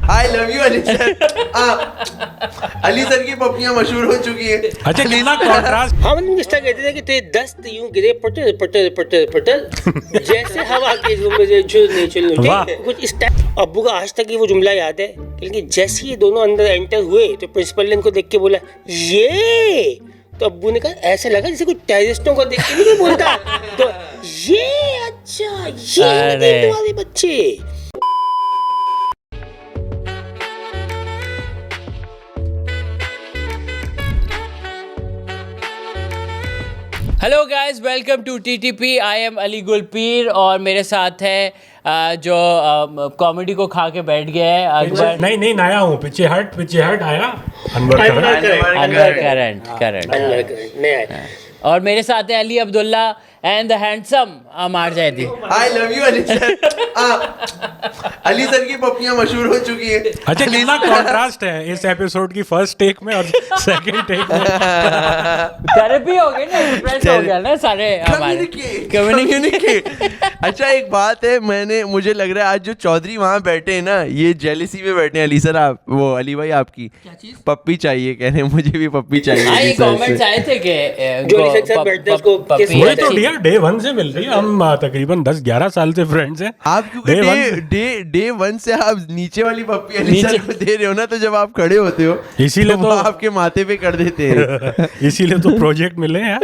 I love you Ali sir. Ali sir की पपियां मशहूर हो चुकी हैं। अच्छा कितना कॉन्ट्रास्ट। हम इस तरह कहते थे कि तेरे दस्त यूं गिरे पटल पटल पटल पटल जैसे हवा के झुमरे झुलने झुलने कुछ इस टाइप। अब्बू का आज तक ये वो जुमला याद है, लेकिन जैसे ही दोनों अंदर एंटर हुए तो प्रिंसिपल ने इनको देख के बोला ये, तो अब्बू ने कहा ऐसे लगा जैसे कुछ टेररिस्टों को देख के नहीं बोलता, तो ये अच्छा ये तुम्हारे बच्चे। Hello guys, welcome to TTP. I am Ali Gulpir और मेरे साथ है जो कॉमेडी को खा के बैठ गया है अकबर। नहीं नया हूँ, पीछे हट आया अनवर करंट। और मेरे साथ है Ali Abdullah and the handsome Ammar Zaidi. I love you Ali sir. Ali sir की पपियां मशहूर हो चुकी हैं। अच्छा कितना कॉन्ट्रास्ट है इस एपिसोड की फर्स्ट टेक में और सेकंड टेक में। थेरेपी हो गई ना, डिफरेंस हो गया ना सारे हमारे कम्युनिकेट। अच्छा एक बात है, मुझे लग रहा है आज जो चौधरी वहाँ बैठे हैं ना, ये जेलिसी में बैठे हैं। अली सर आप वो अली भाई आपकी पप्पी चाहिए, कह रहे हैं मुझे भी पप्पी चाहिए। कमेंट्स आए थे कि डे वन से मिल रही है, हम तकरीबन 10-11 साल से फ्रेंड्स हैं। आप क्योंकि डे वन से आप नीचे वाली पप्पी अली सर को दे रहे हो ना, तो जब आप खड़े होते हो इसीलिए तो आपके माथे पे कर देते हैं। इसीलिए तो प्रोजेक्ट मिले हैं।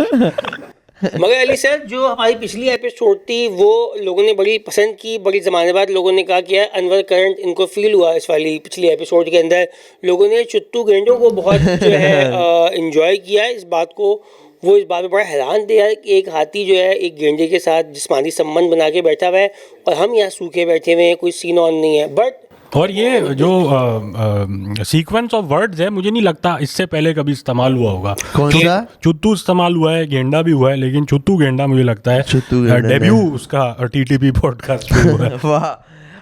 मगर अली सर, जो हमारी पिछली एपिसोड थी वो लोगों ने बड़ी पसंद की। बड़ी ज़माने बाद लोगों ने कहा कि यार अनवर करंट इनको फील हुआ इस वाली पिछली एपिसोड के अंदर। लोगों ने चुट्टू गेंडों को बहुत जो है इंजॉय किया इस बात को। वो इस बात में बड़ा हैरान थे यार कि एक हाथी जो है एक गेंडे के साथ जिस्मानी संबंध बना के बैठा हुआ है और हम यहाँ सूखे बैठे हुए हैं, कोई सीन ऑन नहीं है। बट और ये जो सीक्वेंस ऑफ वर्ड्स है, मुझे नहीं लगता इससे पहले कभी इस्तेमाल हुआ होगा। कौन सा? चुत्तू इस्तेमाल हुआ है, गेंडा भी हुआ है, लेकिन चुत्तू गेंडा मुझे लगता है डेब्यू उसका टीटीपी पॉडकास्ट पे हुआ है। वाह।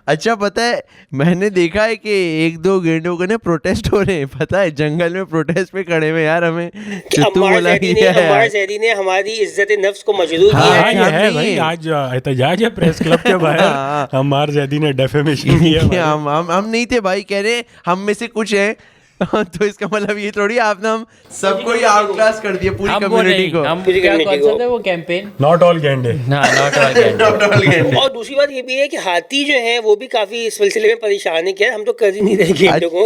अच्छा पता है, मैंने देखा है कि 1-2 गेंडों के ना प्रोटेस्ट हो रहे हैं, पता है जंगल में प्रोटेस्ट पे खड़े हुए यार। हमें अम्मार जैदी ने हमारी इज्जत नफ्स को मजरूर किया है। ये है भाई, आज एहतजाज है प्रेस क्लब के बाहर। अम्मार जैदी ने डेफेमेशन किया। हम नहीं थे भाई, कह रहे हम में से कुछ हैं। तो इसका मतलब ये थोड़ी आपने हम सबको ही आउटक्लास कर दिया, पूरी कम्युनिटी को। हम क्या कौन सा था वो कैंपेन, नॉट ऑल गेंडे। नॉट ऑल गेंडे। और दूसरी बात ये भी है कि हाथी जो है वो भी काफी इस सिलसिले में परेशान है कि यार हम तो कर ही नहीं रहे गेंडों को।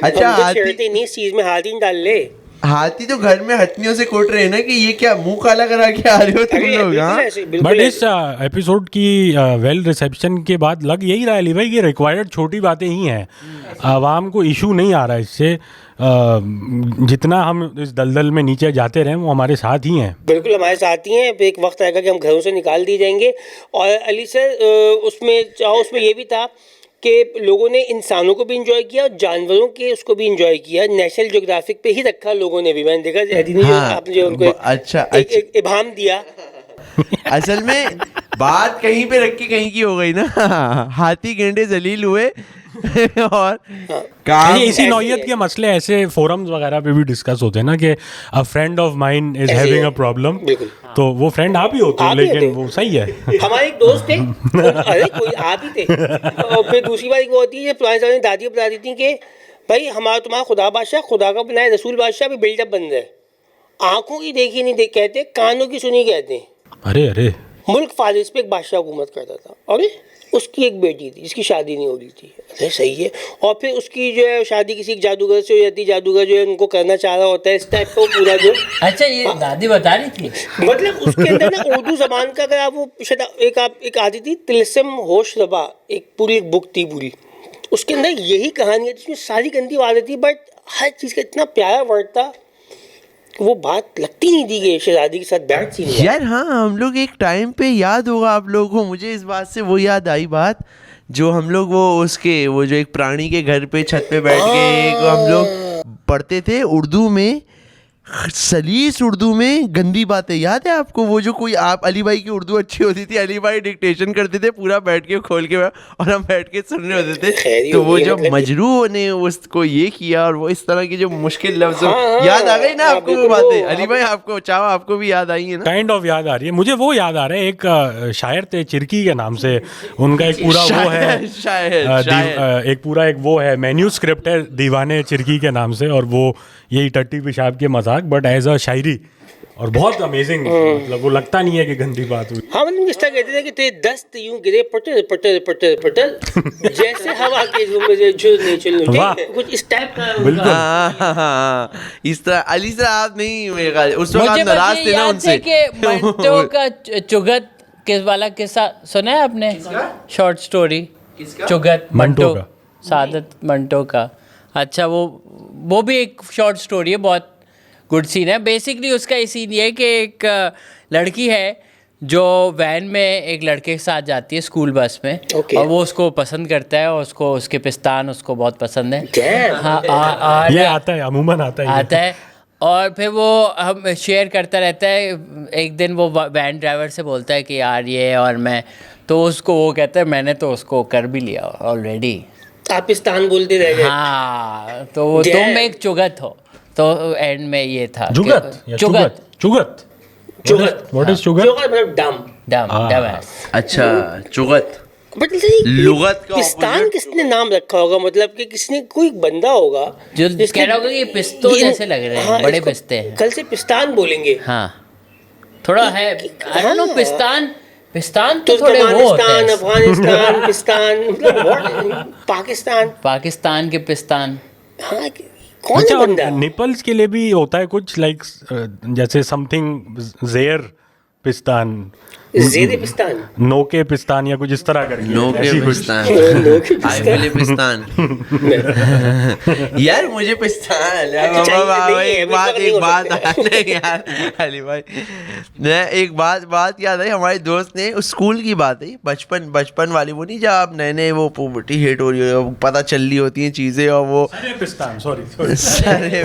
अच्छा हाथी नहीं, इस चीज में हाथी डाल ले। हाथी तो घर में हथनियों से कोट रहे हैं ना कि ये क्या मुंह काला करा के आ रहे हो तुम लोग। बट इस एपिसोड की वेल रिसेप्शन के बाद लग यही रहा है अली भाई कि रिक्वायर्ड छोटी बातें ही हैं। आवाम को इशू नहीं आ रहा है इससे। जितना हम इस दलदल में नीचे जाते रहे वो हमारे साथ ही हैं। बिल्कुल हमारे साथ ही हैं। एक वक्त आएगा कि हम घरों से निकाल दिए जाएंगे। और अली सर उसमें ये भी था कि लोगों ने इंसानों को भी इंजॉय किया और जानवरों के उसको भी इंजॉय किया। नेशनल ज्योग्राफिक पे ही रखा लोगों ने भी, मैंने देखा जैदी ने आपने जो उनको एक इबाम दिया। असल में बात कहीं पे रख के कहीं की हो गई ना। हाथी गेंडे जलील हुए और इसी नौयत के मसले ऐसे फोरम्स वगैरह पे भी डिस्कस होते हैं ना कि अ friend of mine is having a problem, तो वो फ्रेंड आप ही होते हो, लेकिन वो सही है। हमारे एक दोस्त थे, अरे कोई आप ही थे। और फिर दूसरी बात वो होती है, पुराने ज़माने में दादी बता दी थी कि भाई तुम्हारा खुदा बादशाह, खुदा का बनाए रसूल बादशाह भी बिल्डअप बन रहे। आंखों की देखी नहीं कहते, कानों की सुनी कहते हैं। अरे मुल्क फारिस पे एक बादशाह हुकूमत करता था, और उसकी एक बेटी थी जिसकी शादी नहीं हो रही थी। अरे सही है। और फिर उसकी जो है शादी किसी जादूगर से हो जाती, जादूगर जो है उनको करना चाह रहा होता है, इस टाइप का पूरा जो। अच्छा ये दादी बता रही थी, मतलब उसके अंदर ना उर्दू जबान का, अगर आप वो एक आती थी तिलस्म होश रबा, एक पूरी एक बुक थी पूरी, उसके अंदर यही कहानी है जिसमें सारी गंदी बातें थी, बट हर चीज़ का इतना प्यारा वर्ड था कि वो बात लगती नहीं थी कि शहजादी के साथ बैठ सी नहीं। यार हाँ, हम लोग एक टाइम पे, याद होगा आप लोगों को, मुझे इस बात से वो याद आई बात जो हम लोग वो जो एक प्राणी के घर पे छत पे बैठ के हम लोग पढ़ते थे उर्दू में, सलीस उर्दू में गंदी बातें याद है आपको? वो जो कोई आप अली भाई की उर्दू अच्छी होती थी, अली भाई डिक्टेशन करते थे पूरा बैठ के खोल के और हम बैठ के सुनने होते थे। तो वो जो मजरू ने उसको ये किया और वो इस तरह की जो मुश्किल लफ्ज याद आ गई ना आपको वो बातें? अली भाई आपको चाहो आपको भी याद आई है ना? काइंड ऑफ याद आ रही है मुझे। वो याद आ रहा है एक शायर थे चिरकी के नाम से, उनका एक पूरा वो है शायर एक पूरा एक वो है मेन्यूस्क्रिप्ट है दीवाने चिरकी के नाम से, और वो यही टट्टी पेशाब के मजाक बट एज अ शायरी, और बहुत अमेजिंग। मतलब वो लगता नहीं है कि गंदी बात हुई। हाँ मतलब इस तरह कहते थे कि तेरे दस्त यूं गिरे पटल पटल पटल पटल जैसे हवा के झूमे से झुलने चलने, वाह। कुछ इस टाइप का बिल्कुल। हाँ, इस तरह अली साहब नहीं, मेरे ख्याल उस वक्त आप मुझे नाराज बस थे ये ना याद उनसे। है कि मंटो का चुगत किस वाला किस्सा सुना है आपने? शॉर्ट स्टोरी चुगत मंटो का। सादत मंटो का। अच्छा, वो भी एक शॉर्ट स्टोरी है, बहुत गुड सीन है। बेसिकली उसका ये सीन ये है कि एक लड़की है जो वैन में एक लड़के के साथ जाती है स्कूल बस में, Okay. और वो उसको पसंद करता है और उसको उसके पिस्तान उसको बहुत पसंद है। Damn. हाँ, ये आता है अमूमन आता है। और फिर वो हम शेयर करता रहता है। एक दिन वो वैन ड्राइवर से बोलता है कि यार ये और मैं, तो उसको वो कहता है मैंने तो उसको कर भी लिया ऑलरेडी। पाकिस्तान बोलते रह गए। हाँ, तो वो जय। तुम एक चुगत हो। तो एंड में ये था जुगत या चुगत चुगत चुगत। What is चुगत? चुगत मतलब डम। डम अच्छा, चुगत बट लुगत का पिस्तान opposite। किसने नाम रखा होगा? मतलब कि किसने, कोई बंदा होगा जो जिसने- कह रहा होगा ये पिस्तौल ये- जैसे लग रहे हैं, हाँ, बड़े इसको पिस्ते हैं। कल से पिस्तान बोलेंगे। हाँ, थोड़ा है। आई डोंट नो, हाँ। पिस्तान तो थोड़े वो होते तुर्कमेनिस्तान, हैं। अफगानिस्तान, पिस्तान, मतलब what? पाकिस्तान। पाकिस्तान के पिस्तान। हाँ, कौन है अच्छा, और बंदा? निपल्स के लिए भी होता है कुछ लाइक जैसे समथिंग जेर पिस्तान, ज़ेरे पिस्तान। नो के पिस्तान या कुछ इस तरह करके नो के ऐसी कुछ। पिस्तान, नो के आई विल पिस्तान। यार मुझे पिस्तान यार, अच्छा, बाबा, नहीं है, एक बात नहीं हो नहीं यार अली भाई, मैं एक बात याद आई। हमारे दोस्त ने स्कूल की बात है, बचपन वाली, वो नहीं जब आप नए वो पुबर्टी हिट हो रही हो, पता चल रही होती हैं चीजें, और वो अरे पिस्तान, सॉरी सारे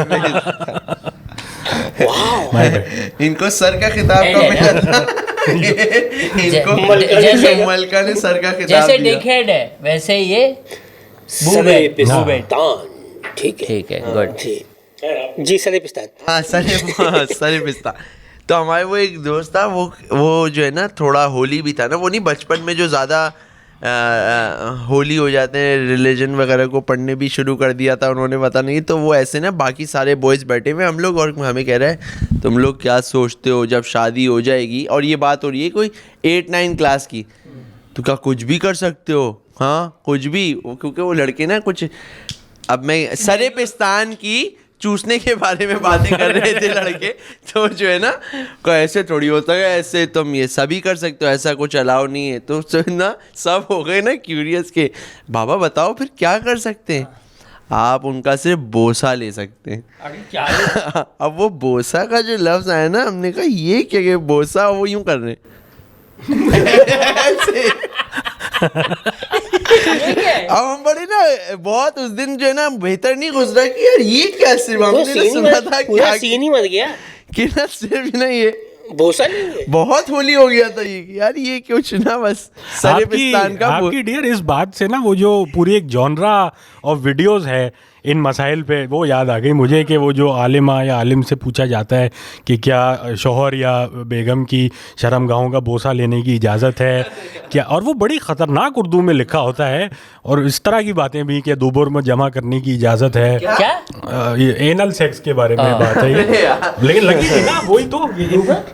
इनको सर का खिताब नहीं, कब नहीं, मिला था? इनको जैसे मलका ने सर का खिताब जैसे दिया। डिकहेड है वैसे ये सरे बूबेट। पिस्तान। ठीक है, ठीक है, गुड। ठीक। जी, सरे पिस्तान। हाँ, सरे पिस्ता। तो हमारे वो एक दोस्त था, वो जो है ना थोड़ा होली भी था ना, वो नहीं बचपन में जो ज़्यादा होली हो जाते हैं, रिलीजन वगैरह को पढ़ने भी शुरू कर दिया था उन्होंने, पता नहीं। तो वो ऐसे ना बाकी सारे बॉयज़ बैठे हुए हम लोग, और हमें कह रहा है तुम लोग क्या सोचते हो जब शादी हो जाएगी, और ये बात हो रही है कोई 8-9 क्लास की, तो क्या कुछ भी कर सकते हो? हाँ, कुछ भी, क्योंकि वो लड़के ना कुछ, अब मैं सरे पिस्तान की चूसने के बारे में बातें कर रहे थे लड़के, तो जो है ना को ऐसे थोड़ी होता है, ऐसे तुम ये सभी कर सकते हो, ऐसा कुछ अलाउ नहीं है। तो ना सब हो गए ना क्यूरियस के, बाबा बताओ फिर क्या कर सकते हैं? आप उनका सिर्फ बोसा ले सकते हैं। अब वो बोसा का जो लफ्ज आया ना, हमने कहा ये क्या बोसा, वो यूं कर रहे अब हम बड़े ना बहुत उस दिन जो है ना बेहतर नहीं गुजरा कि यार ये क्या, सिर्फ हमने ना सुना था पूरा क्या सीन ही मर गया। कि ना सिर्फ ना ये बोसा नहीं है। बहुत होली हो गया था ये कि यार ये क्यों चुना, बस सरेपिस्तान का आपकी डियर इस बात से ना वो जो पूरी एक जॉनरा ऑफ वीडियोस है इन मसाइल पे, वो याद आ गई मुझे कि वो जो आलिमा या आलिम से पूछा जाता है कि क्या शौहर या बेगम की शर्मगाहों का बोसा लेने की इजाज़त है क्या, और वो बड़ी ख़तरनाक उर्दू में लिखा होता है, और इस तरह की बातें भी कि दुबर में जमा करने की इजाज़त है। क्या ये एनल सेक्स के बारे में बात है ये, लेकिन लगी थी ना वही तो,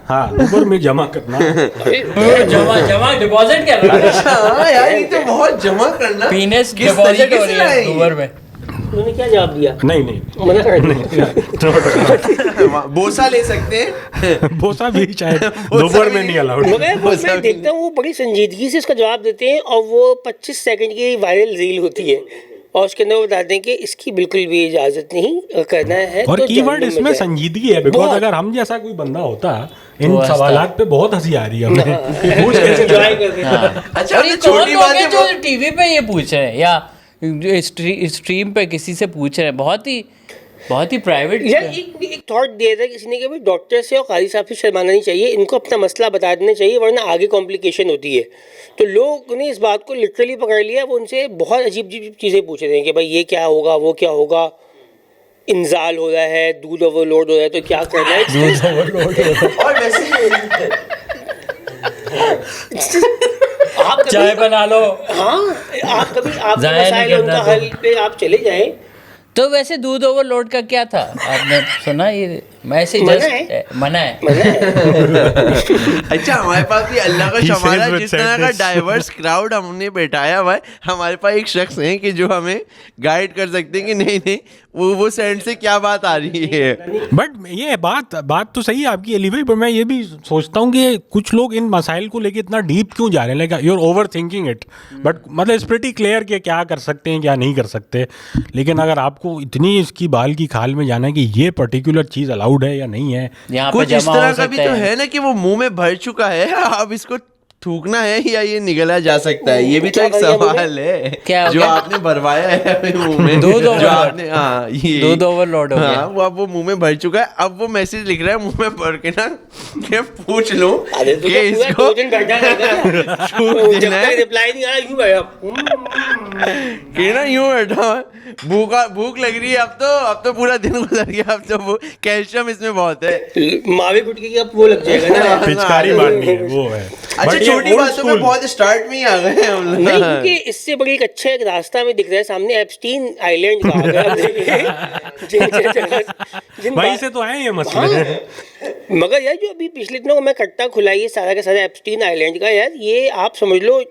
हाँ, दुबर में जमा करना। जमा डिपॉजिट कर रहा है, हाँ यार ये तो बहुत जमा करना, पीनेस किस डिपॉजिट तरीके हो से रही है लाएंगे? ऊबर में। उन्होंने क्या जवाब दिया? नहीं मना कर दिया। बोसा ले सकते हैं, बोसा भी शायद दुबर में नहीं अलाउड। मगर मैं देखता हूँ वो बड़ी संजीदगी से इसका जवाब देते हैं, और वो 25 सेकंड की वायरल रील होती है, और उसके अंदर वो बताते हैं कि इसकी बिल्कुल भी इजाजत नहीं करना है। और तो कीवर्ड जहन्नम में इसमें जाए। संजीदगी है, बिकॉज बहुत। अगर हम जैसा कोई बंदा होता इन तो सवालात पे बहुत हंसी आ रही है हमें। पूछ कैसे एंजॉय करते हैं। हाँ। अच्छा और ये हमने कौन छोटी लोग हैं बातें जो टीवी पे ये पूछ रहे हैं या स्ट्रीम पे किसी से पूछ रहे हैं? बहुत ही बहुत ही प्राइवेट। यार एक थॉट दिया था किसी ने कि भाई डॉक्टर से और काजी साहब से शर्माना नहीं चाहिए, इनको अपना मसला बता देना चाहिए वरना आगे कॉम्प्लिकेशन होती है। तो लोग ने इस बात को लिटरली पकड़ लिया, वो उनसे बहुत अजीब अजीब चीज़ें पूछ रहे हैं कि भाई ये क्या होगा, वो क्या होगा, इंजाल हो रहा है, दूध ओवरलोड हो रहा है तो क्या करना है। और वैसे आप कभी चाय बना लो। हाँ, आप कभी आपके जाया नहीं मसाइल उनका करना हल पे आप चले जाएं। तो वैसे दूध ओवरलोड का क्या था, आपने सुना? ये मैं ऐसे मना जस्ट मना है। अच्छा, हमारे पास भी अल्लाह का He शमारा says with जिस तरह का sadness. डाइवर्स क्राउड हमने बैठाया हुआ है, हमारे पास एक शख्स है कि जो हमें गाइड कर सकते हैं कि नहीं नहीं वो सेंड से क्या बात आ रही है। बट ये बात तो सही है आपकी अली भाई, पर मैं ये भी सोचता हूँ कि कुछ लोग इन मसाइल को लेके इतना डीप क्यों जा रहे हैं, like you are over thinking it. But मतलब इट्स प्रीटी क्लियर कि क्या कर सकते हैं क्या नहीं कर सकते, लेकिन अगर आपको इतनी इसकी बाल की खाल में जाना है कि ये पर्टिकुलर चीज़ अलाउड है या नहीं है, यहाँ पे कुछ इस जमा हो तरह का भी सकता तो है। है ना कि वो मुंह में भर चुका है, अब इसको थूकना है या ये निगला जा सकता है, ये भी तो क्या एक भर गया मुंह में? सवाल है क्या हो जो गया? आपने भरवाया है अपने मुंह में। दूध जो overload। आपने हाँ ये दूध overload हो गया। हाँ, वो अब वो मुंह में भर चुका है, अब वो मैसेज लिख रहा है मुंह में भर के ना कि पूछ लूं अरे तो कि पूरा इसको 2 दिन बैठा रहेगा छूट जब देना तक है रिप्लाई नहीं आया यूं बैठा। कि ना यूं बैठा हुआ है। भूख लग रही है, अब तो पूरा दिन गुजर गया, अब तो वो कैल्शियम इसमें बहुत है। मावे गुटके की अब वो लग जाएगा ना। पिचकारी मारनी है वो है। अच्छा, But ये छोटी old बातों में school- बहुत स्टार्ट में ही आ गए हैं हम लोग। नहीं, क्योंकि इससे बड़ी एक अच्छा एक रास्ता हमें दिख रहा है सामने, एप्स्टीन आइलैंड का। अगर आप देखें जिन वहीं से तो आए ये मसले। मगर यार जो अभी पिछले दिनों में कट्टा खुला ये सारा का सारा एप्स्टीन आइलैंड का, यार ये आप समझ लो,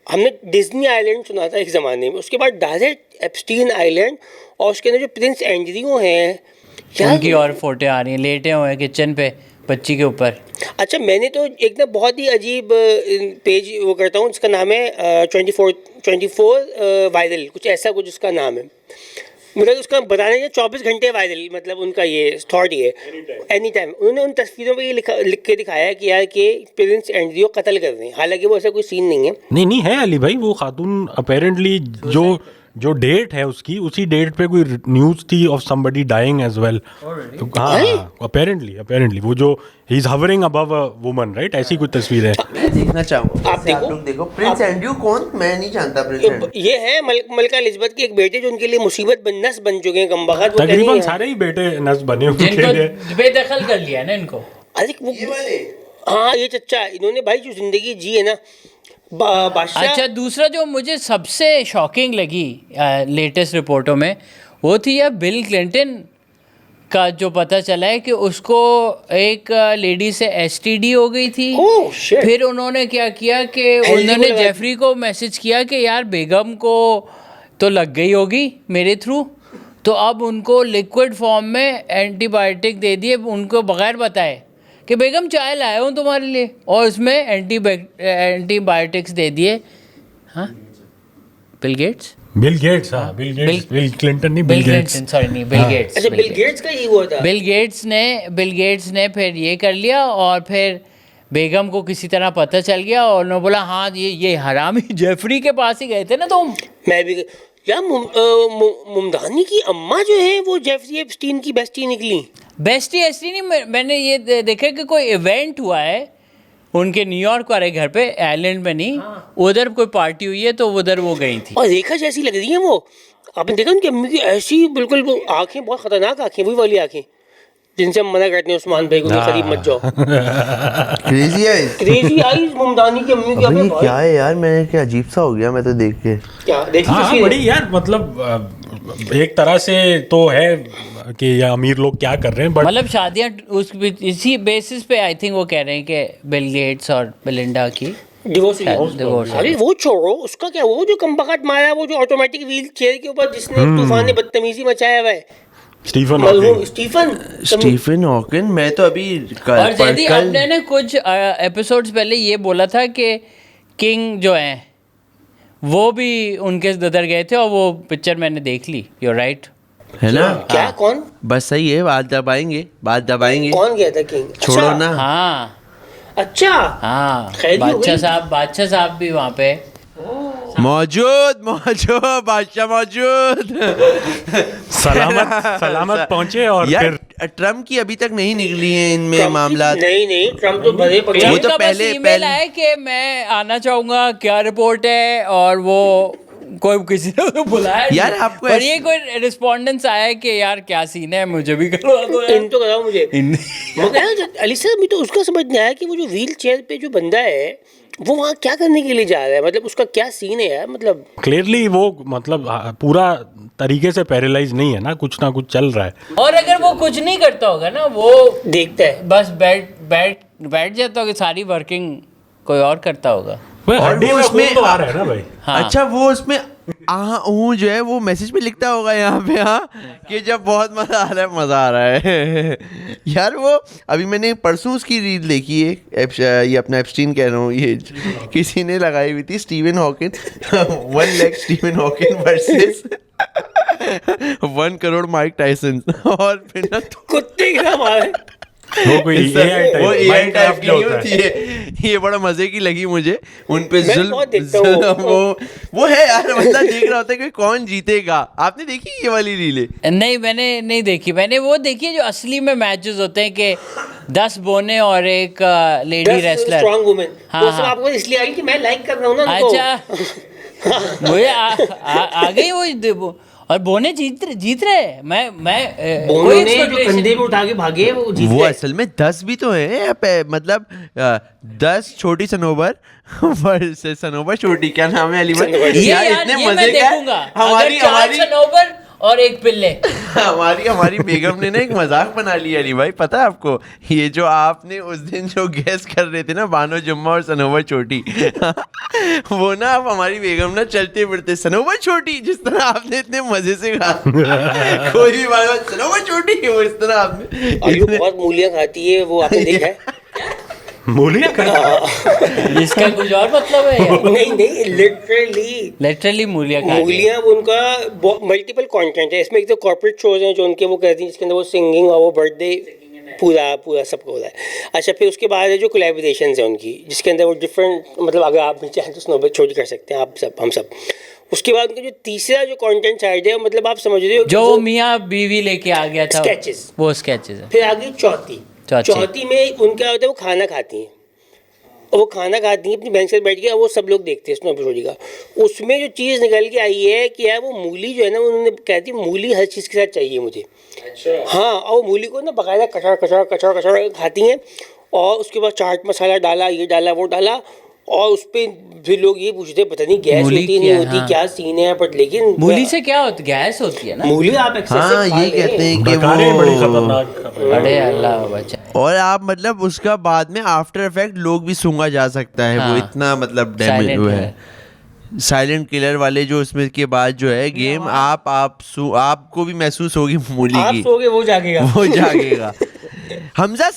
हमने डिज्नी आइलैंड सुना था एक ज़माने में, उसके बाद डायरेक्ट एप्स्टीन आइलैंड, और उसके अंदर जो प्रिंस एंड्रयू हैं उनकी और फोटो आ रही हैं, लेटे हुए हैं किचन पे बच्ची के ऊपर। अच्छा, मैंने तो एक ना बहुत ही अजीब पेज वो करता हूँ, जिसका नाम है 24 वायरल, कुछ ऐसा कुछ उसका नाम है। मतलब उसका बताने के 24 घंटे वायरल, मतलब उनका ये थॉट ही है, एनी टाइम। उन्होंने उन तस्वीरों पे ये लिख के दिखाया है कि यार कि प्रिंस एंड्रयू कत्ल कर रहे हैं, हालांकि वो ऐसा कोई सीन नहीं है। नहीं है अली भाई, वो खातून अपेरेंटली जो डेट है उसकी, उसी डेट पे कोई न्यूज थी of somebody dying as well. तो हाँ, अपेरेंटली वो जो he is hovering above a woman, right, ऐसी कुछ तस्वीर है। मैं देखना चाहूंगा, आप देखो। लोग देखो प्रिंस एंड्रयू कौन, मैं नहीं जानता प्रिंस एंड्रयू। ये है मलका एलिजाबेथ के एक बेटे जो उनके लिए मुसीबत नस बन चुके हैं, कमबख्त। वो तकरीबन कहीं- सारे ही बेटे नस बने हुए जिनको हैं। बेदखल कर लिया है ना इनको। अरे वो हाँ, ये चच्चा, इन्होंने भाई जो जिंदगी जी है ना बादशाह। अच्छा, दूसरा जो मुझे सबसे शॉकिंग लगी लेटेस्ट रिपोर्टों में, वो थी यार बिल क्लिंटन का, जो पता चला है कि उसको एक लेडी से एसटीडी हो गई थी। ओह, shit। फिर उन्होंने क्या किया कि हेल्दी उन्होंने को लगा- जेफरी को मैसेज किया कि यार बेगम को तो लग गई होगी मेरे थ्रू, तो अब उनको लिक्विड फॉर्म में एंटीबायोटिक दे दिए, उनको बगैर बताए कि बेगम चाय लाया हूँ तुम्हारे लिए, और उसमें एंटीबायोटिक्स दे दिए। हाँ, बिल गेट्स बिल क्लिंटन नहीं, बिल गेट्स। सॉरी नहीं, बिल गेट्स। अच्छा, बिल गेट्स का ये हुआ था। बिल गेट्स ने फिर ये कर लिया, और फिर बेगम को किसी तरह पता चल गया, और उन्होंने बोला हाँ ये हरामी जेफरी के पास ही गए थे ना तुम। मैं भी यार मुमदानी की अम्मा जो है वो जेफरी एप्स्टीन की बेस्टी निकली। बेस्टी ऐसी नहीं, मैंने ये देखा कि कोई इवेंट हुआ है उनके न्यूयॉर्क वाले घर पे, आइलैंड में नहीं, उधर कोई पार्टी हुई है तो उधर वो गई थी। और रेखा जैसी लग रही है वो, आपने देखा उनकी अम्मी की ऐसी बिल्कुल वो आंखें, बहुत खतरनाक आंखें, वही वाली आंखें जिनसे हम मना करते हैं उस्मान भाई को कि करीब मत जाओ। क्रेजी है। क्रेजी आई मुमदानी की अम्मी की। अबे अबे क्या है यार, मैं क्या अजीब सा हो गया मैं तो देख के। क्या देखी हाँ तस्वीर? बड़ी यार, मतलब एक तरह से तो है कि ये अमीर लोग क्या कर रहे हैं, बट मतलब शादियाँ इसी बेसिस पे आई थिंक वो कह रहे हैं कि बिल गेट्स और बेलिंडा की डिवोर्स। अरे वो छोड़ो, उसका क्या, वो जो कमबख्त मारा, वो जो ऑटोमेटिक व्हील चेयर के ऊपर जिसने तूफान ने बदतमीजी मचाया हुआ है, स्टीफन मरहूम हॉकिंग। Stephen Hawking. मैं तो अभी और जैदी आपने ना कुछ एपिसोड्स पहले ये बोला था कि किंग जो हैं वो भी उनके ददर गए थे, और वो पिक्चर मैंने देख ली। यूर राइट, है ना। क्या कौन बस सही है, बात दबाएंगे कौन गया था किंग? छोड़ो अच्छा, ना। हाँ अच्छा हाँ, खैरी हो गई? बादशाह साहब भी वहाँ पे मौजूद मौजूद बादशाह मौजूद। सलामत पहुंचे। और यार फिर ट्रम्प की अभी तक नहीं निकली है इनमें ट्रम्प की- मामला। नहीं ट्रम्प तो भरे पड़े वो हैं। तो उनका बस पहले- ईमेल पहले- आया कि मैं आना चाहूंगा, क्या रिपोर्ट है, और वो कोई किसी ने तो बुलाया नहीं। यार, आपको पर ये कोई रिस्पॉन्डेंस आया है कि यार क्या सीन है, मुझे भी करवा दो यार। इन तो कराओ मुझे। मगर यार अली सर, मुझे तो उसका समझ नहीं आया कि वो जो व्हील चेयर पे जो बंदा है वो वहाँ क्या करने के लिए जा रहा है, मतलब उसका क्या सीन है यार, मतलब क्लियरली वो मतलब पूरा तरीके से पैरालाइज नहीं है ना कुछ चल रहा है। और अगर वो कुछ नहीं करता होगा ना, वो देखता है। बस बैठ जाता होगा, सारी वर्किंग कोई और करता होगा। भाई, और हड्डी वो में उसमें- खून तो आ रहा है ना भाई। हाँ। अच्छा, वो उसमें वो जो है वो मैसेज में लिखता होगा यहाँ पे, हाँ, कि जब बहुत मजा आ रहा है यार। वो अभी मैंने परसों उसकी रील देखी है, ये अपना एप्स्टीन कह रहा हूँ, ये किसी ने लगाई हुई थी, Steven Hawking 1 lakh Steven Hawking versus 1 crore Mike Tyson. और फिर ना कुत्ते की तरह मारे। वो कोई AI टाइप वो AI टाइप Minecraft की जो नहीं होता होती है। है। ये बड़ा मजे की लगी मुझे उन पे। मैं बहुत देखता हूँ। वो है यार, बंदा देख रहा होता है कि कौन जीतेगा। आपने देखी ये वाली रीलें? नहीं, मैंने नहीं देखी। मैंने वो देखी है जो असली में मैचेस होते हैं कि 10 बोने और एक लेडी रेसलर। Strong women. हाँ, वो सब हाँ। आपको इसलिए आई कि मैं लाइक कर रहा हूँ ना उनको। अच्छा मुझे आ गई वो। और बोने जीत रहे हैं। मैं बोनो कोई ने जो expectation- कंधे पे उठा के भागे वो जीत वो गए। असल में 10 भी तो है, मतलब 10 छोटी सनोबर वर्सेस सनोबर छोटी, क्या नाम है अली भाई? सनोबर। ये यार, यार, इतने ये मैं मजे का है। देखूंगा। हमारी अगर 4 हमारी सनोबर और एक पिल्ले। हमारी बेगम ने ना एक मजाक बना लिया अली भाई, पता है आपको? ये जो आपने उस दिन जो गैस कर रहे थे ना, बानो जुम्मा और सनोबर छोटी वो ना अब हमारी बेगम ना चलते फिरते सनोबर छोटी, जिस तरह आपने इतने मजे से कहा कोई भी बात सनोबर छोटी, वो इस तरह आपने और जो बहुत मूलियाँ खाती है वो आपने देखा है? मूलियाँ इसका कुछ और मतलब है यार? नहीं लिटरली मूलिया खा मूलियाँ उनका मल्टीपल कंटेंट है इसमें। एक तो कॉर्पोरेट शोज हैं जो उनके वो करती हैं, जिसके अंदर वो सिंगिंग और वो बर्थडे पूरा सबको हो रहा है। अच्छा, फिर उसके बाद है जो कोलैबोरेशंस हैं उनकी, जिसके अंदर वो डिफरेंट, मतलब अगर आप भी चाहें तो स्नोबॉल छोटी कर सकते हैं आप सब, हम सब। उसके बाद उनका जो तीसरा जो कंटेंट साइड है, मतलब आप समझ रहे हो कि जो वो मियाँ बीवी लेके आ गया था, Sketches। वो स्केचेस है। फिर आ गई चौथी में उनका होता है वो खाना खाती हैं, और वो खाना खाती हैं अपनी बेंच पर बैठ के, और वो सब लोग देखते हैं स्नोबॉल छोटी का। उसमें जो चीज़ निकल के आई है कि यार वो मूली जो है ना, उन्होंने कहती मूली हर चीज़ के साथ चाहिए मुझे। हाँ, और मूली को ना बाकायदा कचड़ा खाती हैं, और उसके बाद चाट मसाला डाला, ये डाला, वो डाला, और उस पर फिर लोग ये पूछते हैं पता नहीं गैस मूली होती नहीं क्या है, होती, हाँ। क्या सीन है, बट लेकिन मूली से क्या होती, गैस होती है ना? मूली आप एक्सेसिव हाँ, खा ये रहे कहते हैं कि बकारें बड़ी वो, खतरनाक। अरे अल्लाह बचा। और आप मतलब उसका बाद में आफ्टर इफेक्ट लोग भी सूंघा जा सकता है। वो हाँ। इतना मतलब डैमेज Silent हुआ है। है। साइलेंट किलर वाले जो उसमें के बाद जो है गेम, आपको भी महसूस होगी मूली आप की, सोगे वो जागेगा। वो जागेगा। हमजा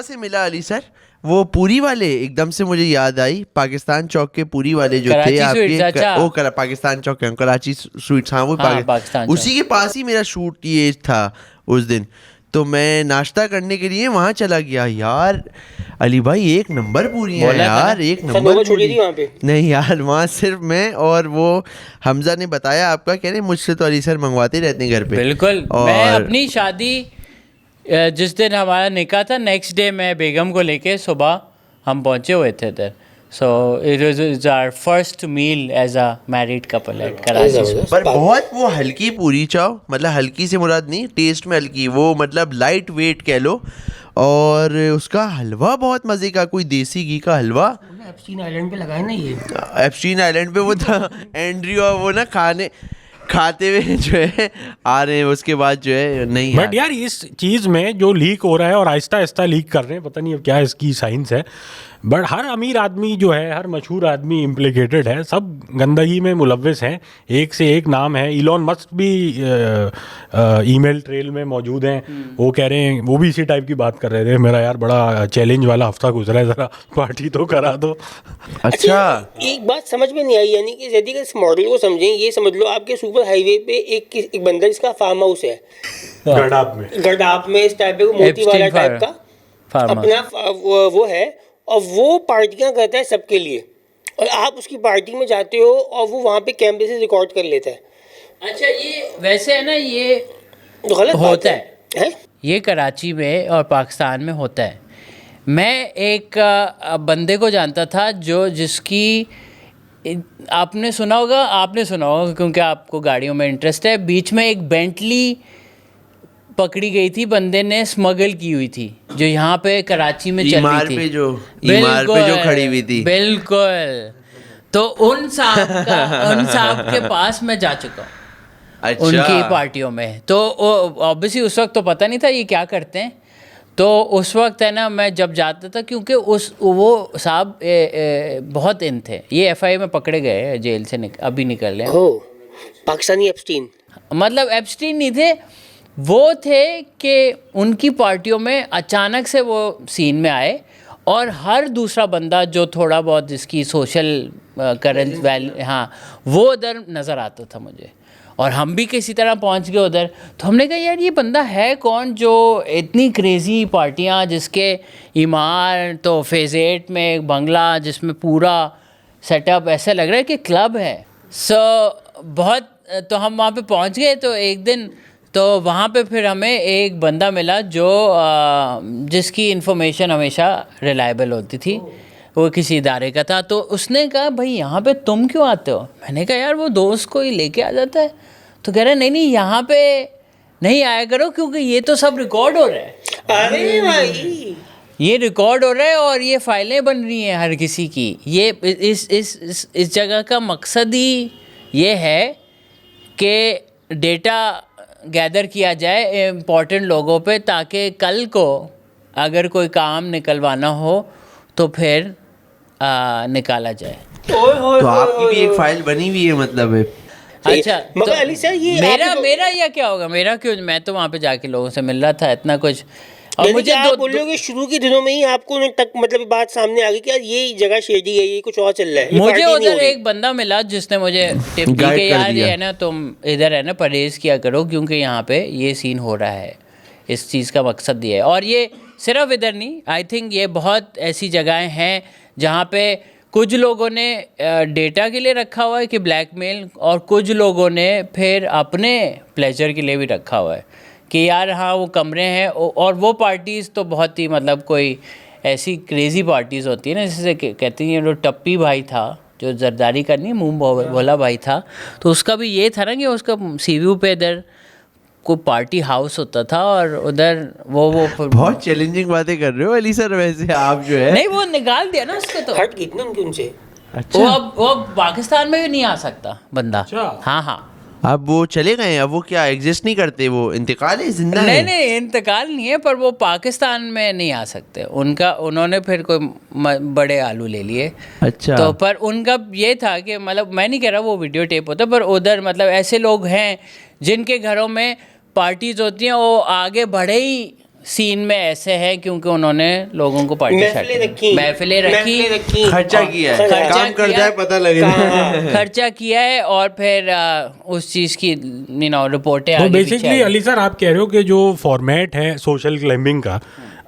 से मिला अली सर, वो पूरी वाले एकदम से मुझे याद आई, पाकिस्तान चौक के पूरी वाले जो थे कराची आपके, स्वीट्स, अच्छा। वो पाकिस्तान चौक के कराची स्वीट्स, हाँ वो पाकिस्तान चौक। उसी के पास ही मेरा शूट ये था उस दिन। तो मैं नाश्ता करने के लिए वहाँ चला गया यार। अली भाई एक नंबर पूरी है बोला था यार, ना। एक सनोबर नंबर छोटी पूरी। थी वहाँ पे? नहीं यार, वहाँ सिर्फ मैं और वो हमजा ने बताया आपका, कह रहे मुझसे तो अली सर मंगवाते रहते हैं घर पे। बिल्कुल। और मैं अपनी शादी जिस दिन हमारा निकाह था, नेक्स्ट डे मैं बेगम को लेके सुबह हम पहुंचे हुए थे इधर। So it was our first meal as a married couple at Karachi. पर बहुत वो हल्की पूरी चाव, मतलब हल्की से मुराद नहीं, टेस्ट में हल्की, वो मतलब लाइट वेट कह लो। और उसका हलवा बहुत मज़े का, कोई देसी घी का हलवा। एप्स्टीन आइलैंड पे लगाए ना ये। एप्स्टीन आइलैंड पे वो था एंड्रयू, और वो ना खाते हुए जो है आ रहे हैं, उसके बाद जो है नहीं। बट यार इस चीज़ में जो लीक हो रहा है और आहिस्ता आहिस्ता लीक कर रहे हैं, पता नहीं अब क्या इसकी साइंस है, बट हर अमीर आदमी जो है, हर मशहूर आदमी इम्प्लिकेटेड है, सब गंदगी में मुलव्वस हैं, एक से एक नाम है। इलॉन मस्क भी ईमेल ट्रेल में मौजूद हैं। वो कह रहे हैं, वो भी इसी टाइप की बात कर रहे थे, मेरा यार बड़ा चैलेंज वाला हफ्ता गुजरा है, ज़रा पार्टी तो करा दो। अच्छा, एक बात समझ में नहीं आई, यानी कि यदि इस मॉडल को समझें, ये समझ लो आपके सुपर हाईवे पे एक बंदा जिसका फार्म हाउस है गरडाप में, इस टाइप पे मोती वाला टाइप का अपना वो है, और वो पार्टियां करता है सबके लिए, और आप उसकी पार्टी में जाते हो और वो वहाँ पे कैमरे से रिकॉर्ड कर लेता है, अच्छा ये वैसे है ना, ये तो गलत बात होता है? ये कराची में और पाकिस्तान में होता है। मैं एक बंदे को जानता था जिसकी आपने सुना होगा क्योंकि आपको गाड़ियों में इंटरेस्ट है। बीच में एक बेंटली पकड़ी गई थी, बंदे ने स्मगल की हुई थी, जो यहाँ पे कराची में चल ईमार रही थी। ईमार पे जो खड़ी हुई थी। बिल्कुल। तो उन साहब के पास मैं जा चुका हूँ। अच्छा। उनकी पार्टियों में। तो ऑब्वियसली उस वक्त तो पता नहीं था ये क्या करते हैं। तो उस वक्त है ना, मैं जब जाता था, क्योंकि वो साहब बहुत इन थे। ये एफआईए में पकड़े गए, जेल से अभी निकल रहे हैं। हो पाकिस्तानी एप्स्टीन, मतलब एप्स्टीन नहीं थे, वो थे कि उनकी पार्टियों में अचानक से वो सीन में आए और हर दूसरा बंदा जो थोड़ा बहुत जिसकी सोशल करंट वैल्यू, हाँ, वो उधर नज़र आता था मुझे। और हम भी किसी तरह पहुंच गए उधर। तो हमने कहा यार ये बंदा है कौन जो इतनी क्रेज़ी पार्टियां, जिसके ईमार तो फेज़ 8 में एक बंगला जिसमें पूरा सेटअप ऐसा लग रहा है कि क्लब है। बहुत तो हम वहाँ पे पहुँच गए। तो एक दिन तो वहाँ पे फिर हमें एक बंदा मिला जो जिसकी इन्फॉर्मेशन हमेशा रिलायबल होती थी, वो किसी इदारे का था। तो उसने कहा भाई यहाँ पे तुम क्यों आते हो? मैंने कहा यार वो दोस्त को ही लेके आ जाता है। तो कह रहा नहीं यहाँ पे नहीं आया करो क्योंकि ये तो सब रिकॉर्ड हो रहा है। अरे भाई, ये रिकॉर्ड हो रहा है और ये फाइलें बन रही हैं हर किसी की। ये इस जगह का मकसद ही ये है कि डेटा गैदर किया जाए इम्पोर्टेंट लोगों पे, ताकि कल को अगर कोई काम निकलवाना हो तो फिर निकाला जाए। तो आपकी भी एक फाइल बनी हुई है मतलब है। अच्छा, मगर तो अली सर ये मेरा या क्या होगा? मेरा क्यों? मैं तो वहाँ पे जाके लोगों से मिल रहा था, इतना कुछ। और मुझे मुझे आप बोल रहे हो कि शुरू के दिनों में ही आपको तक मतलब बात सामने आ गई कि यार ये जगह शेडी है, ये कुछ और चल रहा है, ये मुझे पार्टी नहीं हो उधर रही। एक बंदा मिला जिसने मुझे टिप दी गाइड कि कर यार दिया। ये है ना, तुम इधर है ना परहेज़ किया करो क्योंकि यहाँ पे ये सीन हो रहा है। इस चीज़ का मकसद ये है। और ये सिर्फ इधर नहीं, आई थिंक ये बहुत ऐसी जगहें हैं जहाँ पे कुछ लोगों ने डेटा के लिए रखा हुआ है कि ब्लैकमेल, और कुछ लोगों ने फिर अपने प्लेजर के लिए भी रखा हुआ है कि यार हाँ वो कमरे हैं। और वो पार्टीज़ तो बहुत ही मतलब कोई ऐसी क्रेज़ी पार्टीज़ होती है ना, जैसे कहती हैं, जो टप्पी भाई था जो जरदारी करनी मुंह भोला भाई था, तो उसका भी ये था ना कि उसका सीव्यू पे इधर कोई पार्टी हाउस होता था और उधर वो बहुत चैलेंजिंग बातें कर रहे हो अली सर वैसे आप जो है। नहीं, वो निकाल दिया ना उसको। तो हट गई ना उनके उनसे। अच्छा। वो अब पाकिस्तान में भी नहीं आ सकता बंदा। अच्छा। हाँ। अब वो चले गए हैं, अब वो क्या एग्जिस्ट नहीं करते, वो इंतकाल है, जिंदा है? नहीं इंतकाल नहीं है, पर वो पाकिस्तान में नहीं आ सकते। उन्होंने फिर कोई बड़े आलू ले लिए। अच्छा। तो पर उनका ये था कि मतलब मैं नहीं कह रहा वो वीडियो टेप होता, पर उधर मतलब ऐसे लोग हैं जिनके घरों में पार्टीज होती हैं, वो आगे बढ़े ही सीन में ऐसे हैं क्योंकि उन्होंने लोगों को पार्टी महफिलें रखी, खर्चा किया है, काम करता है पता लगे, खर्चा किया है और फिर उस चीज़ की रिपोर्टें। तो बेसिकली अली सर आप कह रहे हो कि जो फॉर्मेट है सोशल क्लाइंबिंग का,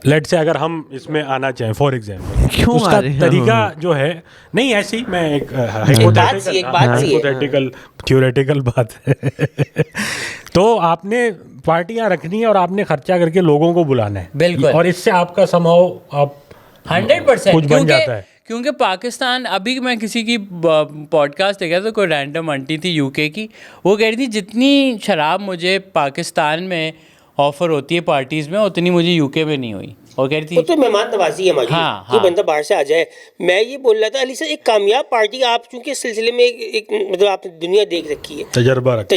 लेट से अगर हम इसमें आना चाहें फॉर एग्जाम्पल, उसका तरीका जो है, नहीं ऐसी मैं एक हाइपोथेटिकल थ्योरेटिकल बात है तो आपने पार्टियां रखनी है और आपने खर्चा करके लोगों को बुलाना है, बिल्कुल, और इससे आपका समाव आप 100% कुछ बन जाता है। क्योंकि पाकिस्तान, अभी मैं किसी की पॉडकास्ट देखा तो कोई रैंडम आंटी थी यूके की, वो कह रही थी जितनी शराब मुझे पाकिस्तान में ऑफर होती है पार्टीज़ में, उतनी मुझे यूके में नहीं हुई। और कह रही थी तो मेहमान नवाजी है हमारी, हाँ। बंदा बाहर से आ जाए। मैं ये बोल रहा था अली सर, एक कामयाब पार्टी, आप चूंकि इस सिलसिले में एक मतलब आपने दुनिया देख रखी है, तजुर्बा है, तो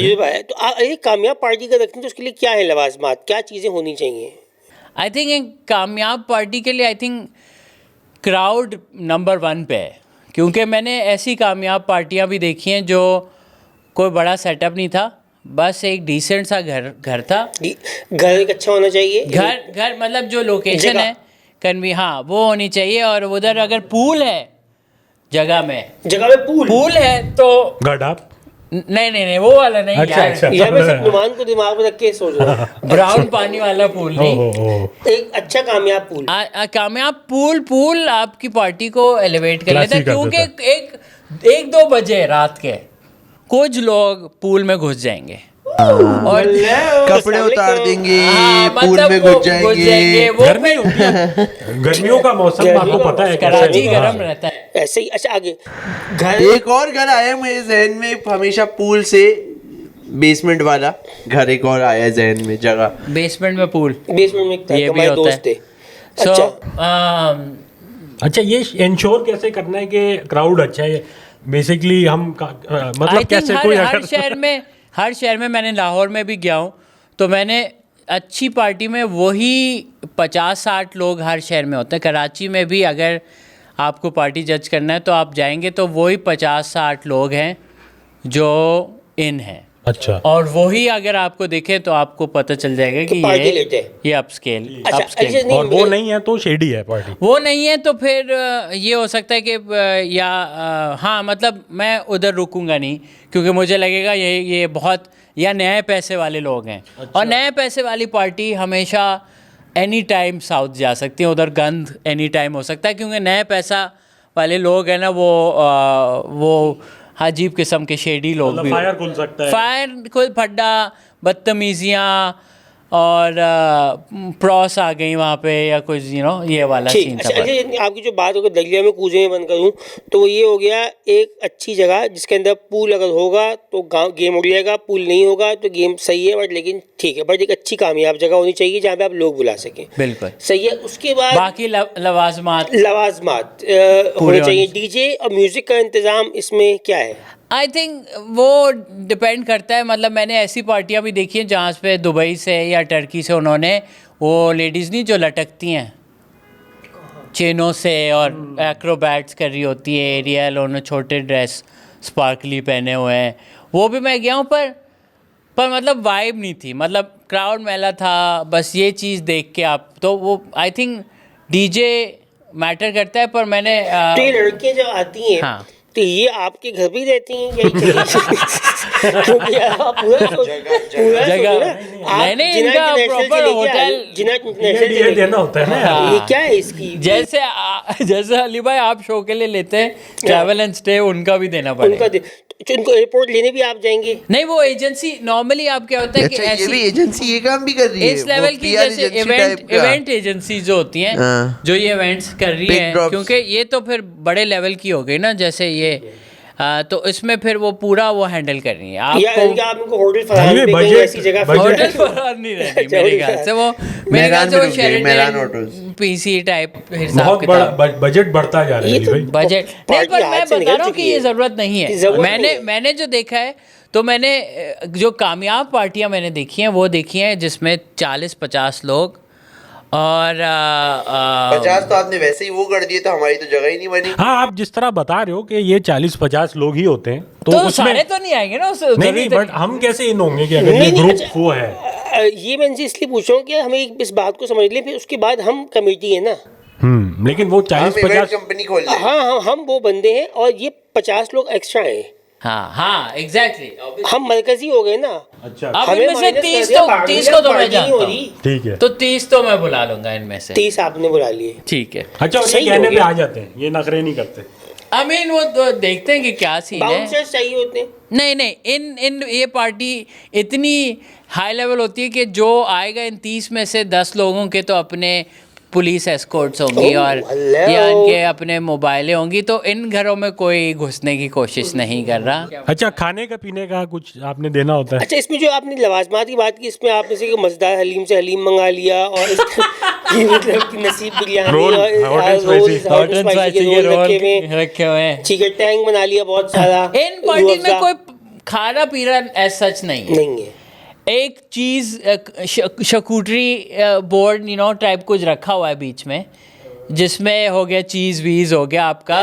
एक कामयाब पार्टी का रखते हैं तो उसके लिए क्या है लवाजमात, क्या चीज़ें होनी चाहिए? आई थिंक एक कामयाब पार्टी के लिए आई थिंक क्राउड नंबर 1 पे है। क्योंकि मैंने ऐसी कामयाब पार्टियां भी देखी हैं जो कोई बड़ा सेटअप नहीं था, बस एक डिसेंट सा घर था। घर एक अच्छा होना चाहिए, घर मतलब जो लोकेशन है कन्वी, हाँ वो होनी चाहिए। और उधर अगर पूल है जगह में पूल है तो गड़ा नहीं वो वाला नहीं अच्छा, यार। अच्छा। यार मैं सिर्फ नुमान को दिमाग में रख के सोच रहा हूँ। ब्राउन पानी वाला पूल नहीं। ओहो। एक अच्छा कामयाब पूल। कामयाब पूल आपकी पार्टी को एलिवेट कर लेता है, Classy कर क्योंकि एक 2 बजे रात के कुछ लोग पूल में घुस जाएंगे और कपड़े उतार देंगे, पूल मतलब में वो घुस जाएंगे। वो गर्मी होती है, गर्मियों का मौसम आपको पता है कैसा कराची है। गर्म रहता है। ऐसे ही। अच्छा आगे घर। एक और घर आया मेरे जहन में हमेशा पूल से, बेसमेंट वाला घर एक और आया जहन में जगह। बेसमेंट में पूल बेसमेंट में एक था, ये भी हमारे होता दोस्त थे। है। सो अच्छा, ये इंश्योर कैसे करना है कि क्राउड अच्छा है? बेसिकली हम मतलब कैसे कोई हर शहर में मैंने लाहौर में भी गया हूँ, तो मैंने अच्छी पार्टी में वही 50-60 लोग हर शहर में होते हैं। कराची में भी अगर आपको पार्टी जज करना है तो आप जाएंगे तो वही 50-60 लोग हैं जो इन हैं। अच्छा, और वही अगर आपको दिखे तो आपको पता चल जाएगा कि पार्टी लेते हैं। ये अपस्केल अच्छा, अपस्केल। अच्छा, और वो नहीं है तो शेडी है पार्टी। वो नहीं है तो फिर ये हो सकता है कि हाँ मतलब मैं उधर रुकूंगा नहीं, क्योंकि मुझे लगेगा ये बहुत या नए पैसे वाले लोग हैं। और नए पैसे वाली पार्टी हमेशा एनी टाइम साउथ जा सकती है, उधर गंद एनी टाइम हो सकता है, क्योंकि नए पैसा वाले लोग हैं ना वो अजीब किस्म के शेडी लोग भी। फायर खुल सकता है, फायर कोई फड्डा, बदतमीजियाँ और प्रॉस आ गई वहाँ पे, या कुछ ये वाला ठीक। सीन था। अच्छा, अच्छा, आपकी जो बात होगी दरिया में कूदे में बंद करूँ तो वो ये हो गया एक अच्छी जगह जिसके अंदर पूल अगर होगा तो गेम हो जाएगा, पूल नहीं होगा तो गेम सही है बट लेकिन ठीक है, बट एक अच्छी कामयाब जगह होनी चाहिए जहाँ पे आप लोग बुला सकें। बिल्कुल सही है। उसके बाद बाकी लवाजमात होने चाहिए। डीजे और म्यूजिक का इंतजाम इसमें क्या है? आई थिंक वो डिपेंड करता है। मतलब मैंने ऐसी पार्टियां भी देखी हैं जहाँ पे दुबई से या टर्की से उन्होंने वो लेडीज़ नहीं जो लटकती हैं चेनों से और एक्रोबैट्स कर रही होती है एरियल, उन्होंने छोटे ड्रेस स्पार्कली पहने हुए हैं, वो भी मैं गया हूँ पर मतलब वाइब नहीं थी, मतलब क्राउड मेला था। बस ये चीज़ देख के आप तो वो आई थिंक डीजे मैटर करता है। पर मैंने तो ये लड़कियाँ जब आती हैं हाँ तो ये आपके घर भी रहती हैं या क्योंकि आप पूरा जगह नहीं इनका प्रॉपर होटल ये देना होता है ना। ये क्या है इसकी? जैसे अली भाई आप शो के लिए लेते हैं ट्रैवल एंड स्टे, उनका भी देना पड़ेगा। उनको एयरपोर्ट लेने भी आप जाएंगे? नहीं, वो एजेंसी नॉर्मली आप क्या होता है कि अच्छा, ये भी एजेंसी ये काम भी कर रही है इस लेवल की, जैसे इवेंट एजेंसी जो होती हैं जो ये इवेंट्स कर रही हैं, क्योंकि ये तो फिर बड़े लेवल की हो गई ना, जैसे ये तो इसमें फिर वो पूरा वो हैंडल कर रही है। आपको होटल फरहान ऐसी जगह होटल फरहान नहीं रहती मेरे ख्याल से, वो मेरे ख्याल से वो शेरिटन पीसी टाइप हिसाब बहुत बजट बढ़ता जा रहा है बजट नहीं, पर मैं बता रहा हूँ कि ये ज़रूरत नहीं है। मैंने जो देखा है तो मैंने जो कामयाब पार्टियां मैंने देखी हैं वो देखी हैं जिसमें 40-50 लोग और 50 तो आपने वैसे ही वो कर दिए तो हमारी तो जगह ही नहीं बनी। हाँ, आप जिस तरह बता रहे हो कि ये 40-50 लोग ही होते हैं तो सारे तो नहीं आएंगे ना नहीं, बट हम कैसे इन होंगे कि अगर ये ग्रुप वो है। ये मैं इनसे इसलिए पूछ रहा हूँ कि हमें इस बात को समझ लें, फिर उसके बाद हम कमेटी है ना। लेकिन वो 40-50 कंपनी खोल ली। हाँ, हम वो बंदे हैं और ये 50 लोग एक्स्ट्रा हैं। हाँ एग्जैक्टली हम मरकजी हो गए ना। अच्छा, अब इनमें से 30 को तो मैं जानता हूँ, ठीक है, तो 30 तो मैं बुला लूंगा इनमें से। 30 आपने बुला लिए, ठीक है। अच्छा, उनके कहने पे आ जाते हैं, ये नखरे नहीं करते। आई मीन वो तो देखते हैं कि क्या सीन है। बाउंसर्स चाहिए होते हैं। नहीं, इन ये पार्टी इतनी हाई लेवल होती है कि जो आएगा इन 30 में से 10 लोगों के तो अपने पुलिस एस्कॉर्ट्स होंगी और या इनके अपने मोबाइलें होंगी, तो इन घरों में कोई घुसने की कोशिश नहीं कर रहा। अच्छा, खाने का पीने का कुछ आपने देना होता है? अच्छा, इसमें जो आपने लवाजमात की बात की, इसमें आपने से मज़ेदार हलीम से हलीम मंगा लिया और ये मतलब कि नसीब बिरयानी और रखे हुए हैं, चिकन टैंक बना लिया बहुत सारा। इन पार्टी में कोई खाना पीना एज सच नहीं है। एक चीज़ शकुटरी बोर्ड टाइप कुछ रखा हुआ है बीच में, जिसमें हो गया चीज़ वीज़ हो गया आपका,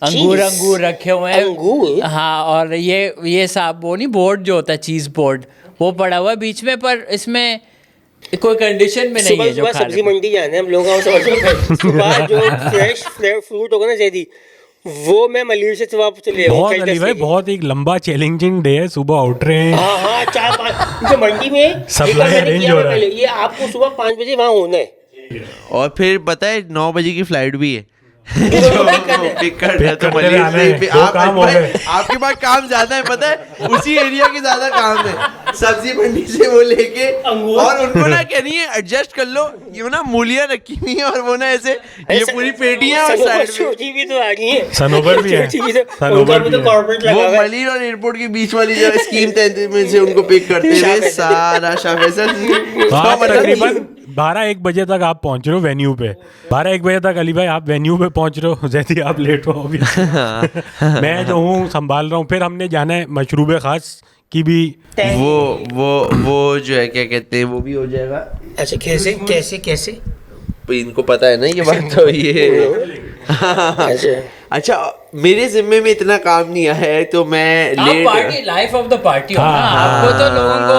अंगूर रखे हुए हैं। हाँ, और ये साहब वो नहीं बोर्ड जो होता है चीज़ बोर्ड, वो पड़ा हुआ है बीच में, पर इसमें कोई कंडीशन में नहीं है। जो सब्जी मंडी जाना है हम लोग, सुबह जो फ्रेश फ्रूट होगा ना जैदी, वो मैं मलेशिया से वापस चले आया हूँ बहुत कल अली 10 भाई, बजे। बहुत एक लंबा चैलेंजिंग डे है, सुबह उठ रहे हैं। हाँ हाँ 4-5 जो मंडी में Supply एक बार मैंने arrange किया हो था रहा है। पहले, ये आपको सुबह 5 बजे वहाँ होना है। और फिर पता है 9 बजे की फ्लाइट भी है तो जो pick करना है। पिक करना है, तो करने में आना है, मलेशिया दो आप काम हो भाई, गए। आपके पास काम ज्यादा है पता है, उसी एरिया के ज्यादा काम है, सब्जी मंडी से वो लेके अंगूर। और उनको ना क्या नहीं है एडजस्ट कर लो, ये ना मूलियां रखी हुई है और वो ना ऐसे ये पूरी पेटियां और साइड में छोटी भी तो आ गई है, सनोवर भी है, छोटी भी तो, सनोवर उनका भी भी तो है। कॉर्पोरेट लगा वो हुआ है। मलिर और एयरपोर्ट के बीच वाली जो स्कीम तहत में से उनको पिक करते हुए सारा शाह आज तकरीबन 12-1 बजे तक आप पहुंच रहे हो वेन्यू पे। 12-1 बजे तक अली भाई आप वेन्यू पे पहुंच रहे हो, जैसे ही आप लेट हो अभी मैं जो हूँ संभाल रहा हूँ। फिर हमने जाना है मशरूब खास की भी। वो जो है क्या कहते हैं वो भी हो जाएगा। अच्छा कैसे कैसे कैसे इनको पता है ना ये बात, तो ये अच्छा अच्छा मेरे जिम्मे में इतना काम नहीं आया है तो मैं आप late party life of the party हो ना, हाँ, आपको तो लोगों को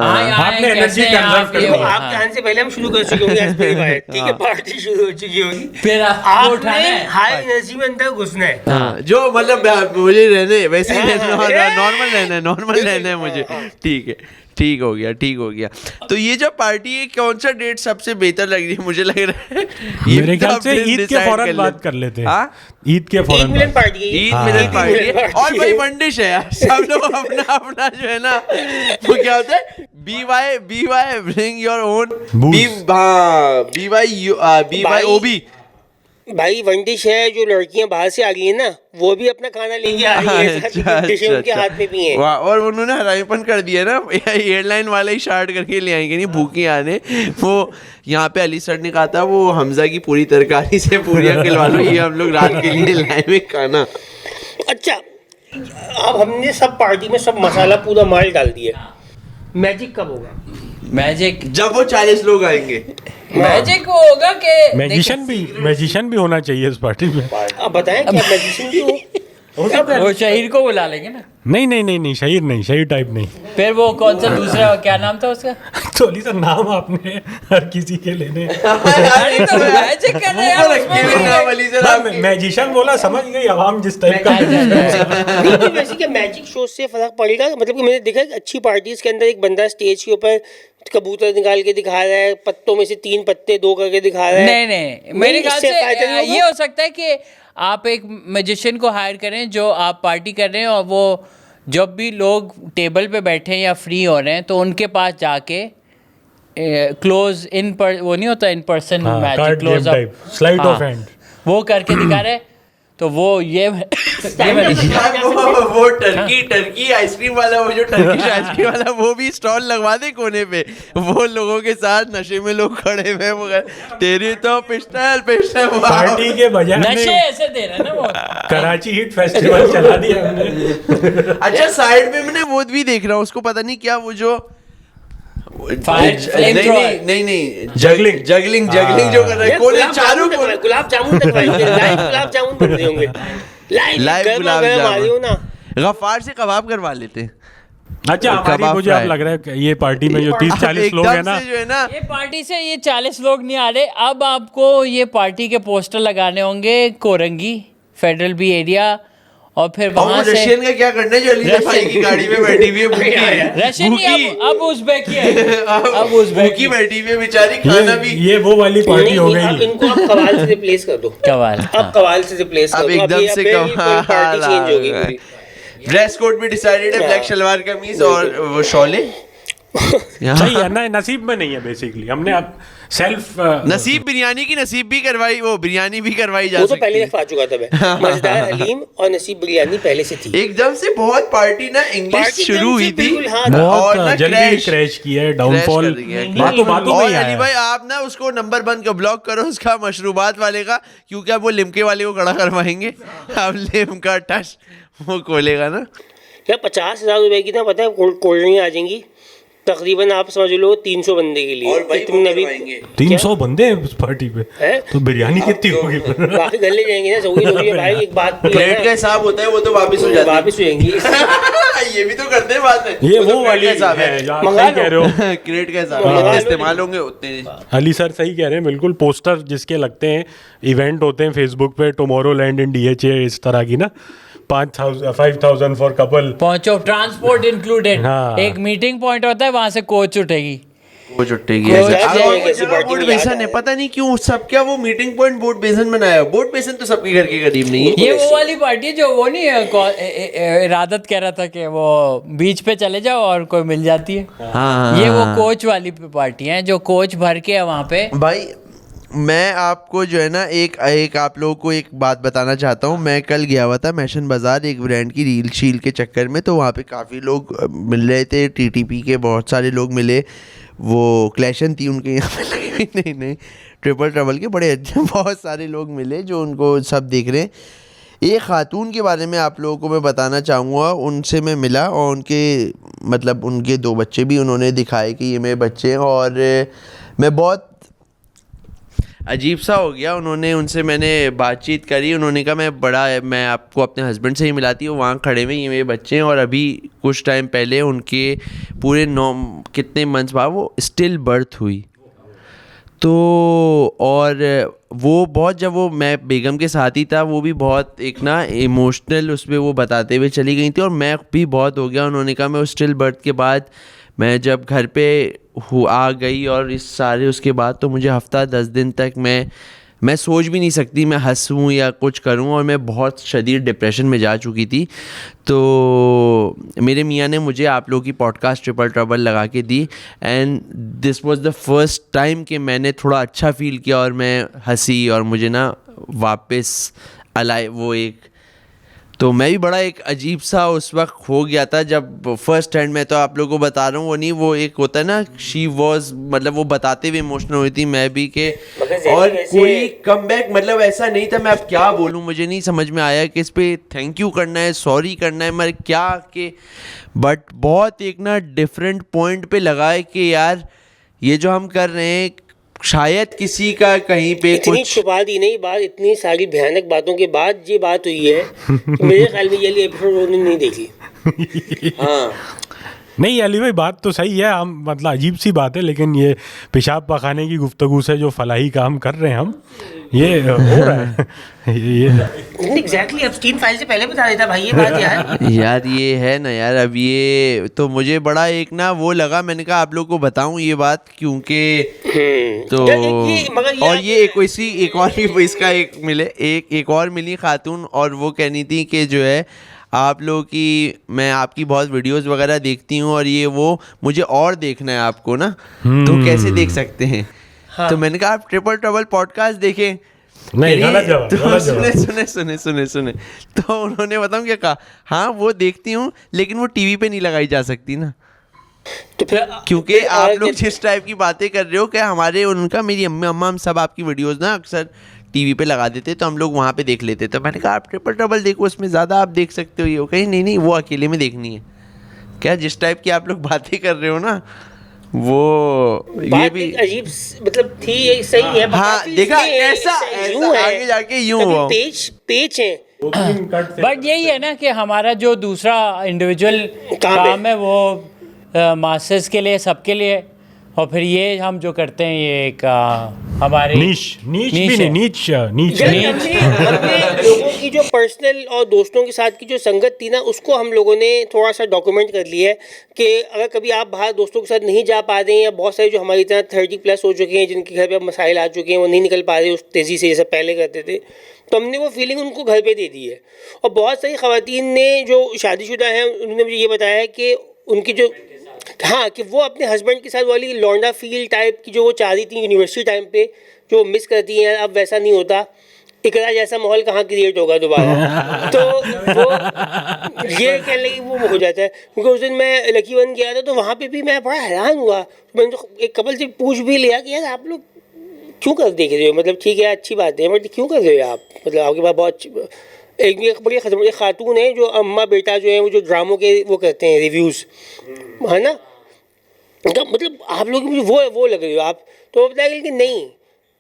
आए आपने आए energy कैसे conserve आप कर ये लो। तो आपके आने से पहले हम शुरू कर चुके होंगे एज पर ठीक है, पार्टी शुरू हो चुकी होगी। फिर आपको उठाना आपने है हाई एनर्जी में अंदर घुसना है। हाँ, जो मतलब मुझे रहने वैसे ही हाँ, रहना नॉर्मल रहना है मुझे। ठीक है, ठीक हो गया। तो ये जो पार्टी है कौन सा डेट सबसे बेहतर लग रही है मुझे लग रहा है मेरे ख्याल से ईद के decide फौरन कर बात लेते। कर लेते हैं। हाँ? ईद के ईद फौरन मिलन बाद। पार्टी है। ईद हाँ, मिलन हाँ। पार्टी है पार्टी और भाई है। वनडिश है यार, सब लोग अपना अपना जो है ना वो क्या होता है BY bring your own Booze। BYOB भाई वन डिश है, जो लड़कियां बाहर से आ गई है ना वो भी अपना खाना लेके आ रही है, साथ में डिशें उनके हाथ में भी हैं। वाह, और उन्होंने हरामीपन कर दिया ना एयरलाइन वाले ही शार्ट करके ले आएंगे नहीं भूखी आने। वो यहाँ पे अली सर ने कहा था वो हमजा की पूरी तरकारी से पूरियां खिलवा लो, ये हम लोग रात के लिए लाए हुए खाना। अच्छा अब हमने सब पार्टी में सब मसाला पूरा माल डाल दिया, मैजिक कब होगा? मैजिक जब वो 40 लोग आएंगे मैजिक वो होगा कि मैजिशियन भी होना चाहिए इस पार्टी में। अब बताएं क्या मैजिशियन भी हो? वो शहीर को बुला लेंगे ना, नहीं, शहीर टाइप नहीं। फिर वो कौन सा दूसरा क्या नाम था उसका? तो अली सर नाम आपने हर किसी के लेने। अरे तो मैजिक कर रहे हैं यार, उसमें भी नाम अली सर आपके। मैजिशियन बोला समझ गई आवाम जिस टाइप का। नहीं तो वैसे क्या मैजिक शो से फर्क पड़ेगा? मतलब कि मैंने देखा कि अच्छी पार्टीज के अंदर एक बंदा स्टेज के ऊपर कबूतर निकाल के दिखा रहा है, पत्तों में से 3 पत्ते 2 करके दिखा रहा है। नहीं मेरे ख्याल इससे फायदा नहीं से होगा? ये हो सकता है कि आप एक मैजिशियन को हायर करें जो आप पार्टी कर रहे हैं और वो जब भी लोग टेबल पे बैठे हैं या फ्री हो रहे हैं तो उनके पास जाके क्लोज इन पर वो नहीं होता इन पर्सन हाँ, magic card close game type, sleight of hand। वो करके दिखा रहे तो वो ये वो टर्की आइसक्रीम वाला, वो जो टर्किश आइसक्रीम वाला वो भी स्टॉल लगवा दे कोने पे, वो लोगों के साथ नशे में लोग खड़े हुए वो तेरी तो पिस्टल पार्टी के बजाय नशे हमने ऐसे दे रहे हैं ना वो कराची हिट फेस्टिवल चला दिया हमने। अच्छा साइड में मैंने वो भी देख रहा हूँ, उसको पता नहीं क्या वो जो नहीं जगलिंग जो कर रहा है कौन है? चारू गुलाब जामुन तक लाइव गुलाब जामुन बन रहे होंगे, लाइव गुलाब गरम आ रही हो ना। गफ्फार से कबाब करवा लेते हैं। अच्छा हमारी कबाब मुझे अब फ्राई। लग रहा है कि ये पार्टी में जो 30-40 लोग हैं ना, एकदम से जो है ना ये पार्टी से ये 40 लोग नहीं आ रहे। अब आपको ये पार्टी के पोस्टर लगाने होंगे कोरंगी फेडरल बी एरिया और फिर और वहां वो से रशियन का क्या करना है जो अली भाई की गाड़ी में बैठी हुई है भूखी है, रशियन नहीं, अब उज़्बेक ही है। अब उज़्बेक भूखी बैठी हुई है बेचारी, खाना भी ये वो वाली पार्टी हो नहीं, अब गई। इनको आप कवाल से रिप्लेस कर दो। कवाल अब कवाल से रिप्लेस कर अब दो। एकदम ये से बिल्कुल पार्टी चेंज होगी पूरी। ड्रेस कोड भी डिसाइडेड है, ब्लैक शलवार कमीज और वो शॉले। सही है ना, नसीब में नहीं है बेसिकली। हमने अब सेल्फ नसीब बिरयानी की नसीब भी करवाई, वो बिरयानी भी करवाई जा वो तो सकती पहले है। रखवा चुका था मैं। मजेदार हलीम और नसीब बिरयानी पहले से थी। एकदम से बहुत पार्टी ना इंग्लिश पार्टी शुरू एकदम से हुई थी बिल्कुल, हाँ, और ना बहुत जल्दी क्रैश किया है, डाउनफॉल बातों में और ही अली आया भाई है। आप ना उसको नंबर बंद कर ब्लॉक करो उसका मशरूबात वाले का, क्योंकि अब वो लिमके वाले को खड़ा करवाएंगे। अब लिमका टच वो खोलेगा ना। क्या 50,000 रुपए की था पता है कोल्ड ड्रिंक आ जाएंगी तकरीबन आप समझ लो 300 बंदे के लिए। और भाई वो तुमने अभी करवाएंगे। 300 बंदे हैं उस पार्टी पे, हैं? तो बिरयानी कितनी होगी? बाकी घर ले जाएंगे ना सही भाई। एक बात भी है प्लेट ना, का हिसाब होता है वो तो वापस हो जाता है। वापस हो जाएंगी। ये भी तो करते हैं बाद में। ये तो वो क्रेट वाली का हिसाब है, है। यार मंगा सही लो। कह रहे हो। क्रेट का हिसाब मंगा है, लो। इस्तेमाल होंगे उतने। अली सर सही कह रहे हैं बिल्कुल। पोस्टर जिसके लगते हैं, इवेंट होते हैं फेसबुक पे, टुमारो लैंड इन DHA इस तरह की ना, 5,000 फॉर कपल। पहुंचो, ट्रांसपोर्ट इंक्लूडेड। हाँ। एक मीटिंग पॉइंट होता है, वहां से कोच उठेगी। वो जुटेगी वो ऐसे। जब और जाएंगे वो ऐसी जगह पार्टी बोट में याद बेसन है, आया। पता नहीं क्यों सब क्या वो मीटिंग पॉइंट बोट बेसन बनाया। बोट बेसन तो सबके घर के करीब नहीं है। ये वो वाली पार्टी है जो वो नहीं है, इरादत कह रहा था कि वो बीच पे चले जाओ और कोई मिल जाती है। हाँ, ये वो कोच वाली पार्टी है जो कोच भर के है वहाँ पे। भाई मैं आपको जो है ना एक आप लोगों को एक बात बताना चाहता हूँ। मैं कल गया हुआ था मैशन बाज़ार एक ब्रांड की रील शील के चक्कर में, तो वहाँ पे काफ़ी लोग मिल रहे थे। TTP के बहुत सारे लोग मिले। वो क्लैशन थी उनके यहाँ पे लगी हुई। नहीं ट्रिपल ट्रबल के बड़े अच्छे बहुत सारे लोग मिले जो उनको सब देख रहे हैं। एक खातून के बारे में आप लोगों को मैं बताना चाहूँगा। उनसे मैं मिला और उनके मतलब उनके 2 बच्चे भी उन्होंने दिखाए कि ये मेरे बच्चे हैं, और मैं बहुत अजीब सा हो गया। उनसे मैंने बातचीत करी। उन्होंने कहा मैं आपको अपने हस्बैंड से ही मिलाती हूँ, वहाँ खड़े में ये मेरे बच्चे हैं। और अभी कुछ टाइम पहले उनके पूरे 9 कितने मंथ्स बाद वो स्टिल बर्थ हुई। तो और वो बहुत, जब वो मैं बेगम के साथ ही था, वो भी बहुत एक ना इमोशनल उस पर वो बताते हुए चली गई थी, और मैं भी बहुत हो गया। उन्होंने कहा मैं उस स्टिल बर्थ के बाद मैं जब घर पे आ गई और इस सारे उसके बाद तो मुझे हफ्ता 10 दिन तक मैं सोच भी नहीं सकती मैं हंसूँ या कुछ करूँ, और मैं बहुत शदीद डिप्रेशन में जा चुकी थी। तो मेरे मियाँ ने मुझे आप लोगों की पॉडकास्ट ट्रिपल ट्रबल लगा के दी, and this was the first time कि मैंने थोड़ा अच्छा फील किया और मैं हंसी, और मुझे ना वापस अलाइव वो एक, तो मैं भी बड़ा एक अजीब सा उस वक्त हो गया था जब फर्स्ट हैंड। मैं तो आप लोगों को बता रहा हूँ, वो नहीं वो एक होता है ना, शी वॉज मतलब वो बताते हुए इमोशनल हुई थी मैं भी के, और कोई कम बैक मतलब ऐसा नहीं था। मैं अब क्या बोलूँ, मुझे नहीं समझ में आया कि इस पे थैंक यू करना है, सॉरी करना है, मैं क्या के, बट बहुत एक ना डिफरेंट पॉइंट पे लगा है कि यार ये जो हम कर रहे हैं शायद किसी का कहीं पे इतनी कुछ छुपा दी नहीं बात, इतनी सारी भयानक बातों के बाद ये बात हुई है तो मेरे ख्याल में ये वाली एपिसोड उन्होंने नहीं देखी। हाँ नहीं अली भाई बात तो सही है, हम मतलब अजीब सी बात है, लेकिन ये पेशाब पखाने की गुफ्तगू से जो फलाही काम कर रहे हैं हम, ये हो रहा है। ये एग्जैक्टली एप्स्टीन फाइल से पहले बता देता भाई ये बात यार। यार ये है ना यार, अब ये तो मुझे बड़ा एक ना वो लगा, मैंने कहा आप लोग को बताऊं ये बात क्योंकि तो मगर ये और ये एक इसी एक और भी इसका एक मिले एक और मिली खातून, और वो कहनी थी कि जो है आप लोगों की मैं आपकी बहुत वीडियोस वगैरह देखती हूँ और ये वो मुझे और देखना है आपको ना, तो कैसे देख सकते हैं? हाँ। तो मैंने कहा आप ट्रिपल ट्रबल पॉडकास्ट देखें। नहीं गलत जवाब, तो गलत जवाब। सुने तो उन्होंने बताऊँ क्या कहा, हाँ वो देखती हूँ लेकिन वो टीवी पे नहीं लगाई जा सकती ना, तो फिर क्योंकि आप लोग जिस टाइप की बातें कर रहे हो कि हमारे उनका मेरी अम्मी अम्मा हम सब आपकी वीडियोस ना अक्सर टीवी पे लगा देते तो हम लोग वहाँ पे देख लेते। तो मैंने कहा आप ट्रिपल ट्रबल देखो, उसमें ज़्यादा आप देख सकते हो। ये कहीं नहीं वो अकेले में देखनी है क्या? जिस टाइप की आप लोग बातें कर रहे हो ना वो ये बात भी एक अजीब मतलब थी, ये सही है। हाँ, काफी देखा इसमें ऐसा यूं है, आगे जाके यूं कभी हुआ। पेच है। बट यही है ना कि हमारा जो दूसरा इंडिविजुअल काम है वो मासेस के लिए, सबके लिए, और फिर ये हम जो करते हैं ये एक हमारे नीच भी नहीं, नीच हमने लोगों की जो पर्सनल और दोस्तों के साथ की जो संगत थी ना, उसको हम लोगों ने थोड़ा सा डॉक्यूमेंट कर लिया है कि अगर कभी आप बाहर दोस्तों के साथ नहीं जा पा रहे हैं, या बहुत सारे जो हमारी तरह 30+ हो चुके हैं जिनके घर पे अब मसाइल आ चुके हैं, वो नहीं निकल पा रहे उस तेज़ी से जैसे पहले करते थे, तो हमने वो फीलिंग उनको घर पे दे दी है। और बहुत सारी ख़वातीन ने जो शादीशुदा हैं उन्होंने मुझे ये बताया है कि उनकी जो हाँ कि वो अपने हस्बैंड के साथ वाली लौंडा फील टाइप की जो वो चाह रही थी यूनिवर्सिटी टाइम पे, जो मिस करती हैं, अब वैसा नहीं होता। इकरा जैसा माहौल कहाँ क्रिएट होगा दोबारा। तो वो ये कहने लगी वो हो जाता है, क्योंकि उस दिन मैं लकी वन गया था तो वहाँ पे भी मैं बड़ा हैरान हुआ। मैंने तो एक कपल से पूछ भी लिया कि यार आप लोग क्यों कर देख रहे हो, मतलब ठीक है अच्छी बात है बट क्यों कर रहे हो आप, मतलब आपके पास बहुत एक बड़ी खातून है जो अम्मा बेटा जो है वो जो ड्रामों के वो करते हैं रिव्यूज़, है ना, मतलब आप लोग मुझे वो लग रही हो आप, तो वो बताया कि नहीं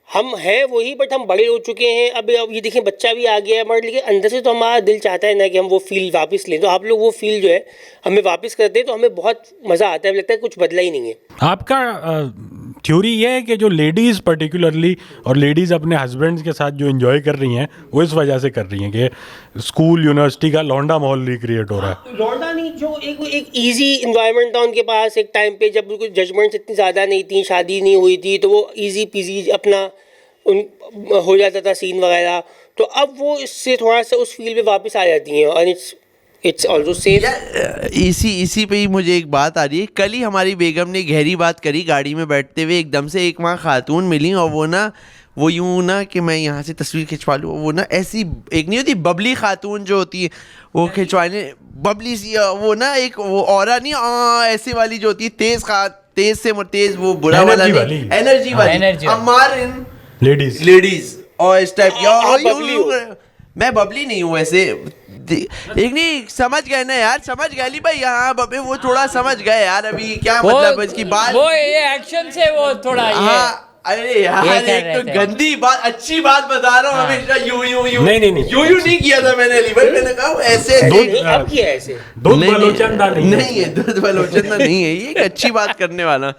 हम हैं वही, बट हम बड़े हो चुके हैं अब ये देखिए बच्चा भी आ गया है, बट लेकिन अंदर से तो हमारा दिल चाहता है ना कि हम वो फील वापस लें, तो आप लोग वो फील जो है हमें वापस करते हैं तो हमें बहुत मज़ा आता है, लगता है कुछ बदला ही नहीं है। आपका थ्योरी ये है कि जो लेडीज़ पर्टिकुलरली और लेडीज़ अपने हस्बैंड्स के साथ जो एंजॉय कर रही हैं वो इस वजह से कर रही हैं कि स्कूल यूनिवर्सिटी का लौंडा माहौल रिक्रिएट हो रहा है। लौंडा नहीं, जो एक इजी इन्वायरमेंट था उनके पास एक टाइम पे जब कोई जजमेंट्स इतनी ज़्यादा नहीं थी, शादी नहीं हुई थी, तो वो इजी पीजी अपना उन हो जाता था सीन वगैरह, तो अब वो इससे थोड़ा सा उस फील पे वापस आ जाती हैं और इट्स ऑल्सो सेफ। इसी पे ही मुझे एक बात आ रही है। कल ही हमारी बेगम ने गहरी बात करी गाड़ी में बैठते हुए, एकदम से एक वहाँ खातून मिली और वो यूं ना कि मैं यहाँ से तस्वीर खिंचवा लूँ, वो ना ऐसी एक नहीं होती बबली खातून जो होती है वो खिंचवाने, बबली सी वो ना एक वो औरा नहीं ऐसे वाली जो होती है तेज से तेज, वो बुरा वाला नहीं, एनर्जी वाली अमार इन लेडीज और इस टाइप की। मैं बबली नहीं हूँ वैसे, एक नहीं समझ गए ना यार, समझ गए अली भाई, यहाँ बबे वो थोड़ा समझ गए यार, अभी क्या मतलब इसकी बात, वो ये एक्शन से वो थोड़ा हाँ अरे यार एक तो गंदी बात, अच्छी बात बता रहा हूँ, हमेशा यूं नहीं किया था मैंने अली भाई, मैंने कहा ऐसे अब किया ऐसे नहीं है, दूध बलोचन नहीं है, ये एक अच्छी बात करने वाला।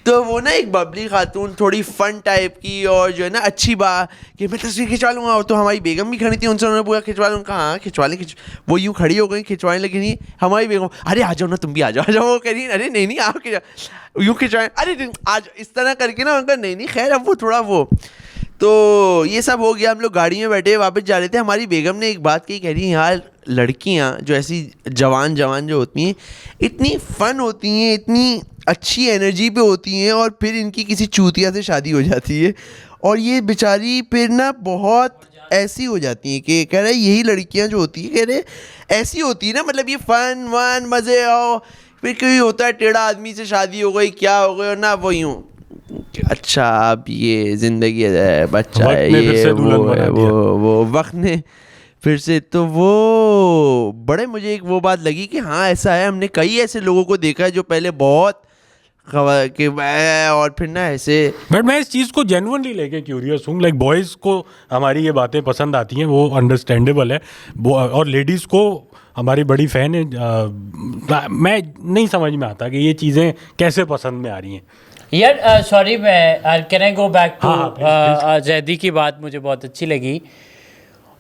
तो वो ना एक बबली खातून थोड़ी फन टाइप की और जो है ना अच्छी बात कि मैं तस्वीर खिंचवा लूँगा, और तो हमारी बेगम भी खड़ी थी, उनसे उन्होंने पूरा खिंचवा लूँगा, हाँ खिंचवा ले वो यूँ खड़ी हो गई खिंचवाने लगी, नहीं हमारी बेगम अरे आ जाओ ना तुम भी आ जाओ, वो कह रही अरे नहीं आप यूँ खिंचवाएं, अरे आज इस तरह करके ना उनका नहीं खैर अब वो थोड़ा वो, तो ये सब हो गया। हम लोग गाड़ी में बैठे वापस जा रहे थे, हमारी बेगम ने एक बात कही, कह रही यार लड़कियां जो ऐसी जवान जो होती हैं इतनी फन होती हैं, इतनी अच्छी एनर्जी पे होती हैं, और फिर इनकी किसी चूतिया से शादी हो जाती है और ये बेचारी फिर ना बहुत ऐसी हो जाती हैं कि कह रहे यही लड़कियां जो होती हैं कह रहे ऐसी होती है ना, मतलब ये फन वन मज़े आओ, फिर कोई होता है टेढ़ा आदमी से शादी हो गई क्या हो गई, और ना वो यूँ अच्छा अब ये ज़िंदगी है, बच्चा है, ये वो वक्त ने फिर से, तो वो बड़े मुझे एक वो बात लगी कि हाँ ऐसा है, हमने कई ऐसे लोगों को देखा है जो पहले बहुत कि और फिर ना ऐसे, बट मैं इस चीज़ को जेन्युइनली लेके क्यूरियस हूँ, लाइक बॉयज़ को हमारी ये बातें पसंद आती हैं, वो अंडरस्टैंडेबल है, और लेडीज़ को हमारी बड़ी फ़ैन है, मैं नहीं समझ में आता कि ये चीज़ें कैसे पसंद में आ रही हैं यार। सॉरी मैं can I go back to Zaidi की बात, मुझे बहुत अच्छी लगी,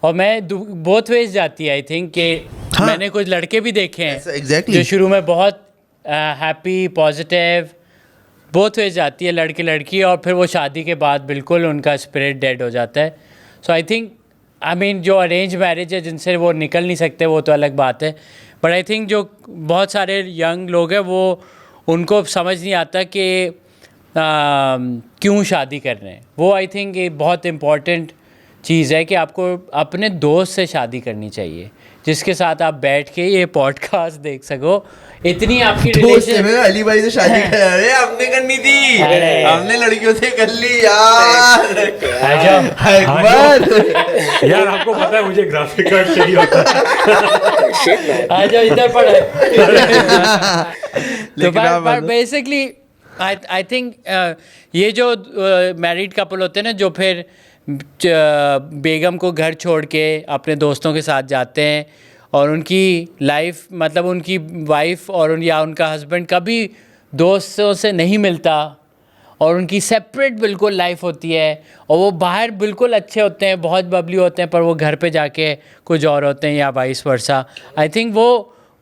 और मैं बोथ वेज जाती है आई थिंक कि हाँ, मैंने कुछ लड़के भी देखे हैं exactly. जो शुरू में बहुत हैप्पी पॉजिटिव बोथ वेज जाती है लड़के लड़की, और फिर वो शादी के बाद बिल्कुल उनका स्पिरिट डेड हो जाता है। सो आई थिंक आई मीन जो अरेंज मैरिज है जिनसे वो निकल नहीं सकते वो तो अलग बात है, बट आई थिंक जो बहुत सारे यंग लोग हैं वो उनको समझ नहीं आता कि क्यों शादी कर रहे हैं। वो आई थिंक एक बहुत इम्पॉर्टेंट चीज़ है कि आपको अपने दोस्त से शादी करनी चाहिए जिसके साथ आप बैठ के ये पॉडकास्ट देख सको। इतनी आपकी रिलेशन अली भाई से शादी अरे हमने करनी थी, हमने लड़कियों से कर ली यार। यार आपको पता है मुझे ग्राफिक कार्ड चाहिए होता है। आ जाओ इधर पढ़े। तो बेसिकली आई थिंक ये जो मैरिड कपल होते हैं ना जो फिर बेगम को घर छोड़ के अपने दोस्तों के साथ जाते हैं और उनकी लाइफ मतलब उनकी वाइफ और या उनका हस्बैंड कभी दोस्तों से नहीं मिलता और उनकी सेपरेट बिल्कुल लाइफ होती है और वो बाहर बिल्कुल अच्छे होते हैं, बहुत बबली होते हैं, पर वो घर पे जाके कुछ और होते हैं या वाइस वर्सा। आई थिंक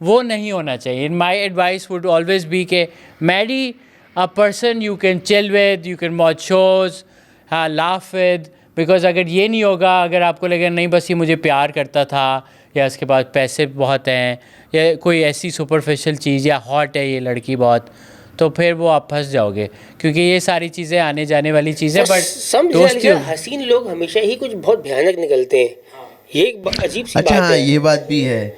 वो नहीं होना चाहिए। In my advice would always be के marry a person you can chill with, you can watch shows, हाँ लाफ विद, बिकॉज अगर ये नहीं होगा, अगर आपको लगे नहीं बस ये मुझे प्यार करता था या इसके पास पैसे बहुत हैं या कोई ऐसी सुपरफिशियल चीज़ या हॉट है ये लड़की बहुत, तो फिर वो आप फंस जाओगे क्योंकि ये सारी चीज़ें आने जाने वाली चीज़ें। बट दोस्ती हसीन लोग हमेशा ही कुछ बहुत भयानक निकलते हैं, ये एक अजीब सी बात है। ये बात भी है,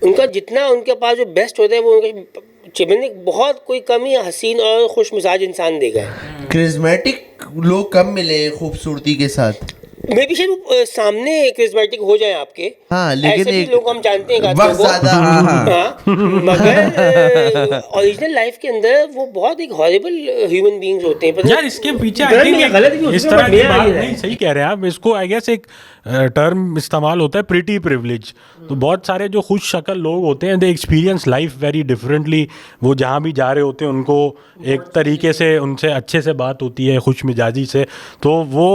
उनका जितना उनके पास जो बेस्ट होता है वो उनका मैंने बहुत कोई कमी हसीन और खुश मिजाज इंसान देखा है। क्रिस्मेटिक लोग कम मिले खूबसूरती के साथ। मे भी शायद सामने क्रिस्मेटिक हो जाए आपके, हाँ, लेकिन ऐसे भी एक लोग हम जानते हैं वक्त ज्यादा, हाँ, हाँ। हाँ, मगर ओरिजिनल लाइफ के अंदर वो बहुत एक हॉरिबल ह्यूमन बीइंग्स होते हैं। पता यार नहीं- इसके पीछे गलत आई थिंक नहीं, गलत नहीं, इस उसमें तरह की मेरा बात ये है। नहीं, सही कह रहे हैं आप। इसको आई गेस एक टर्म इस्तेमाल होता है प्रिटी प्रिविलेज। तो बहुत सारे जो खुश शक्ल लोग होते हैं, दे एक्सपीरियंस लाइफ वेरी डिफरेंटली। वो जहाँ भी जा रहे होते हैं उनको एक तरीके से उनसे अच्छे से बात होती है, खुश मिजाजी से। तो वो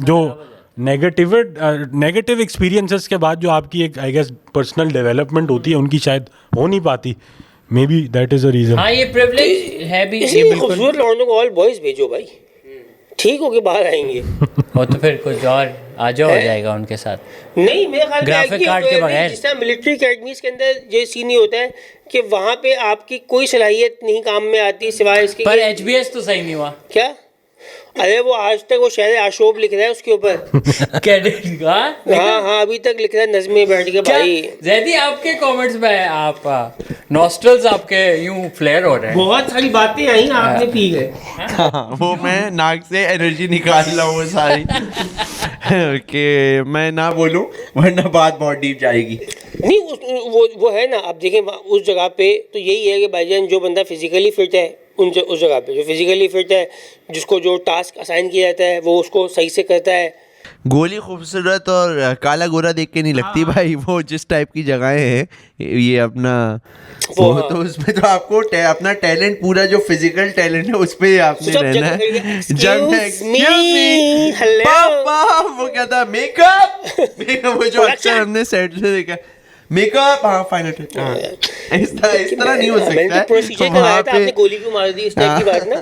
जो नेगेटिव एक्सपीरियंसेस के बाद जो आपकी एक आई गेस पर्सनल डेवलपमेंट होती है, उनकी शायद हो नहीं पाती। May be that is a reason. हाँ, ये प्रिविलेज है भी, ये इसलिए बिल्कुल। खूबसूरत लौंडों को ऑल बॉयज भेजो भाई, ठीक होके बाहर आएंगे। और तो फिर कुछ और आजो हो जाएगा उनके साथ। नहीं, मेरे ख्याल में ग्राफिक actually कार्ड के होता है बगैर। जिस तरह मिलिट्री अकेडमीज के अंदर ये सीन ही होता है कि वहाँ पे आपकी कोई सलाहियत नहीं काम में आती सिवाय इसके पर कि- HBS तो सही नहीं हुआ। क्या? अरे वो आज तक वो शहर आशोब लिख रहा है उसके ऊपर। कैडेट का हाँ, अभी तक लिख रहा है नज़्में बैठ के क्या भाई। जैदी आपके कमेंट्स में आप नॉस्ट्रल्स आपके यूं फ्लेयर हो रहे हैं। बहुत सारी बातें आई आपने पी गए। हाँ, वो मैं नाक से एनर्जी निकाल रहा हूँ वो सारी कि मैं ना बोलूं वरना बात बहुत डीप जाएगी। नहीं वो है ना, आप देखें उस जगह पे तो यही है कि भाईजान जो बंदा फिजिकली फिट है उस जगह पे जो फिजिकली फिट है, जिसको जो टास्क असाइन किया जाता है वो उसको सही से करता है। गोली खूबसूरत और काला गोरा देख के नहीं लगती भाई, वो जिस टाइप की जगहें हैं ये अपना वो हाँ। तो उसमें तो आपको अपना टैलेंट, पूरा जो फिजिकल टैलेंट है उस पे आपने सब रहना जगह है। excuse me, hello। पापा, वो क्या था, मेकअप वो जो अक्सर हमने सेट से देखा, मेकअप, हाँ फाइनल टच, हाँ इस तरह नहीं हो मैंने सकता तो प्रोसीजर है कराया वहाँ था, आपने पे। गोली क्यों मार दी इस टाइप की बात ना।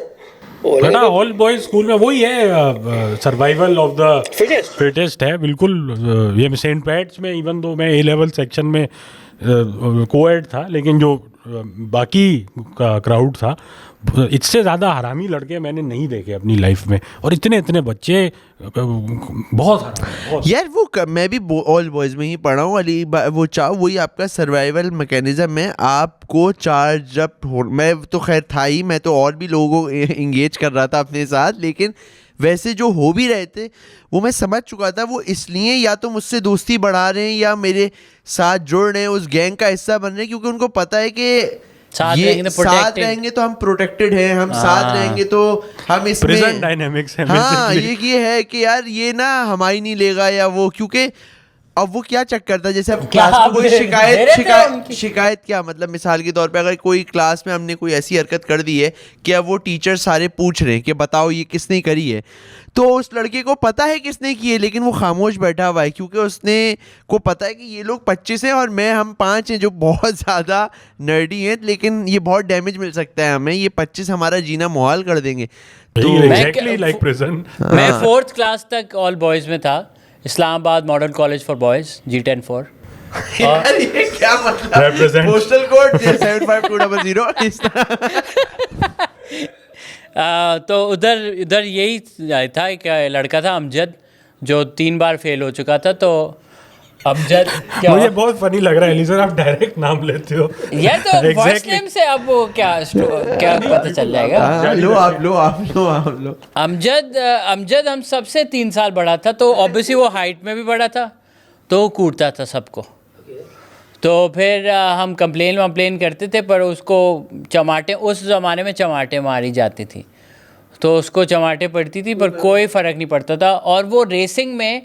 बेटा ऑल बॉयज स्कूल में वही है, survival of the Fittest। Fittest है बिल्कुल। ये सेंट पैट्स में इवन दो मैं A-लेवल सेक्शन में कोएड था, लेकिन जो बाकी का क्राउड था, इससे ज़्यादा हरामी लड़के मैंने नहीं देखे अपनी लाइफ में। और इतने बच्चे बहुत हरामी, बहुत। यार वो मैं भी ऑल बॉयज में ही पढ़ा हूँ अली, वो चाहो वही आपका सर्वाइवल मैकेनिज्म है। आपको चार्ज अप हो, मैं तो खैर था ही, मैं तो और भी लोगों को इंगेज कर रहा था अपने साथ, लेकिन वैसे जो हो भी रहे थे वो मैं समझ चुका था, वो इसलिए या तो मुझसे दोस्ती बढ़ा रहे हैं या मेरे साथ जुड़ रहे हैं, उस गैंग का हिस्सा बन रहे हैं, क्योंकि उनको पता है कि साथ ये रहेंगे तो साथ protected। रहेंगे तो हम प्रोटेक्टेड हैं, हम साथ रहेंगे तो हम प्रिजन इसमें डायनेमिक्स है हाँ basically। ये है कि यार ये ना हमारी नहीं लेगा या वो, क्योंकि अब वो क्या चक्कर था, जैसे अब क्या क्लास में कोई दे रहे थे उनकी? शिकायत क्या मतलब, मिसाल के तौर पे अगर कोई क्लास में हमने कोई ऐसी हरकत कर दी है कि अब वो टीचर सारे पूछ रहे हैं कि बताओ ये किसने करी है, तो उस लड़के को पता है किसने की है, लेकिन वो खामोश बैठा हुआ है क्योंकि उसने को पता है कि ये लोग 25 हैं और हम 5 हैं जो बहुत ज़्यादा नर्डी हैं, लेकिन ये बहुत डैमेज मिल सकता है हमें, ये 25 हमारा जीना मुहाल कर देंगे। तो एग्जैक्टली लाइक प्रिजन। मैं 4th क्लास तक ऑल बॉयज में था, Islamabad modern college for boys G104। यार ये क्या मतलब, Represent। पोस्टल कोड 752000 इस तरह। तो उधर यही था, एक लड़का था अमजद जो 3 बार फेल हो चुका था। तो अमजद क्या मुझे बहुत फनी लग रहा है एलिसन, आप डायरेक्ट नाम लेते हो। ये तो फर्स्ट Exactly। नेम से अब वो क्या पता चल जाएगा। हाँ, लो आप लो। अमजद हम सबसे 3 साल बड़ा था, तो ऑब्वियसली वो हाइट में भी बड़ा था, तो वो कूटता था सबको। तो फिर हम कंप्लेन करते थे, पर उसको चमाटे, उस ज़माने में चमाटे मारी जाती थी, तो उसको चमाटे पड़ती थी, पर कोई फ़र्क नहीं पड़ता था। और वो रेसिंग में,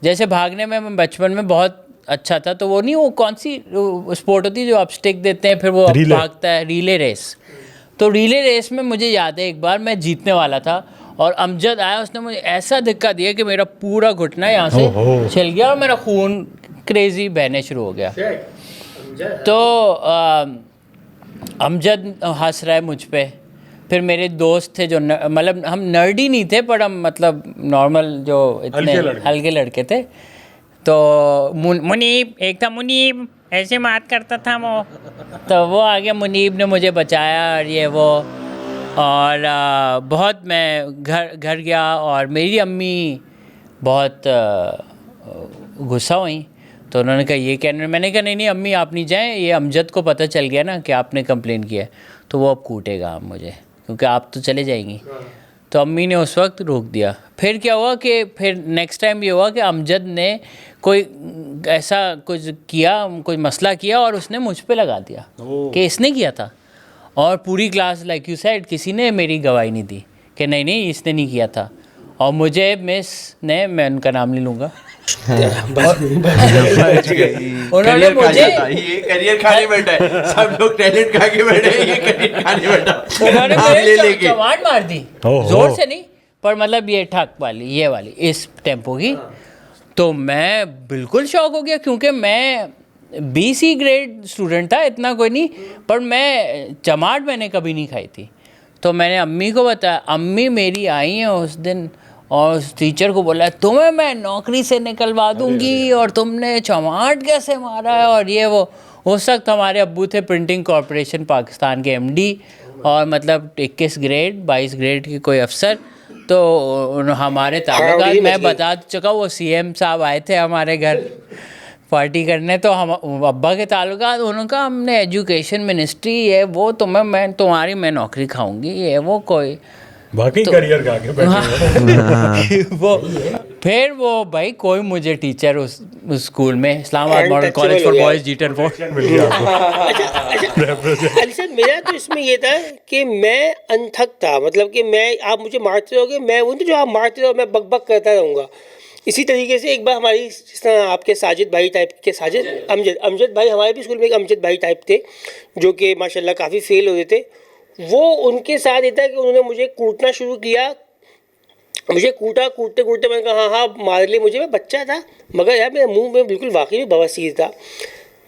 जैसे भागने में मैं बचपन में बहुत अच्छा था, तो वो नहीं, वो कौन सी स्पोर्ट होती है जो आप स्टिक देते हैं फिर वो भागता है, रिले रेस। तो रिले रेस में मुझे याद है एक बार मैं जीतने वाला था और अमजद आया, उसने मुझे ऐसा धक्का दिया कि मेरा पूरा घुटना यहाँ से छिल गया और मेरा खून क्रेजी बहने शुरू हो गया। तो अमजद हंस रहा है मुझ पे। फिर मेरे दोस्त थे जो मतलब हम नर्डी नहीं थे, पर हम मतलब नॉर्मल जो इतने हल्के लड़के थे। तो मुनीब, एक था मुनीब, ऐसे बात करता था वो, तो वो आ गया, मुनीब ने मुझे बचाया और ये वो। और बहुत मैं घर गया और मेरी अम्मी बहुत गुस्सा हुई, तो उन्होंने कहा ये कहने, मैंने कहा नहीं अम्मी आप नहीं जाएं, ये अमजद को पता चल गया ना कि आपने कंप्लेन किया है, तो वो अब कूटेगा आप मुझे, क्योंकि आप तो चले जाएंगी। तो अम्मी ने उस वक्त रोक दिया। फिर क्या हुआ कि फिर नेक्स्ट टाइम ये हुआ कि अमजद ने कोई ऐसा कुछ किया, कोई मसला किया और उसने मुझ पे लगा दिया कि इसने किया था। और पूरी क्लास लाइक यू सेड किसी ने मेरी गवाही नहीं दी कि नहीं नहीं इसने नहीं किया था। और मुझे मिस ने, मैं उनका नाम नहीं लूँगा, उन्होंने मुझे ये करियर खाने बैठा है, सब लोग टैलेंट खा के बैठे हैं, ये करियर खाने बैठा उन्होंने नाम ले मुझे लेके। चमाट मार दी, ओहो। जोर से नहीं पर मतलब ये ठक वाली, ये वाली इस टेम्पो की। तो मैं बिल्कुल शॉक हो गया क्योंकि मैं BC ग्रेड स्टूडेंट था, इतना कोई नहीं, पर मैं चमाट मैंने कभी नहीं खाई थी। तो मैंने अम्मी को बताया, अम्मी मेरी आई हैं उस दिन और उस टीचर को बोला तुम्हें मैं नौकरी से निकलवा दूंगी और तुमने चमाट कैसे मारा है और ये वो। उस वक्त हमारे अब्बू थे प्रिंटिंग कॉरपोरेशन पाकिस्तान के MD और मतलब 21 ग्रेड 22 ग्रेड के कोई अफसर। तो हमारे ताल्लुकात मैं बता चुका, वो CM साहब आए थे हमारे घर पार्टी करने, तो हम अब्बा के ताल्लुकात, उन्होंने कहा हमने एजुकेशन मिनिस्ट्री ये वो तुम्हें मैं तुम्हारी मैं नौकरी खाऊंगी ये वो कोई बाकी करियर का आगे बैठे वो फिर वो भाई कोई मुझे टीचर उस स्कूल में Islamabad model college for boys जीटन मिल गया आपको। अली सर मेरा तो इसमें ये था कि मैं अनथक था, मतलब कि मैं, आप मुझे मारते रहोगे, मैं वो जो आप मारते रहो मैं बक बक करता रहूँगा। इसी तरीके से एक बार हमारी, जिस तरह आपके साजिद भाई टाइप के, साजिद अमजद भाई, हमारे भी स्कूल में एक अमजद भाई टाइप थे जो कि माशाल्लाह काफ़ी फेल हो रहे थे। वो उनके साथ ये था कि उन्होंने मुझे कूटना शुरू किया, मुझे कूटा, कूटते कूटते मैंने कहा हाँ हाँ मार ले मुझे, मैं बच्चा था मगर यार मेरे मुंह में बिल्कुल वाकई में बवासीर था।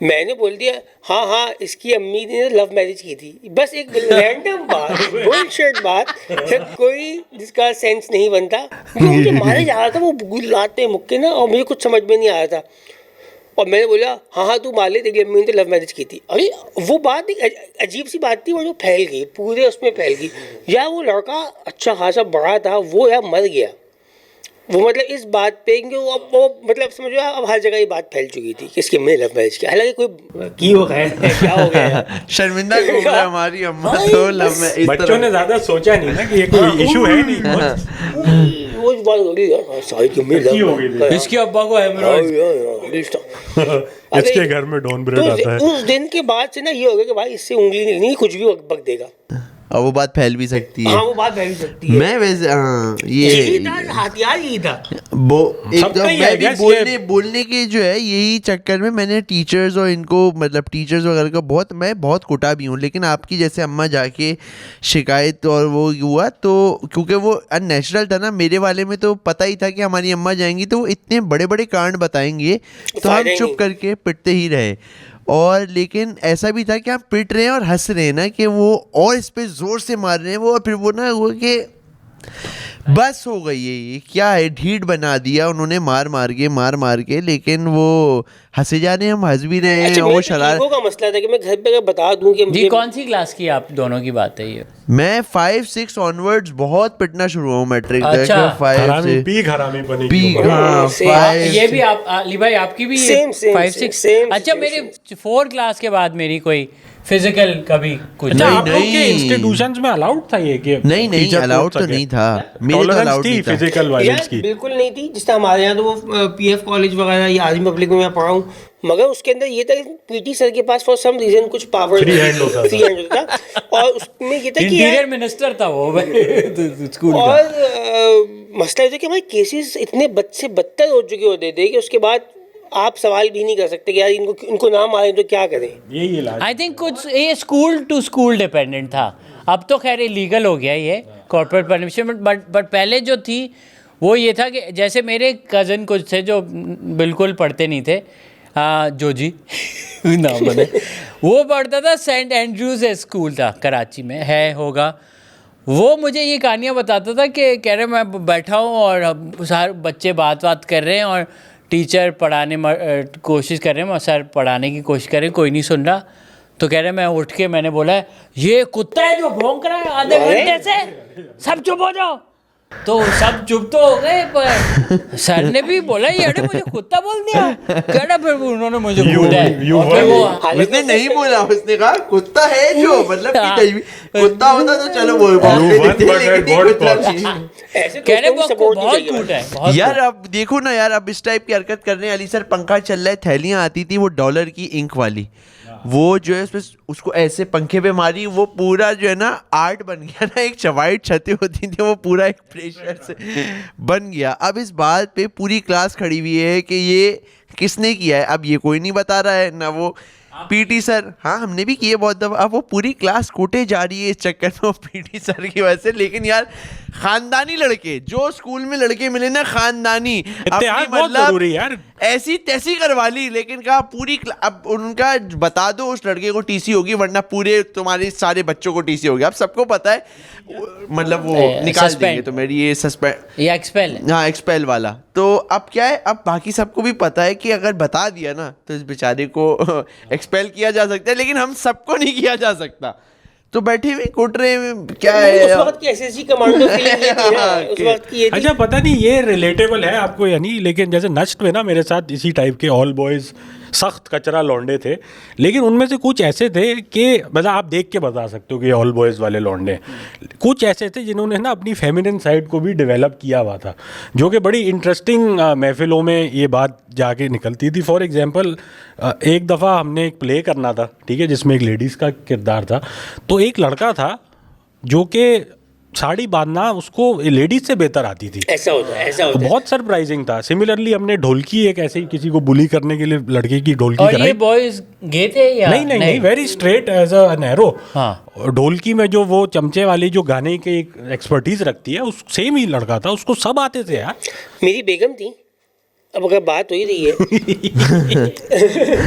मैंने बोल दिया हाँ हाँ इसकी अम्मी ने लव मैरिज की थी। बस एक रैंडम बात, बुलशिट बात, कोई जिसका सेंस नहीं बनता। मुझे मारे जा रहा था वो लाते मुक्के ना, और मुझे कुछ समझ में नहीं आ रहा था। और मैंने बोला हाँ हाँ तू मान ले तेरी अम्मी ने तो लव मैरिज की थी। अरे वो बात अजीब सी बात थी, वो जो फैल गई पूरे उसमें फैल गई। यार वो लड़का अच्छा खासा बड़ा था, वो यार मर गया। वो मतलब इस बात पे कि वो मतलब समझो अब हर जगह ये बात फैल चुकी थी कि इसकी अम्मी ने लव मैरिज किया। हालांकि कोई की हो गया क्या हो गया शर्मिंदा घूम रहा है हमारी अम्मा तो लव में इस बच्चों ने ज्यादा सोचा नहीं ना कि ये कोई इशू है नहीं। वो बात हो गई यार सारी की अम्मी लव हो गई इसके अब्बा को हेमरोइड्स। इसके घर में डॉन ब्रेड आता है। उस दिन के बाद से ना ये हो गया कि भाई इससे उंगली नहीं कुछ भी बक देगा। और वो बात फैल भी सकती है। हाँ वो बात फैल सकती है। मैं वैसे हाँ ये हथियार यही था वो सबका एकदम ही मैं है, भी guess बोलने के जो है यही चक्कर में मैंने टीचर्स और इनको मतलब टीचर्स वगैरह का मैं बहुत कुटा भी हूँ। लेकिन आपकी जैसे अम्मा जाके शिकायत और वो हुआ तो क्योंकि वो अननेचुरल था ना, मेरे वाले में तो पता ही था कि हमारी अम्मा जाएंगी तो वो इतने बड़े बड़े कांड बताएंगे तो हम चुप करके पिटते ही रहे। और लेकिन ऐसा भी था कि आप पिट रहे हैं और हंस रहे हैं ना कि वो और इस पे जोर से मार रहे हैं वो, और फिर वो ना वो कि बस हो गई है ये क्या है, ढीठ बना दिया उन्होंने मार मार के। लेकिन वो हंसे जा रहे हैं, हम हंस भी रहे हैं। और वो शरारत का मसला था कि मैं घर पे अगर बता दूं कि जी कौन सी क्लास की आप दोनों की बात है ये? मैं 5-6 ऑनवर्ड्स बहुत पिटना शुरू हुआ मैट्रिक अच्छा, तक। 5 से हरामी बनी पीक हाँ Same. 5 ये भी आप अली भाई आपकी भी Same, same, 5-6? same अच्छा मेरे 4 क्लास के बाद मेरी कोई फिजिकल कभी कुछ अच्छा नहीं, आप लोग के नहीं। इंस्टीट्यूशंस में अलाउड था ये कि नहीं teacher अलाउड कोट तो सके? नहीं था, मेरे तो Tolerance अलाउड थी नहीं था। फिजिकल वायलेंस यार की। बिल्कुल नहीं थी। जिस तरह हमारे यहाँ तो वो PF कॉलेज वगैरह या आर्मी पब्लिक में मैं पढ़ा हूँ, मगर उसके अंदर ये था कि PT सर के पास फॉर सम रीजन कुछ पावर Free hand होता था। और उसमें ये था कि इंटीरियर मिनिस्टर था वो स्कूल का। और मसला ये था कि हमारे केसेस इतने बद से बदतर हो चुके होते थे कि उसके बाद आप सवाल भी नहीं कर सकते कि यार इनको नाम मारें तो क्या करें। यही इलाज आई थिंक कुछ ये स्कूल टू स्कूल डिपेंडेंट था। अब तो खैर लीगल हो गया ये कॉर्पोरेट पनिशमेंट, बट पहले जो थी वो ये था कि जैसे मेरे कज़न कुछ थे जो बिल्कुल पढ़ते नहीं थे, जो जी नाम बने, वो पढ़ता था सेंट एंड्रूज स्कूल था कराची में है होगा। वो मुझे ये कहानियाँ बताता था कि कह रहे मैं बैठा हूँ और सारे बच्चे बात कर रहे हैं और टीचर पढ़ाने कोशिश कर रहे हैं, सर पढ़ाने की कोशिश कर रहे हैं, कोई नहीं सुन रहा। तो कह रहे मैं उठ के मैंने बोला ये कुत्ता है जो भौंक रहा है आधे घंटे से, सब चुप हो जाओ। तो सब चुप तो हो गए, पर सर ने भी बोला ये अरे मुझे कुत्ता बोल दिया, कहना फिर उन्होंने मुझे घूटा है। और फिर वो उसने नहीं बोला, उसने कहा कुत्ता है जो, मतलब कि कहीं भी कुत्ता होता तो चलो बोल लेकिन कुत्ता नहीं। ऐसे कह रहे दोस्तों को वो सपोर्ट नहीं बहुत चाहिए। घूटा है, बहुत यार अब देखो ना यार, अब इस टाइप की हरकत करने वाली सर, पंखा चल रहा है, थैलियां आती थी वो डॉलर की इंक वाली, वो जो है उसको ऐसे पंखे पे मारी, वो पूरा जो है ना आर्ट बन गया ना, एक चवाइट छतें होती थी वो पूरा एक प्रेशर से बन गया। अब इस बात पे पूरी क्लास खड़ी हुई है कि ये किसने किया है, अब ये कोई नहीं बता रहा है ना, वो पीटी सर, हाँ हमने भी किए बहुत दफा, अब वो पूरी क्लास कूटे जा रही है इस चक्कर में वो पीटी सर की वजह से। लेकिन यार खानदानी लड़के, जो स्कूल में लड़के मिले ना खानदानी, इत्तेहाद बहुत जरूरी है यार। ऐसी तैसी करवा ली, लेकिन कहा पूरी अब उनका बता दो उस लड़के को टीसी होगी, वरना पूरे तुम्हारे सारे बच्चों को टीसी होगी। अब सबको पता है, मतलब वो निकाल देंगे तो मेरी ये सस्पेंड ये एक्सपेल है। हाँ एक्सपेल वाला। तो अब क्या है, अब बाकी सबको भी पता है कि अगर बता दिया ना तो इस बेचारे को एक्सपेल किया जा सकता है, लेकिन हम सबको नहीं किया जा सकता। तो बैठे हुए कोटरे में क्या है, उस वक्त की एसएसजी कमांडो फीलिंग ये थी ना, उस वक्त की ये थी। अच्छा पता नहीं ये रिलेटेबल है आपको या नहीं, लेकिन जैसे नष्ट में ना मेरे साथ इसी टाइप के ऑल बॉयज़ सख्त कचरा लौंडे थे, लेकिन उनमें से कुछ ऐसे थे कि मतलब आप देख के बता सकते हो कि ऑल बॉयज़ वाले लौंडे, कुछ ऐसे थे जिन्होंने ना अपनी फेमिनिन साइड को भी डेवलप किया हुआ था, जो कि बड़ी इंटरेस्टिंग महफिलों में ये बात जाके निकलती थी। फॉर एग्जांपल एक दफ़ा हमने एक प्ले करना था, ठीक है, जिसमें एक लेडीज़ का किरदार था, तो एक लड़का था जो कि साड़ी बांधना उसको लेडीज से बेहतर आती थी। ऐसा होता है, ऐसा तो होता है। बहुत सरप्राइजिंग था। सिमिलरली हमने ढोलकी, एक ऐसे ही किसी को बुली करने के लिए लड़के की ढोलकी और ये कराई। बॉयज गए थे या नहीं, very straight as a narrow. हाँ। ढोलकी में जो वो चमचे वाली जो गाने की एक एक्सपर्टीज रखती है, उस सेम ही लड़का था, उसको सब आते थे यार। मेरी बेगम थी, अब अगर बात हो ही रही है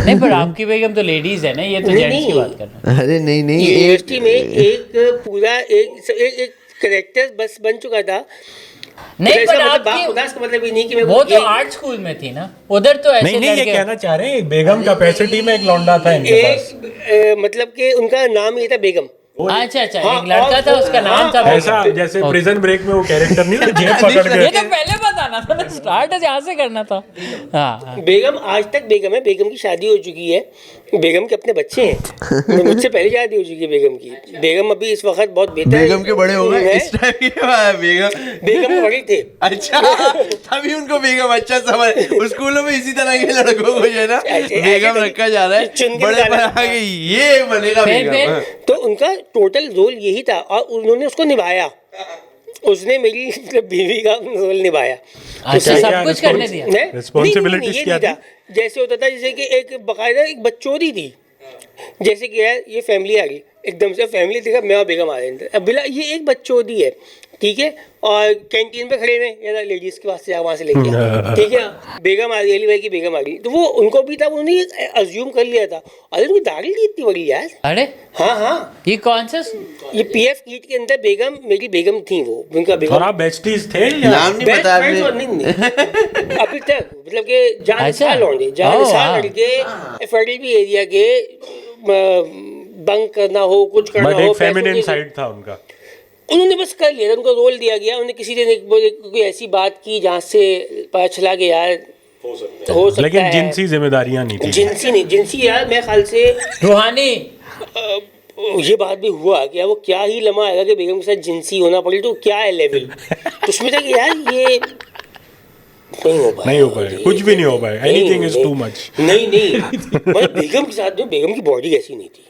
नहीं, पर आपकी बेगम तो लेडीज है ना, ये तो नहीं, जेंट्स की नहीं। बात कर रहे हैं। अरे नहीं नहीं, यूनिवर्सिटी में एक पूरा एक करेक्टर बस बन चुका था। नहीं, तो पर इसका मतलब आपकी खुदा इसका मतलब ये नहीं कि मैं वो तो आर्ट स्कूल में थी ना, उधर तो ऐसे नहीं, ये लड़के कहना चाह रहे हैं बेगम कैपेसिटी में एक लौंडा था इनके पास। मतलब कि उनका नाम ये था बेगम। अच्छा, हाँ, एक लड़का था, उसका नाम था ऐसा जैसे प्रिजन ब्रेक में वो कैरेक्टर नहीं था, जेब पकड़ ये के। तो पहले बताना था ना, स्टार्ट यहाँ से करना था। हाँ, बेगम आज तक बेगम है, बेगम की शादी हो चुकी है, बेगम के अपने बच्चे हैं, मुझसे पहले शादी हो चुकी है बेगम की। बेगम अभी इस वक्त बहुत बेहतर बेगम के बड़े हो गए है। इस टाइम के बेगम बेगम बड़े थे। अच्छा तभी उनको बेगम अच्छा समझ, स्कूलों में इसी तरह के लड़कों को जो है ना बेगम रखा जा रहा है, बड़े पर आगे ये बनेगा बेगम। तो उनका टोटल रोल यही था और उन्होंने उसको निभाया, उसने मेरी मतलब बीवी का रोल निभाया। अच्छा, सब कुछ करने दिया। Responsibilities ये क्या नहीं था, जैसे होता था जैसे कि एक बकायदा एक बच्चोरी थी, जैसे कि यार ये फैमिली आ गई, एकदम से फैमिली देखा मैं और बेगम आ रहे थे, अब बिला ये एक बच्चोरी है, ठीक है, और कैंटीन पे खड़े हुए यार लेडीज के पास से वहाँ से लेके आ, ठीक है, बेगम आ रही, अली भाई की बेगम आ गई, तो वो उनको भी था, उन्होंने अज्यूम कर लिया था। अरे उनकी दाढ़ी थी इतनी बड़ी यार। अरे हाँ हाँ, ये कौन सा ये पीएफ कीट के अंदर बेगम, मेरी बेगम थी वो, उनका बेगम। और आप बेस्टीज थे या? नाम नहीं Best पता friends और आपने? नहीं अभी तक, मतलब कि जान अच्छा। साल होंगे, जान ओह, साल हाँ। लड़के FRDB एरिया के बंक करना हो, कुछ करना बट हो, एक पैसों फेमिनिन के- साइड था उनका। उन्होंने बस कर लिया, उनको रोल दिया गया, उन्हें किसी ने कोई ऐसी बात की जहाँ से पता चला कि यार हो सकता लेकिन है। जिनसी जिम्मेदारियां नहीं थी। जिनसी नहीं, जिनसी यार मेरे ख्याल से रूहानी। ये बात भी हुआ कि वो क्या ही लम्हा आएगा कि बेगम के साथ जिनसी होना पड़े, तो क्या है लेवल, तो उसमें था कि यार ये नहीं हो पाए, कुछ भी नहीं हो पाए, एनीथिंग इज टू मच। नहीं मतलब बेगम के साथ जो बेगम की बॉडी ऐसी नहीं थी।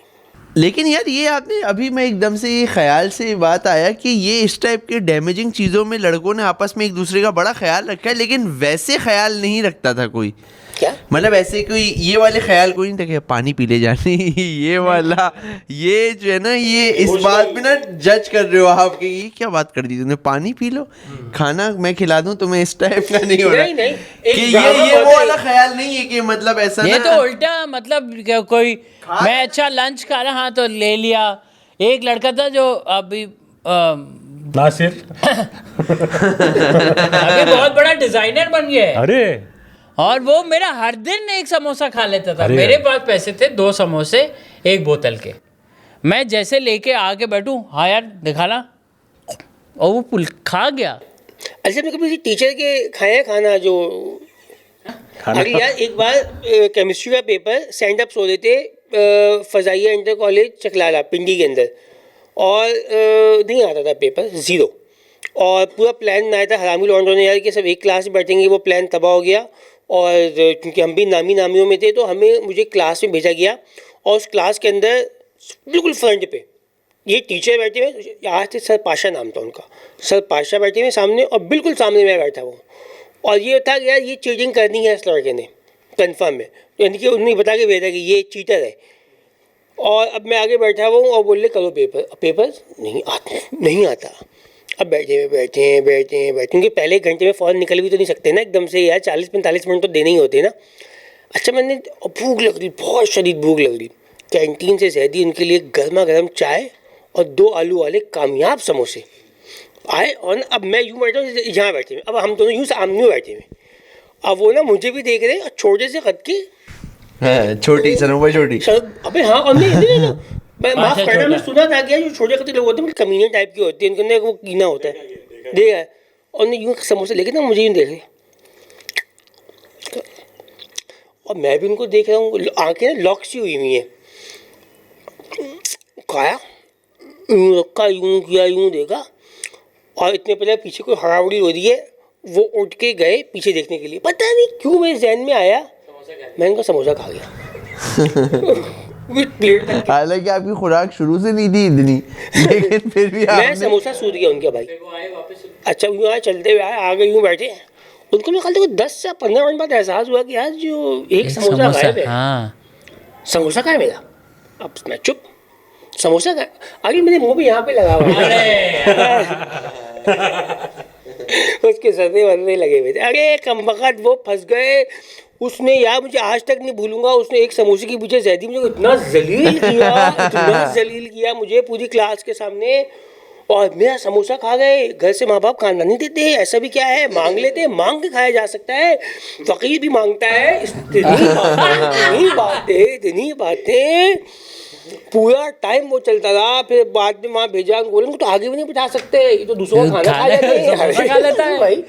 लेकिन यार ये आपने अभी मैं एकदम से ये ख्याल से बात आया कि ये इस टाइप के डैमेजिंग चीज़ों में लड़कों ने आपस में एक दूसरे का बड़ा ख्याल रखा है, लेकिन वैसे ख्याल नहीं रखता था कोई। क्या मतलब ऐसे कोई ये वाले ख्याल कोई नहीं था कि पानी पी ले जाने ये वाला, ये जो है ना, ये इस बात पे ना जज कर रहे हो आप कि ये क्या बात कर दी तूने, पानी पी लो, खाना मैं खिला दूं तुम्हें, इस टाइप का नहीं हो रहा नहीं, एक कि ड्रामा ये वो होता है। वाला ख्याल नहीं है कि मतलब ऐसा ये ना तो उल्टा, मतलब कोई मैं अच्छा लंच खा रहा, हाँ तो ले लिया। एक लड़का था जो अभी नासिर। अभी बहुत बड़ा डिजाइनर बन गया है, अरे और वो मेरा हर दिन एक समोसा खा लेता था। अरे। मेरे पास पैसे थे 2 समोसे 1 बोतल के, मैं जैसे लेके आके बैठूं, हाँ यार दिखाना, और वो खा गया। अच्छा आपने कभी टीचर के खाया खाना जो अरे यार एक बार केमिस्ट्री का पेपर सेंड अप सो रहे थे फजाइया इंटर कॉलेज चकलाला पिंडी के अंदर और नहीं आता था पेपर ज़ीरो और पूरा प्लान बनाया था हरामी लॉन्डो ने यार कि सब एक क्लास में बैठेंगे, वो प्लान तबाह हो गया और क्योंकि हम भी नामियों में थे तो मुझे क्लास में भेजा गया और उस क्लास के अंदर बिल्कुल फ्रंट पे ये टीचर बैठे हुए, आज थे सर पाशा नाम था उनका, सर पाशा बैठे हुए सामने और बिल्कुल सामने मैं बैठा हूँ और ये था कि यार ये चीटिंग करनी है इस लड़के ने कन्फर्म है, यानी कि उन्होंने बता के भेजा कि ये चीटर है। और अब मैं आगे बैठा हुआ हूँ और बोल रहे करो पेपर नहीं आता। अब बैठे हैं क्योंकि पहले एक घंटे में फ़ौरन निकल भी तो नहीं सकते ना एकदम से यार, 40-45 मिनट तो देने ही होते ना। अच्छा मैंने भूख लग रही, बहुत शदीद भूख लग रही, कैंटीन से जैदी उनके लिए गर्मा गर्म चाय और 2 आलू वाले कामयाब समोसे आए और अब मैं यूँ बैठा हूँ यहाँ बैठे हुए, अब हम दोनों यूँ सामने बैठे हुए, अब वो ना मुझे भी देख रहे हैं और छोटे से कद की छोटी सनोबा छोटी अबे हाँ और नहीं मैं माफ करना, मैं सुना था कि जो छोटे कद लोग होते हैं कमीनियन टाइप के होते हैं, उनके अंदर वो कीना होता है देखा है, और यूँ समोसे लेके ना मुझे यूँ देख रहे और मैं भी उनको देख रहा हूँ, आंखें ना लॉक सी हुई हैं, खाया यूँ रखा यूँ किया यूँ देखा और इतने पहले पीछे कोई हड़ाबड़ी हो रही है, वो उठ के गए पीछे देखने के लिए, पता नहीं क्यों मेरे जहन में आया मैं इनका समोसा खा गया हालांकि आपकी खुराक शुरू से नहीं थी इतनी, लेकिन फिर भी मैं समोसा सूद गया उनके भाई। अच्छा यूँ आए चलते हुए आए आगे यूँ बैठे, उनको मैं कल 10 से 15 मिनट बाद एहसास हुआ कि यार जो एक समोसा गायब है, समोसा कहाँ है मेरा। अब मैं चुप, समोसा का आगे मेरे मुंह भी यहाँ पे लगा हुआ उसके सदे वरने लगे हुए थे, अरे कमबख्त वो फंस गए उसने यार, मुझे आज तक नहीं भूलूंगा, उसने एक समोसे के पीछे जैदी मुझे इतना जलील किया मुझे पूरी क्लास के सामने, और मेरा समोसा खा गए। घर से माँ बाप खाना नहीं देते, ऐसा भी क्या है, मांग लेते, मांग के खाया जा सकता है, फकीर भी मांगता है। इतनी बातें पूरा टाइम वो चलता रहा, फिर बाद में वहाँ भेजा, बोले तो आगे भी नहीं बिठा सकते, ये तो दूसरों का खाना खा लेता है भाई।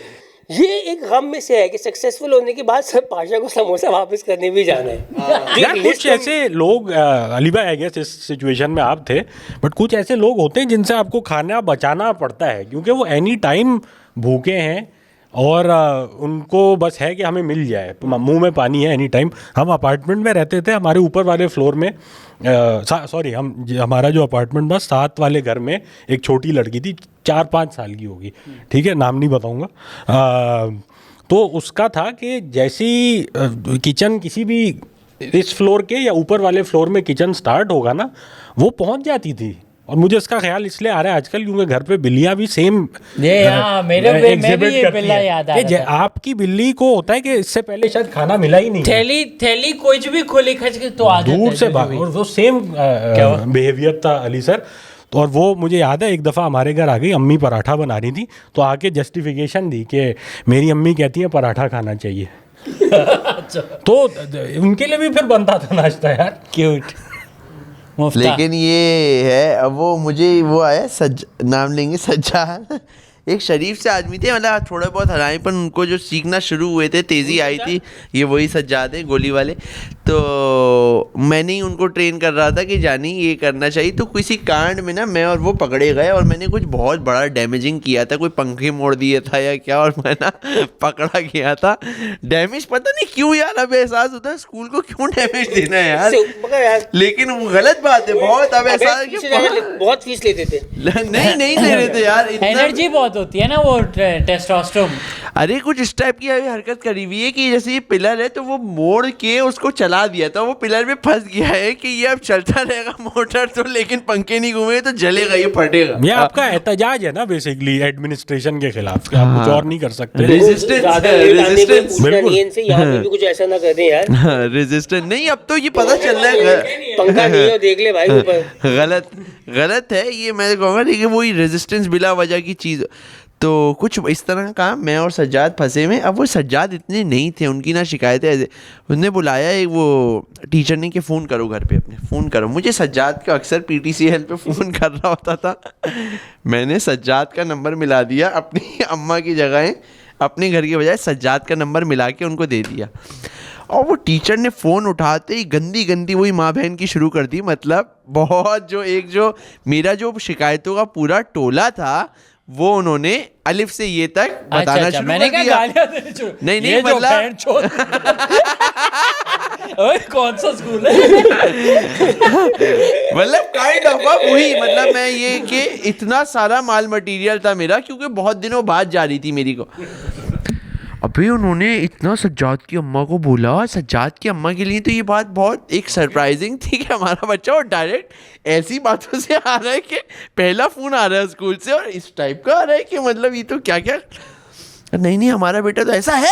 ये एक गम में से है कि सक्सेसफुल होने के बाद सब पाशा को समोसा वापस करने भी जाना है। यार कुछ ऐसे लोग, अली भाई आई गेस इस सिचुएशन में आप थे, बट कुछ ऐसे लोग होते हैं जिनसे आपको खाना बचाना पड़ता है क्योंकि वो एनी टाइम भूखे हैं और उनको बस है कि हमें मिल जाए, मुंह में पानी है एनी टाइम। हम अपार्टमेंट में रहते थे, हमारे ऊपर वाले फ्लोर में हमारा जो अपार्टमेंट था 7 वाले घर में एक छोटी लड़की थी, 4-5 साल की होगी, ठीक है, नाम नहीं बताऊंगा। तो उसका था कि जैसी किचन किसी भी इस फ्लोर के या ऊपर वाले फ्लोर में किचन स्टार्ट होगा ना, वो पहुंच जाती थी। और मुझे इसका ख्याल इसलिए आ रहा है आजकल क्योंकि घर पे बिल्लियां भी सेम आपकी बिल्ली को होता है कि इससे पहले शायद खाना मिला ही नहीं, थैली कुछ भी खोली खच के तो आ दूर से भाग, और वो सेम बिहेवियर था अली सर। तो और वो मुझे याद है एक दफ़ा हमारे घर आ गई, अम्मी पराठा बना रही थी तो आके जस्टिफिकेशन दी कि मेरी अम्मी कहती है पराठा खाना चाहिए। तो उनके लिए भी फिर बनता था नाश्ता यार, क्यूट। लेकिन ये है, अब वो मुझे वो आया नाम लेंगे सज्जाद, एक शरीफ से आदमी थे, मतलब थोड़ा बहुत हराए, पर उनको जो सीखना शुरू हुए थे तेज़ी आई थी, ये वही सज्जाद है गोली वाले। तो मैंने ही उनको ट्रेन कर रहा था कि जानी ये करना चाहिए, तो किसी कांड में ना मैं और वो पकड़े गए और मैंने कुछ बहुत बड़ा डैमेजिंग किया था, कोई पंखे मोड़ दिए था या क्या, और मैं ना पकड़ा गया था। डैमेज पता नहीं क्यों यार, अब एहसास होता है स्कूल को क्यों डैमेज देना है यार, लेकिन वो गलत बात है बहुत। अब एहसास बहुत फीस लेते थे, नहीं ले रहे थे यार, एनर्जी बहुत होती है ना वो टेस्टोस्टेरोन। अरे कुछ इस टाइप की हरकत करी हुई है कि जैसे ये पिलर है तो वो मोड़ के उसको चला दिया था, वो पिलर में फंस गया है कि ये अब चलता रहेगा मोटर तो, लेकिन पंखे नहीं घूमे तो जलेगा, ये फटेगा। ये आपका एहतजाज है ना बेसिकली एडमिनिस्ट्रेशन के खिलाफ, आप कुछ और नहीं कर सकते। रेजिस्टेंस बिल्कुल कुछ ऐसा ना कर दें यार, रेजिस्टेंस नहीं, अब तो ये पता चल रहा है पंखा नहीं हो देख ले भाई ऊपर, गलत है ये, मैं कहूँगा, लेकिन वही रेजिस्टेंस बिला वजह की चीज़। तो कुछ इस तरह का मैं और सज्जाद फंसे हुए। अब वो सज्जाद इतने नहीं थे, उनकी ना शिकायतें ऐसे। उनने बुलाया एक वो टीचर ने कि फ़ोन करो घर पे अपने, फ़ोन करो। मुझे सज्जाद का अक्सर PTCL पे फ़ोन कर रहा होता था। मैंने सज्जाद का नंबर मिला दिया अपनी अम्मा की जगह, अपने घर के बजाय सज्जाद का नंबर मिला के उनको दे दिया। और वो टीचर ने फ़ोन उठाते ही गंदी गंदी वही माँ बहन की शुरू कर दी। मतलब बहुत जो मेरा जो शिकायतों का पूरा टोला था वो उन्होंने अलिफ से ये तक बताना शुरू मैंने कर कहा दिया। गालियां देने शुरू। नहीं, ये जो मतलब बहन चोद। ओए कौन सा स्कूल है? मतलब काइंड ऑफ वही, मतलब मैं ये कि इतना सारा माल मटेरियल था मेरा, क्योंकि बहुत दिनों बाद जा रही थी मेरी को। अभी उन्होंने इतना सज्जाद की अम्मा को बोला। सज्जाद की अम्मा के लिए तो ये बात बहुत एक सरप्राइजिंग थी कि हमारा बच्चा और डायरेक्ट ऐसी बातों से आ रहा है कि पहला फ़ोन आ रहा है स्कूल से और इस टाइप का आ रहा है कि मतलब ये तो क्या क्या। नहीं हमारा बेटा तो ऐसा है,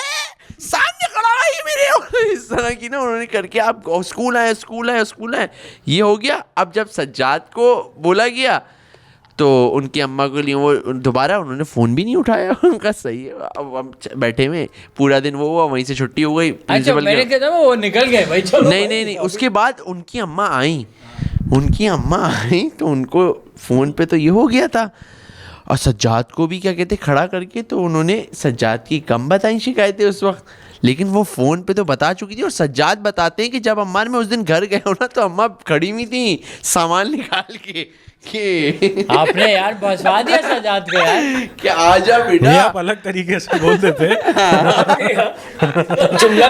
सामने खड़ा है ये मेरे। और इस तरह की ना उन्होंने करके आप स्कूल आए ये हो गया। अब जब सज्जाद को बोला गया तो उनकी अम्मा के लिए वो दोबारा उन्होंने फ़ोन भी नहीं उठाया। उनका सही है, अब हम बैठे हुए पूरा दिन वो हुआ, वहीं से छुट्टी हो गई। अच्छा प्रिंसिपल मैंने कहा वो निकल गए भाई, चलो। नहीं उसके बाद उनकी अम्मा आई तो उनको फ़ोन पे तो ये हो गया था। और सज्जाद को भी क्या कहते खड़ा करके, तो उन्होंने सज्जाद की कम बताई शिकायतें उस वक्त, लेकिन वो फ़ोन पे तो बता चुकी थी। और सज्जाद बताते हैं कि जब अम्मा मैं उस दिन घर गया हूँ ना तो अम्मा खड़ी हुई थी सामान निकाल के कि आपने यार फंसवा दिया सज्जाद को यार। क्या आजा ये बेटा। आप अलग तरीके से बोलते थे। जुमला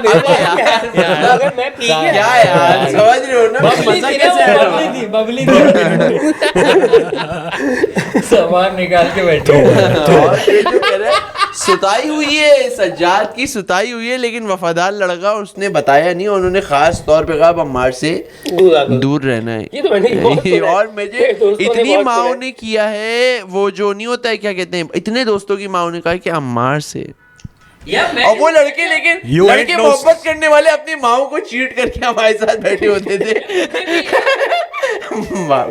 अगर मैं पी गया क्या यार समझ रहे हो ना बबली मजा थी कैसे ना, आ वो रहा है? बबली थी। सामान निकाल के बैठे। और ये जो कह रहा है सुताई हुई है, सज्जाद की सुताई हुई है, लेकिन वफादार लड़का उसने बताया नहीं। उन्होंने खास तौर पे कहा अम्मार से दूर रहना है। ये तो मैंने बहुत सुना है। और मुझे दोस्तों ने इतनी बहुत माओ सुना है। ने किया है, वो जो नहीं होता है क्या कहते हैं, इतने दोस्तों की माओ ने कहा कि अम्मार से। और वो लड़के लेकिन You लड़के ain't no- मोहब्बत करने वाले अपनी माओ को चीट करके हमारे साथ बैठे होते थे।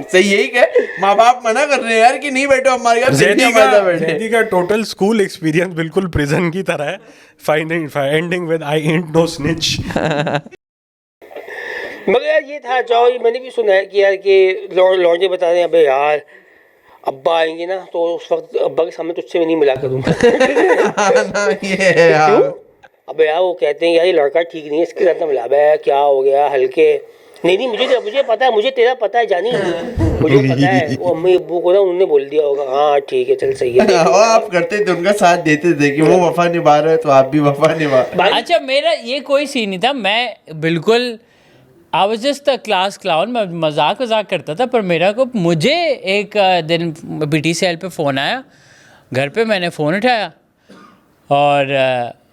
सही यही कहे, माँ बाप मना कर रहे हैं यार कि नहीं बैठो हमारे घर, फिर भी हमारे साथ बैठे। जैदी का टोटल स्कूल एक्सपीरियंस बिल्कुल प्रिजन की तरह है, ending with I ain't no snitch. मगर यार ये था जाओ, ये मैंने भी सुना है कि यार कि लौंडे बता रहे हैं अबे यार अब्बा आएंगे ना तो उस वक्त अब्बा के सामने तुझसे मैं नहीं मिला करूँगा। ये है यार। अबे यार वो कहते हैं यार ये लड़का ठीक नहीं है, इसके साथ ना मिला। अबे क्या हो गया हल्के। नहीं मुझे पता है, मुझे तेरा पता है जानी, मुझे पता है। वो अम्मी अब्बू को ना उन्होंने बोल दिया होगा हाँ ठीक है चल सही है। और आप करते थे, उनका साथ देते थे कि वो वफा निभा रहा है तो आप भी वफा निभा। अच्छा मेरा ये कोई सीन नहीं था, मैं बिल्कुल I was just a class clown, मैं मजाक करता था। पर मुझे एक दिन PTCL पे फ़ोन आया घर पे। मैंने फ़ोन उठाया और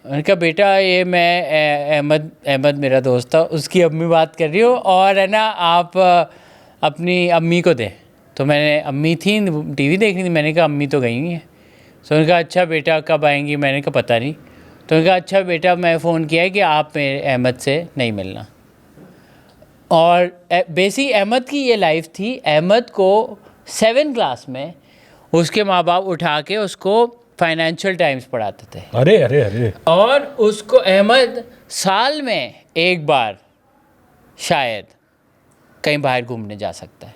मैंने कहा बेटा ये मैं अहमद मेरा दोस्त था, उसकी अम्मी बात कर रही हो और है ना आप अपनी अम्मी को दें। तो मैंने अम्मी थी TV देख रही थी, मैंने कहा अम्मी तो गई हुई हैं। तो उन्होंने कहा अच्छा बेटा कब आएंगी, मैंने कहा पता नहीं। तो उन्होंने कहा अच्छा बेटा मैं फ़ोन किया है कि आप मेरे अहमद से नहीं मिलना। और बेसिक अहमद की ये लाइफ थी। अहमद को 7 क्लास में उसके माँ बाप उठा के उसको फाइनेंशियल टाइम्स पढ़ाते थे। अरे और उसको अहमद साल में एक बार शायद कहीं बाहर घूमने जा सकता है,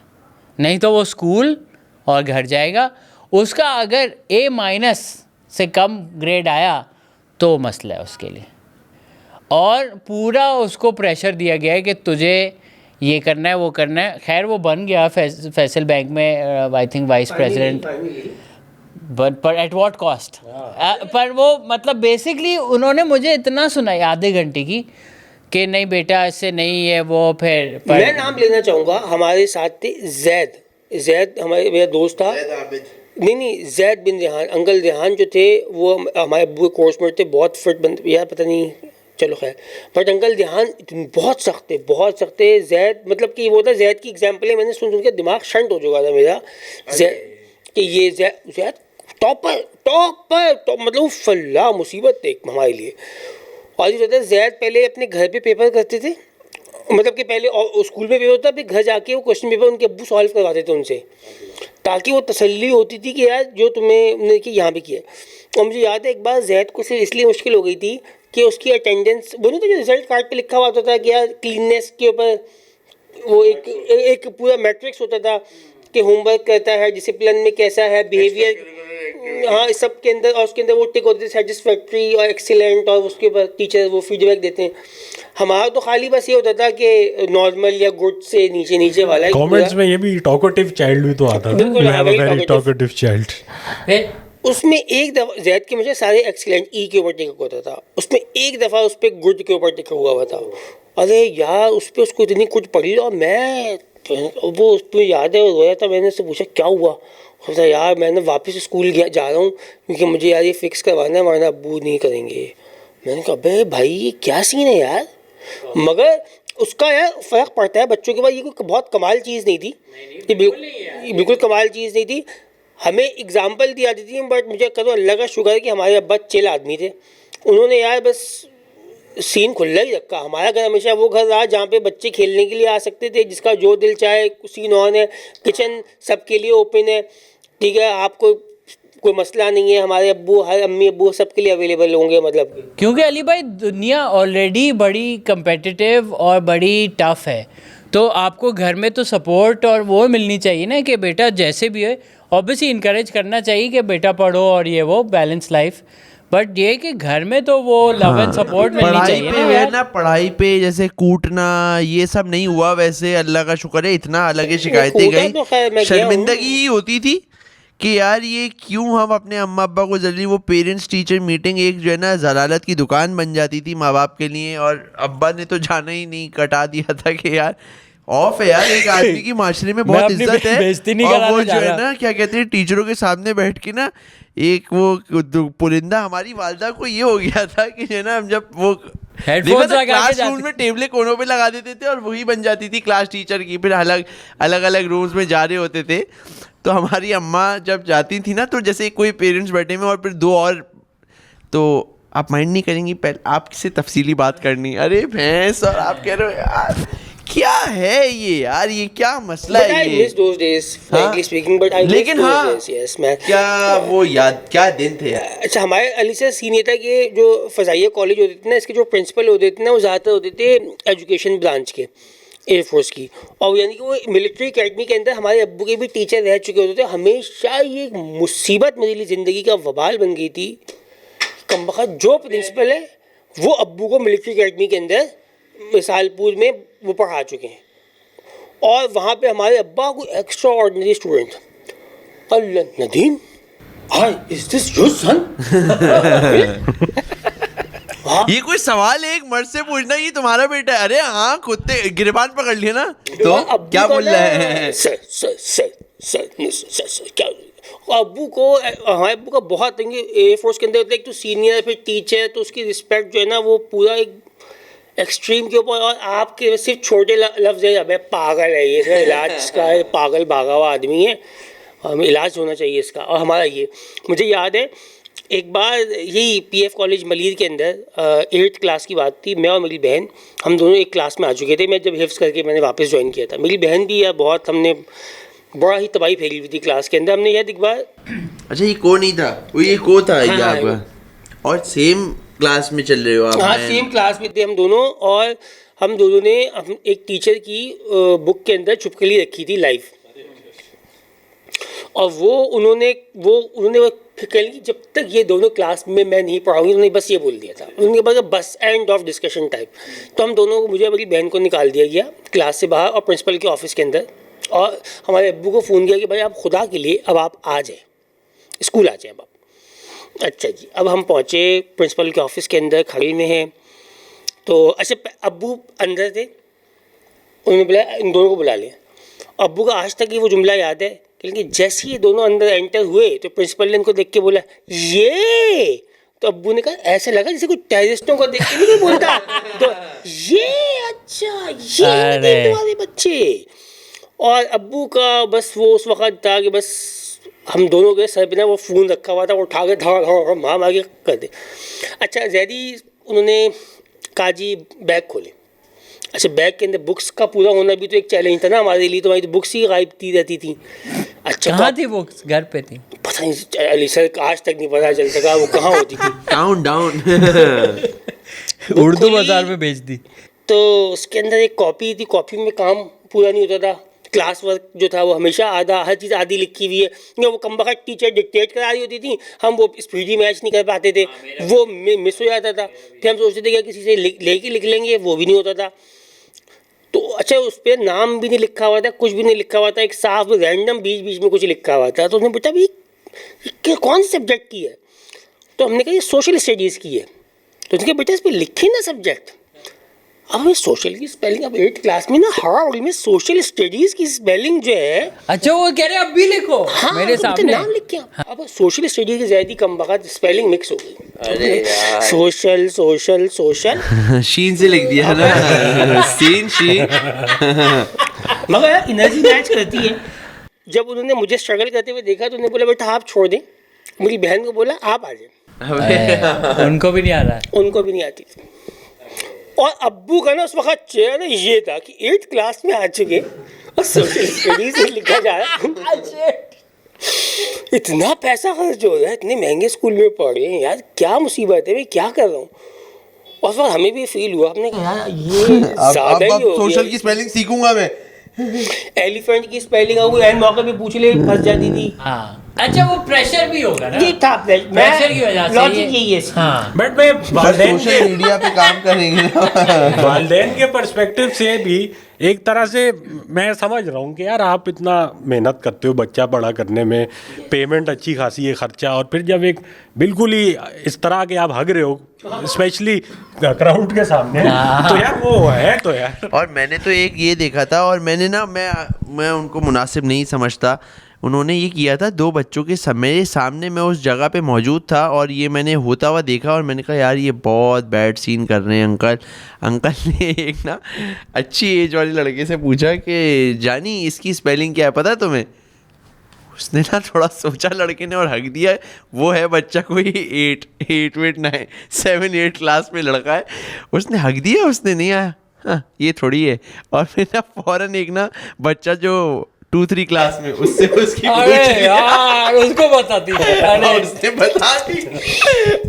नहीं तो वो स्कूल और घर जाएगा। उसका अगर A- से कम ग्रेड आया तो मसला है उसके लिए। और पूरा उसको प्रेशर दिया गया है कि तुझे ये करना है वो करना है। खैर वो बन गया फैसल बैंक में आई थिंक वाइस प्रेसिडेंट, पर एट व्हाट कॉस्ट। पर वो मतलब बेसिकली उन्होंने मुझे इतना सुनाई आधे घंटे की कि नहीं बेटा ऐसे नहीं है वो। फिर मैं नाम लेना चाहूँगा, हमारे साथ थे जैद हमारे मेरा दोस्त था। नहीं जैद बिन रेहान, अंकल रेहान जो थे वो हमारे अब्बू के कोर्स में थे, बहुत फिट बंदे यार, पता नहीं चलो खैर। बट अंकल रेहान बहुत सख्त थे। जैद मतलब कि वो था, जैद की एग्जाम्पल है, मैंने सुन के दिमाग शंट हो चुका था मेरा। जैद कि ये जैद टॉपर मतलब फल्ला मुसीबत थे हमारे लिए। और ये होता है जैद पहले अपने घर पे पेपर करते थे, मतलब कि पहले स्कूल में पेपर होता, फिर घर जाके वो क्वेश्चन पेपर उनके अब्बू सॉल्व करवाते थे उनसे। ताकि वो तसल्ली होती थी कि यार जो तुमने कि यहाँ पे किया। और मुझे याद है एक बार जैद को सिर्फ इसलिए मुश्किल हो गई थी कि उसकी अटेंडेंस वो नहीं था जो रिजल्ट कार्ड पे लिखा हुआ होता था कि यार क्लीननेस के ऊपर वो एक पूरा मैट्रिक्स होता था कि होमवर्क करता है, डिसिप्लिन में कैसा है, बिहेवियर, हाँ इस सब के अंदर, और उसके अंदर वो टिक होती है सेटिस्फैक्ट्री और एक्सीलेंट, और उसके ऊपर टीचर वो फीडबैक देते हैं। हमारा तो खाली बस ये होता था कि नॉर्मल या गुड से नीचे नीचे वाला है। कमेंट्स में ये भी टॉकेटिव चाइल्ड भी तो आता था, बिल्कुल, you have a very very talkative. Talkative child. फिर उसमें एक दफ़ा जैद के मुझे सारे एक्सीलेंट ई के ऊपर टिका होता था, उसमें एक दफ़ा उस पर गुड के ऊपर टिका हुआ था। अरे यार उस पर उसको इतनी कुछ पढ़ी और मैं वो उस पर याद है रोया था। मैंने उससे पूछा क्या हुआ, उसने यार मैंने वापस स्कूल गया जा रहा हूँ क्योंकि मुझे यार ये फिक्स करवाना है वरना अब्बू नहीं करेंगे। मैंने कहा अबे भाई ये क्या सीन है यार। मगर उसका यार फ़र्क पड़ता है बच्चों के बाद, ये कोई बहुत कमाल चीज़ नहीं थी, ये बिल्कुल कमाल चीज़ नहीं थी। हमें एग्जाम्पल दी जाती थी, बट मुझे करो अल्लाह का शुक्र है कि हमारे अब्बा चिल आदमी थे, उन्होंने यार बस सीन खुला ही रखा। हमारा घर हमेशा वो घर रहा जहाँ पे बच्चे खेलने के लिए आ सकते थे, जिसका जो दिल चाहे सीन ऑन है, किचन सबके लिए ओपन है, ठीक है, आपको कोई मसला नहीं है, हमारे अब्बू हर अम्मी अब्बू सबके लिए अवेलेबल होंगे। मतलब क्योंकि अली भाई दुनिया ऑलरेडी बड़ी कंपेटिटिव और बड़ी टफ है, तो आपको घर में तो सपोर्ट और वो मिलनी चाहिए ना कि बेटा जैसे भी है, ऑब्वियसली इनकरेज करना चाहिए कि बेटा पढ़ो और ये वो बैलेंस लाइफ, बट ये कि घर में तो वो लव एंड सपोर्ट मिलनी पढ़ाई चाहिए पे ना है यार। ना, पढ़ाई पे जैसे कूटना ये सब नहीं हुआ, वैसे अल्लाह का शुक्र है इतना अलग ही शिकायतें कूटा तो खैर मैं गई। गया हूँ। शर्मिंदगी ही होती थी कि यार ये क्यों हम अपने अम्मा अब्बा को जल्दी, वो पेरेंट्स टीचर मीटिंग एक जो है ना जलालत की दुकान बन जाती थी माँ बाप के लिए, और अब्बा ने तो जाना ही नहीं, कटा दिया था कि यार ऑफ है यार, एक आदमी की माशरे में मैं बहुत अपनी इज्जत है। बेइज्जती नहीं और कराने वो जा जो है रहा। ना क्या कहते हैं टीचरों के सामने बैठ के ना, एक वो पुरिंदा हमारी वालदा को ये हो गया था कि जो है ना हम जब वो हेडफोन्स लगा के क्लासरूम जाते में टेबलें कोनों पे लगा देते थे और वही बन जाती थी क्लास टीचर की, फिर अलग अलग अलग रूम्स में जा रहे होते थे। तो हमारी अम्मा जब जाती थी ना, तो जैसे कोई पेरेंट्स बैठे में और फिर दो और, तो आप माइंड नहीं करेंगी, पहले आपसे तफसीली बात करनी। अरे भैंस, और आप कह रहे हो यार क्या है ये यार, ये क्या मसला But I है ये। miss those days, frankly हाँ, speaking, but I miss लेकिन those हाँ, days, yes, मैं क्या वो याद, क्या दिन थे यार। अच्छा हमारे अली से सीन ये था कि जो फ़ज़ाइया कॉलेज होते थे ना, इसके जो प्रिंसिपल होते थे ना, वो ज़्यादातर होते थे एजुकेशन ब्रांच के, एयरफोर्स की, और यानी कि वो मिलिट्री अकेडमी के अंदर हमारे अब्बू के भी टीचर रह चुके होते थे। हमेशा ये एक मुसीबत मेरे लिए ज़िंदगी का वबाल बन गई थी। कमबख्त जो प्रिंसिपल है वो अब्बू को मिलिट्री अकेडमी के अंदर मिसालपुर में वो पढ़ा चुके हैं, और वहाँ पे हमारे अब्बा को extra ordinary student, Allah Nadeem, hi is this your son? ये कोई सवाल है एक मर्द से पूछना ये तुम्हारा बेटा है? अरे हाँ, कुत्ते गिरबान पकड़ लिया ना, तो क्या बोल रहे हैं? सर क्या अब्बू को, हमारे अब्बू का बहुत एयरफोर्स के अंदर होता है, एक तो सीनियर फिर टीचर, तो उसकी रिस्पेक्ट जो है ना वो पूरा एक एक्सट्रीम के ऊपर। और आपके सिर्फ छोटे लफ्ज़ है, अबे पागल है ये, इसका इलाज का है, पागल भागा हुआ आदमी है, हमें इलाज होना चाहिए इसका। और हमारा ये मुझे याद है एक बार यही पीएफ कॉलेज मलीर के अंदर 8th क्लास की बात थी, मैं और मेरी बहन हम दोनों एक क्लास में आ चुके थे। मैं जब हिफ्स करके मैंने वापस ज्वाइन किया था, मेरी बहन भी यार बहुत, हमने बड़ा ही तबाही फैली हुई थी क्लास के अंदर। हमने याद एक बार, अच्छा ये को नहीं था, वो ये को था ये हाँ, आपका, और सेम क्लास में चल रहे हो आप? हाँ सेम क्लास में थे हम दोनों, और हम दोनों ने एक टीचर की बुक के अंदर चुपकली रखी थी लाइव, और वो उन्होंने कह ली कि जब तक ये दोनों क्लास में मैं नहीं पढ़ाऊंगी, उन्होंने बस ये बोल दिया था, उनके पास बस एंड ऑफ डिस्कशन टाइप। तो हम दोनों को, मुझे अपनी बहन को निकाल दिया गया क्लास से बाहर और प्रिंसिपल के ऑफिस के अंदर, और हमारे अब्बू को फ़ोन किया कि भाई आप खुदा के लिए अब आप आ जाए, स्कूल आ जाए अब आप। अच्छा जी, अब हम पहुँचे प्रिंसिपल के ऑफिस के अंदर, खड़े में हैं। तो अच्छा अब्बू अंदर थे, उन्होंने बोला इन दोनों को बुला लिया। अब्बू का आज तक ये वो जुमला याद है, लेकिन जैसे ही ये दोनों अंदर एंटर हुए तो प्रिंसिपल ने इनको देख के बोला ये, तो अब्बू ने कहा ऐसे लगा जैसे कोई टेररिस्टों को देख के नहीं कोई बोलता, तो ये अच्छा ये तुम्हारे बच्चे। और अब्बू का बस वो उस वक़्त था कि बस हम दोनों के सर पे ना वो फ़ोन रखा हुआ था, वो उठा के धड़ा मार के कर दे। अच्छा जैदी उन्होंने कहा जी बैग खोले। अच्छा बैग के अंदर बुक्स का पूरा होना भी तो एक चैलेंज था ना हमारे लिए, तो हमारी तो बुक्स ही गायब थी रहती थी। अच्छा कहाँ थी वो, घर पे थी? पता नहीं अली सर, आज तक नहीं पता चल सका वो कहाँ होती थी। Count down. उर्दू खुली, बाजार में बेच दी। तो उसके अंदर एक कॉपी थी, कॉपी में काम पूरा नहीं होता था, क्लास वर्क जो था वो हमेशा आधा, हर चीज़ आधी लिखी हुई है, या वो कमबख्त टीचर डिक्टेट करा रही होती थी, हम वो स्पीडी मैच नहीं कर पाते थे, वो मिस हो जाता था, फिर हम सोचते थे कि किसी से लेके लिख लेंगे, वो भी नहीं होता था। तो अच्छा उस पर नाम भी नहीं लिखा हुआ था, कुछ भी नहीं लिखा हुआ था, एक साफ रैंडम बीच बीच में कुछ लिखा हुआ था। तो उसने पूछा भाई कौन से सब्जेक्ट की है, तो हमने कहा ये सोशल स्टडीज़ की है। तो उसने कहा बेटा इस पर लिखे ना सब्जेक्ट। अब हमें सोशल की स्पेलिंग, अब 8th क्लास में ना हर में सोशल स्टडीज़ की स्पेलिंग जो है, अच्छा वो कह रहे अब भी लिखो हाँ मेरे तो सामने। नाम लिख के अब सोशल स्टडीज़ की ज़्यादा कम वक्त स्पेलिंग मिक्स हो गई। अरे सोशल सोशल सोशल शीन से लिख दिया ना, सीन शीन। मगर यार एनर्जी मैच करती है। जब उन्होंने मुझे स्ट्रगल करते हुए देखा तो उन्होंने बोला बेटा आप छोड़ दें, मेरी बहन को बोला आप आ जाए, उनको भी नहीं आ रहा है। उनको भी नहीं आती थी। और अब्बू का ना उस वक्त चेहरा ये था कि 8th क्लास में आ चुके और सोशल स्टडीज में लिखा जा रहा है, इतना पैसा खर्च हो रहा है, इतने महंगे स्कूल में पढ़ रहे हैं यार, क्या मुसीबत है, मैं क्या कर रहा हूँ। और उस वक्त हमें भी फील हुआ, हमने कहा यार ये ज़्यादा ही हो सोशल गया। की स्पेलिंग सीखूंगा मैं। एलिफेंट की स्पेलिंग अगर एंड मौके पे पूछ ले फंस जाती थी। हाँ अच्छा वो प्रेशर भी होगा ना, ये था प्रेशर की वजह से लॉजिक यही है। हाँ बट मैं वालदेन सोशल मीडिया पे काम करेंगे ना। वालदेन के पर्सपेक्टिव से भी एक तरह से मैं समझ रहा हूँ कि यार आप इतना मेहनत करते हो बच्चा बड़ा करने में, पेमेंट अच्छी खासी है, खर्चा, और फिर जब एक बिल्कुल ही इस तरह के आप हग रहे हो स्पेशली क्राउड के सामने, तो यार वो है तो यार। और मैंने तो एक ये देखा था, और मैंने ना मैं उनको मुनासिब नहीं समझता, उन्होंने ये किया था 2 बच्चों के मेरे सामने, मैं उस जगह पे मौजूद था और ये मैंने होता हुआ देखा, और मैंने कहा यार ये बहुत बैड सीन कर रहे हैं अंकल। अंकल ने एक ना अच्छी एज वाले लड़के से पूछा कि जानी इसकी स्पेलिंग क्या है पता है तुम्हें? उसने ना थोड़ा सोचा लड़के ने और हक दिया, वो है बच्चा कोई 7 8 क्लास में लड़का है, उसने हक दिया, उसने नहीं आया, हाँ ये थोड़ी है। और फिर ना फौरन एक ना बच्चा जो 2 3 क्लास में, उससे उसकी अरे यार उसको बताती है, अरे उसने बता दी,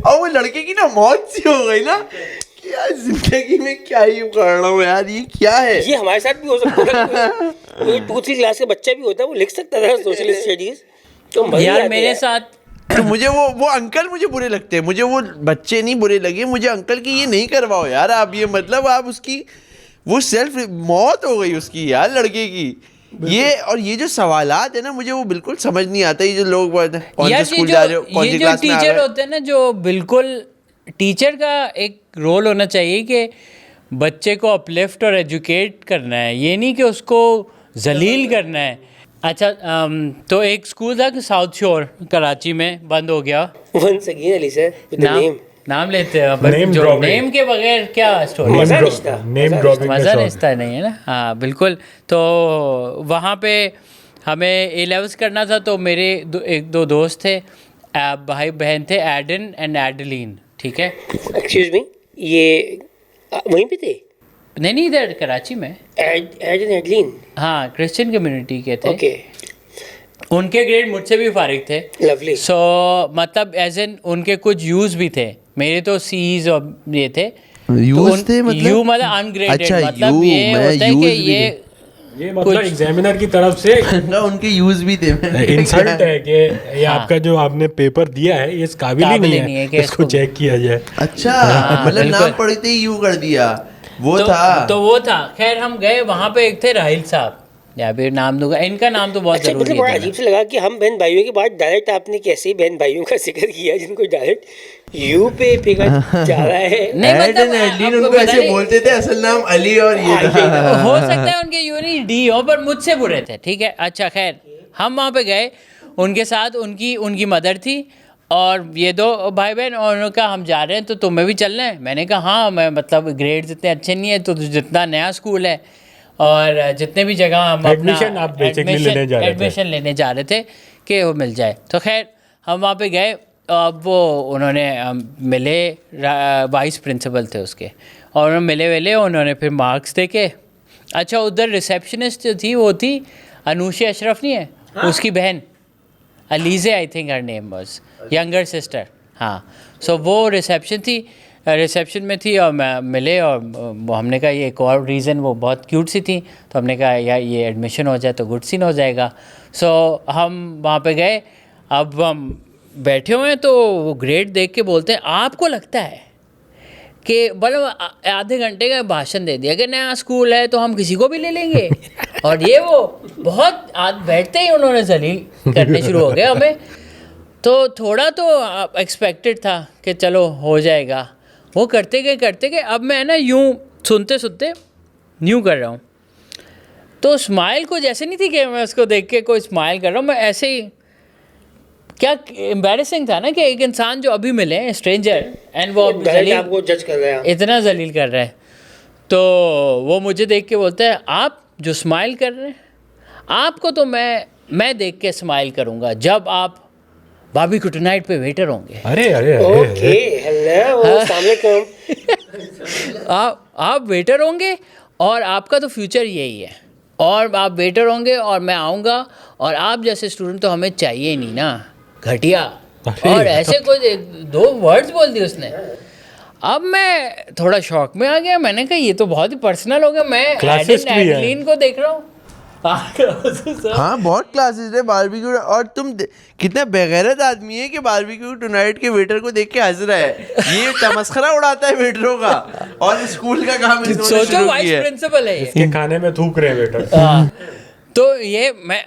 और वो लड़के की ना मौत सी हो गई ना कि यार जिंदगी में क्या ही कर रहा हूँ यार, ये क्या है। ये हमारे साथ भी हो सकता है, कोई 2 3 क्लास का बच्चा भी होता है वो लिख सकता था सोशल स्टडीज। तो मजे यार आते मेरे हैं। साथ तो मुझे वो अंकल मुझे बुरे लगते हैं, मुझे वो बच्चे नहीं बुरे लगे, मुझे अंकल की ये नहीं करवाओ यार आप, ये मतलब आप उसकी वो सेल्फ मौत हो गई उसकी यार लड़के की। ये और ये जो सवालात है ना, मुझे वो बिल्कुल समझ नहीं आता, ये जो लोग कौन से स्कूल जा रहे हो, कौन सी क्लास में आ टीचर गए। होते हैं ना, जो बिल्कुल टीचर का एक रोल होना चाहिए कि बच्चे को अपलिफ्ट और एजुकेट करना है, ये नहीं कि उसको जलील करना है। अच्छा तो एक स्कूल था कि साउथ शोर कराची में बंद हो गया, Once again, Ali sir, with the name. नाम लेते हैं Name जो dropping. नेम के बगैर क्या स्टोरी, मजा रिश्ता, नेम मजा ड्रॉपिंग मज़ा रिश्ता नहीं है ना। हाँ बिल्कुल। तो वहाँ पे हमें A-levels करना था, तो मेरे एक दो दोस्त थे, भाई बहन थे, एडन एंड एडलीन, ठीक है। Excuse me, ये वहीं पे थे? नहीं इधर कराची में। Aiden Adeline. हाँ क्रिश्चियन कम्युनिटी के थे। ओके, उनके ग्रेड मुझसे भी फारिग थे। लवली। सो मतलब एज एन उनके कुछ यूज भी थे, मेरे तो सीज और ये थे। यूज थे मतलब? यू मतलब अनग्रेडेड, अच्छा, मतलब यू, ये मैं होता है कि यूज भी ये मतलब एग्जामिनर की तरफ से ना उनके यूज भी थे। इंसल्ट है कि ये आपका जो आपने पेपर दिया है ये इस काबिल ही नहीं है कि इसको चेक किया जाए। अच्छा हाँ, मतलब नाम बिल्कुल। पढ़ते ही यू कर दिया, वो तो, था। तो वो था। खैर हम गए वहाँ पे, एक थे राहिल साहब, या फिर नाम दूंगा, इनका नाम तो बहुत अच्छा, जरूरी मतलब बड़ा है अजीब से लगा कि हम बहन भाइयों के बाद डायरेक्ट आपने कैसे बहन भाइयों का जिक्र किया जिनको डायरेक्ट यू पे फिगर जा रहा है। नहीं, एड मतलब एंड एडलिन आपको उनको पता ऐसे नहीं- बोलते थे, असल नाम अली और ये था। हो सकता है उनके यूनी डी हो, पर मुझसे बुरे थे, ठीक है। अच्छा खैर हम वहाँ पे गए, उनके साथ उनकी मदर थी और ये 2 भाई बहन, और उन्होंने कहा हम जा रहे हैं तो तुम्हें भी चलना है। मैंने कहा हाँ, मैं मतलब ग्रेड्स इतने अच्छे नहीं है, तो जितना नया स्कूल है और जितने भी जगह हम Admission आप basically लेने जा रहे थे। एडमिशन लेने जा रहे थे कि वो मिल जाए। तो खैर हम वहाँ पे गए, अब वो उन्होंने मिले, वाइस प्रिंसिपल थे उसके, और उन्होंने मिले उन्होंने फिर मार्क्स देके। अच्छा उधर रिसेप्शनिस्ट जो थी वो थी अनुषा अशरफ, नहीं है उसकी बहन Alizeh, I think her name was, younger sister. हाँ, सो वो रिसेप्शन में थी और मैं मिले, और वो हमने कहा ये एक और रीज़न, वो बहुत क्यूट सी थी, तो हमने कहा यार ये एडमिशन हो जाए तो गुड सीन हो जाएगा। सो हम वहाँ पे गए, अब हम बैठे हुए हैं तो वो ग्रेड देख के बोलते हैं आपको लगता है कि मतलब आधे घंटे का भाषण दे दिया कि नया स्कूल है तो हम किसी को भी ले लेंगे और ये वो बहुत बैठते ही उन्होंने जलील करने शुरू हो गए हमें। तो थोड़ा तो एक्सपेक्टेड था कि चलो हो जाएगा, वो करते गए। अब मैं ना यूँ सुनते न्यू कर रहा हूँ, तो स्माइल कुछ ऐसे नहीं थी कि मैं उसको देख के कोई स्माइल कर रहा हूँ, मैं ऐसे ही, क्या एम्बैरेसिंग था ना कि एक इंसान जो अभी मिले स्ट्रेंजर एंड वो आपको जज कर रहे हैं, इतना जलील कर रहा है, तो वो मुझे देख के बोलता है आप जो स्माइल कर रहे हैं, आपको तो मैं देख के स्माइल करूँगा जब आप बारबेक्यू टुनाइट पे वेटर होंगे। अरे ओके, हेलो, अस्सलाम वालेकुम। आप वेटर होंगे और आपका तो फ्यूचर यही है, और आप वेटर होंगे और मैं आऊँगा, और आप जैसे स्टूडेंट तो हमें चाहिए ही नहीं ना, घटिया। और ऐसे कोई 2 वर्ड्स बोल दिए उसने। अब मैं थोड़ा शॉक में आ गया, मैंने कहा ये तो बहुत ही पर्सनल हो गया, मैं एडलिन को देख रहा हूँ। हाँ बहुत क्लासेस है बारबेक्यू, और तुम कितना बेगैरत आदमी है कि बारबेक्यू टुनाइट के वेटर को देख के हंस रहा है। ये तमस्खरा उड़ाता है वेटरों का, और स्कूल का काम इन्होंने सोचो शुरू वाइस किया है। प्रिंसिपल है ये। इसके खाने में थूक रहे हैं वेटर। तो ये मैं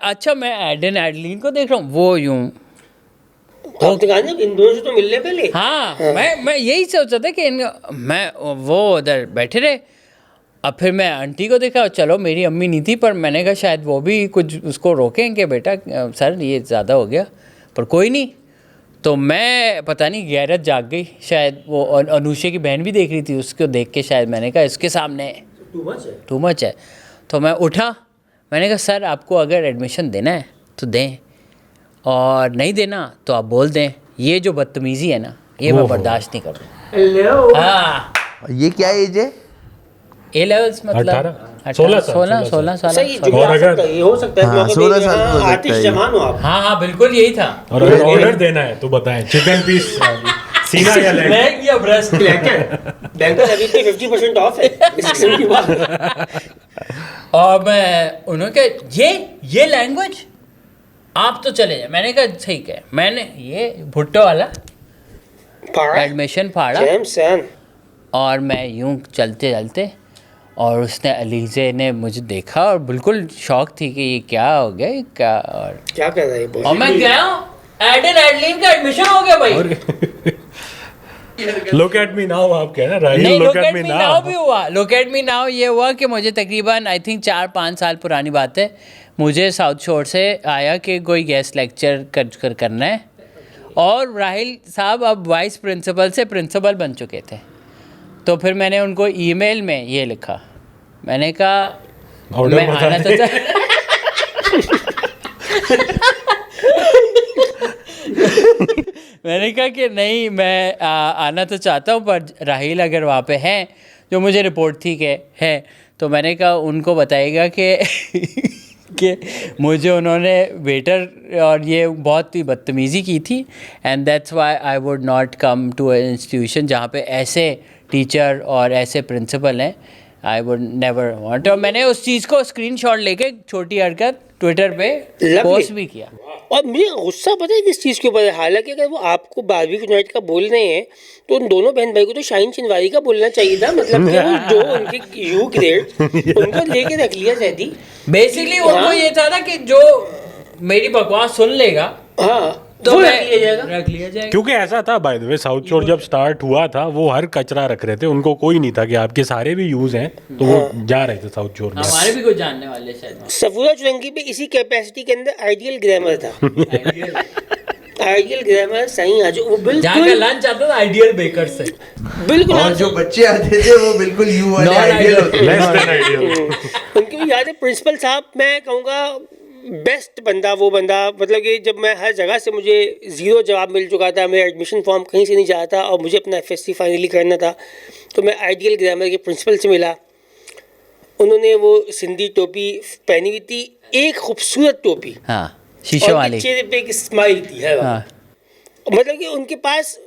एडलिन को देख रहा हूँ, वो यूं तो आपने कहा ना इन दोनों से तो मिलने पहले। हाँ, मैं यही सोचा था कि मैं वो उधर बैठे रहे। अब फिर मैं आंटी को देखा, चलो मेरी अम्मी नहीं थी, पर मैंने कहा शायद वो भी कुछ उसको रोकें कि बेटा सर ये ज़्यादा हो गया, पर कोई नहीं। तो मैं पता नहीं गैरत जाग गई, शायद वो अनुषा की बहन भी देख रही थी, उसको देख के शायद मैंने कहा इसके सामने टू मच है। तो मैं उठा, मैंने कहा सर आपको अगर एडमिशन देना है तो दें, और नहीं देना तो आप बोल दें, ये जो बदतमीज़ी है ना ये मैं बर्दाश्त नहीं कर रहा। हेलो, हाँ, ये क्या एज है? ए लेवल्स मतलब 16 साल। सही और जुड़ा अगर- सकता है, ये हो सकता है, हाँ, 16 साल हो सकता है आतिश ये। जमान हो आप। हाँ बिल्कुल यही था। और अगर ऑर्डर देना है तो बताएं, चिकन पीस सीना या लेग। लेग या ब्रेस्ट। बैंक का अभी भी 50% ऑफ है इस किस्म की बात। और मैं उन्होंने कहा ये लैंग्वेज आप तो चले जाए। मैंने कहा ठीक है, मैंने ये भुट्टो वाला एडमिशन फाड़ा, जैम सन। और मैं यूं चलते और उसने अलीजे ने मुझे देखा और बिल्कुल शौक थी कि ये क्या हो गया, ये क्या। और क्या कर रहा है ये? मैं गया हूँ एडलिन का एडमिशन हो गया भाई। लुक एट मी नाउ आप कह रहे हैं, राहिल नहीं, लुक एट मी नाउ भी हुआ। लुक एट मी नाउ ये हुआ कि मुझे तकरीबन आई थिंक 4-5 साल पुरानी बात है, मुझे साउथ शोर से आया कि कोई गेस्ट लेक्चर करना है, और राहिल साहब अब वाइस प्रिंसिपल से प्रिंसिपल बन चुके थे। तो फिर मैंने उनको ईमेल में ये लिखा, मैंने कहा ऑर्डर मैं बता आना तो दें। मैंने कहा कि नहीं मैं आना तो चाहता हूँ, पर राहिल अगर वहाँ पे हैं, जो मुझे रिपोर्ट थी कि है, तो मैंने कहा उनको बताइएगा कि मुझे उन्होंने वेटर और ये बहुत ही बदतमीज़ी की थी, and that's why I would not come to a institution जहाँ पे ऐसे टीचर और ऐसे प्रिंसिपल हैं। I would never want. और मैंने उस चीज़ को स्क्रीनशॉट लेके छोटी हरकत ट्विटर पे पोस्ट भी किया। और मुझे गुस्सा पता है किस चीज़ के ऊपर है, हालांकि अगर वो आपको बारबेक्यू टुनाइट का बोल रहे हैं तो उन दोनों बहन भाई को तो शाहीन चिनवारी का बोलना चाहिए था, मतलब कि वो जो उनके यू ग्रेड उनको लेके रख लिया जैदी। बेसिकली उनको ये था ना कि जो मेरी बकवास सुन लेगा हाँ तो वो मैं रख लिया जाएगा। क्योंकि ऐसा था बाय द वे, साउथ शोर जब स्टार्ट हुआ था वो हर कचरा रख रहे थे, उनको कोई नहीं था कि आपके सारे भी यूज हैं, तो वो जा रहे थे साउथ शोर में। हमारे भी कुछ जानने वाले शायद। सफूरा चुरंगी पे इसी कैपेसिटी के अंदर आइडियल ग्रामर था। आइडियल ग्रामर सही आज वो जहाँ का बिल्कुल लंच आता था आइडियल बेकर से। बिल्कुल और जो बच्चे आते थे वो बिल्कुल यू वाले आइडियल होते थे। Less than ideal। उनकी भी याद है। प्रिंसिपल साहब मैं कहूँगा बेस्ट बंदा, वो बंदा मतलब कि जब मैं हर जगह से मुझे ज़ीरो जवाब मिल चुका था, मेरा एडमिशन फॉर्म कहीं से नहीं जा था और मुझे अपना FSC फाइनली करना था, तो मैं आइडियल ग्रामर के प्रिंसिपल से मिला। उन्होंने वो सिंधी टोपी पहनी हुई थी, एक खूबसूरत टोपी, हाँ शीशे और वाली। उनके चेहरे पे एक स्माइल थी है वहाँ। हाँ मतलब कि उनके पास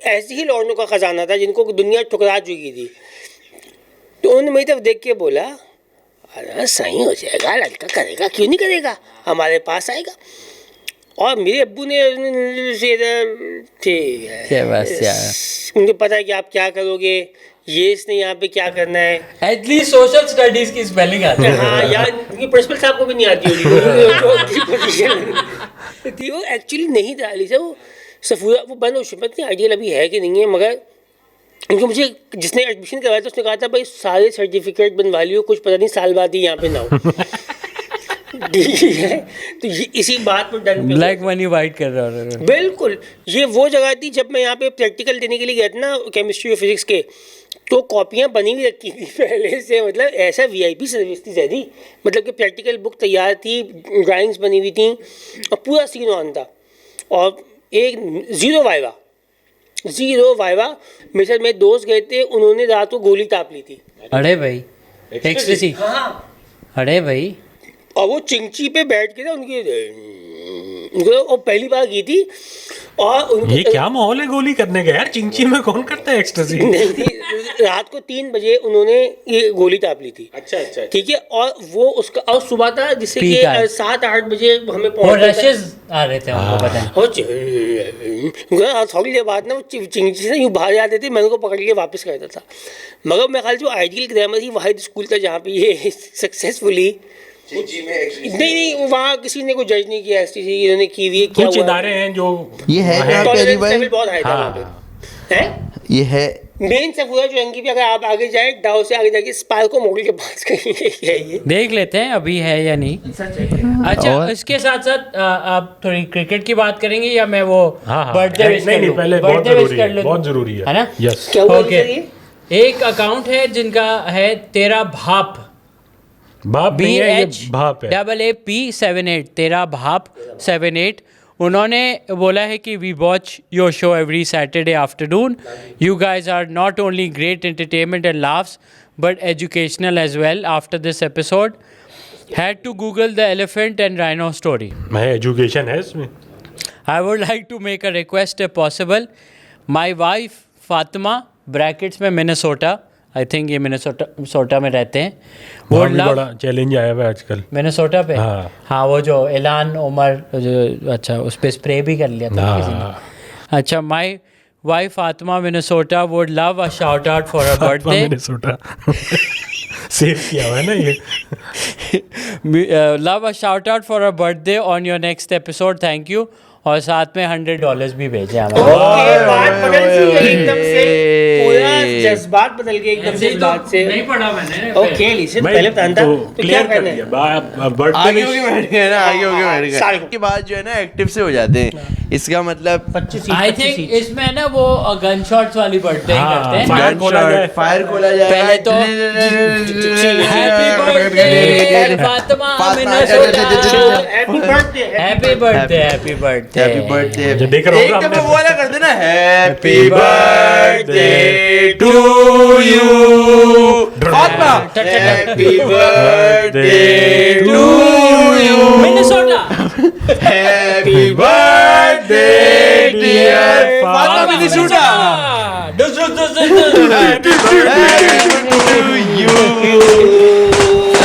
ऐसे ही लौंडों का खजाना था जिनको दुनिया ठुकरा चुकी थी। तो उन्होंने मेरी तरफ देख के बोला, अरे सही हो जाएगा, लड़का करेगा, क्यों नहीं करेगा, हमारे पास आएगा। और मेरे अब्बू ने ठीक है, क्या बस यार। उनको पता है कि आप क्या करोगे, ये इसने यहाँ पे क्या करना है। एटलीस्ट सोशल स्टडीज की स्पेलिंग आती है। हाँ यार, उनकी प्रिंसिपल साहब को भी नहीं आती होगी जो उनकी पोजीशन थी। वो एक्चुअली नहीं था अली साहब, वो सफूरा वो बनो पता नहीं आइडियल अभी है कि नहीं है, मगर उनको मुझे जिसने एडमिशन करवाया था उसने कहा था भाई सारे सर्टिफिकेट बनवा लियो, कुछ पता नहीं साल बाद ही यहाँ पे ना हो। ठीक है, तो ये इसी बात पर डन ब्लैक मनी वाइट कर रहा है। बिल्कुल। ये वो जगह थी जब मैं यहाँ पे प्रैक्टिकल देने के लिए गया था ना केमिस्ट्री और फिजिक्स के, तो कॉपियाँ बनी हुई रखी थी पहले से, मतलब ऐसा वीआईपी सर्विस थी ज़्यादा। मतलब कि प्रैक्टिकल बुक तैयार थी, ड्राइंग्स बनी हुई थी और पूरा सीन ऑन था। और एक ज़ीरो वाइवा मेरे साथ मेरे दोस्त गए थे, उन्होंने रात को गोली ताप ली थी। अरे भाई एक्सटेसी। हाँ, अरे भाई और वो चिंची पे बैठ के ना उनको पहली बार की थी। और उनको ये क्या माहौल है गोली करने का यार, चिंची में कौन करता है एक्सटेसी? नहीं थी, रात को 3 बजे उन्होंने ये गोली ताप ली थी। अच्छा ठीक है। और वो उसका और सुबह था जिससे कि 7-8 बजे हमें वो रशेस आ रहे थे, उनको पता है। थोड़ी देर बाद ना वो चिंची से यूँ बाहर जाते थे, मैंने उनको पकड़ के वापस कर देता था। मगर मैं ख्याल जो आइडियल ग्रामर ही वाहिद स्कूल था जहाँ पे ये सक्सेसफुली नहीं वहाँ किसी ने कोई जज नहीं किया, इन्होंने की हुई है। कुछ इदारे हैं जो ये है कहाँ पे अली भाई? बहुत हाई था वहाँ पे है। ये है मेन सफूरा चौरंगी पे अगर आप आगे जाए, डाउ से आगे जाके स्पार्को मोगल के पास कहीं है ये। देख लेते हैं अभी है या नहीं। अच्छा, इसके साथ साथ आप थोड़ी क्रिकेट की बात करेंगे या मैं वो बर्थडे विश कर लूं? पहले बहुत जरूरी है ना? यस। क्या हुआ ओके, एक अकाउंट है जिनका है तेरा भाप, बाप नहीं है, ये भाप है। BHAAP78 तेरा भाप 78। उन्होंने बोला है कि we watch your show every Saturday afternoon. You guys are not only great entertainment and laughs but educational as well. After this episode had to Google the elephant and rhino story. मैं education है इसमें। I would like to make a request if possible. My wife Fatima brackets में Minnesota, I think ये Minnesota में रहते हैं, वो बहुत बड़ा चैलेंज आया हुआ है आजकल मिनेसोटा पे। हाँ। हाँ वो जो एलान उमर जो, अच्छा उस पर स्प्रे भी कर लिया था किसी ने। अच्छा, माई wife Fatima Minnesota would love a shout out for a birthday. Minnesota save किया हुआ है ना ये। Love a shout out for a birthday on your next episode, thank you. और साथ में $100 भी भेजे हमारे। ओके, बात बदल गई एकदम से, पूरा जज्बात बदल गए एकदम से इस बात से। नहीं पढ़ा मैंने। ओके लिसन, पहले बताता तो क्या करना है। आगे होके बैठ गए ना, आगे होके बैठ गए। इसके बाद जो है ना एक्टिव से हो जाते हैं, इसका मतलब 25 आई थिंक इसमें ना वो गन शॉट्स वाली बर्थडे ही करते हैं। फायर खोला जाए पहले तो happy birthday Fatima Minnesota, happy birthday, happy birthday, happy birthday, happy birthday. जो देख रहा एक होगा दफा हमने। वो वाला कर देना, happy birthday to you Fatima, happy birthday to you Minnesota, happy birthday dear Fatima Minnesota,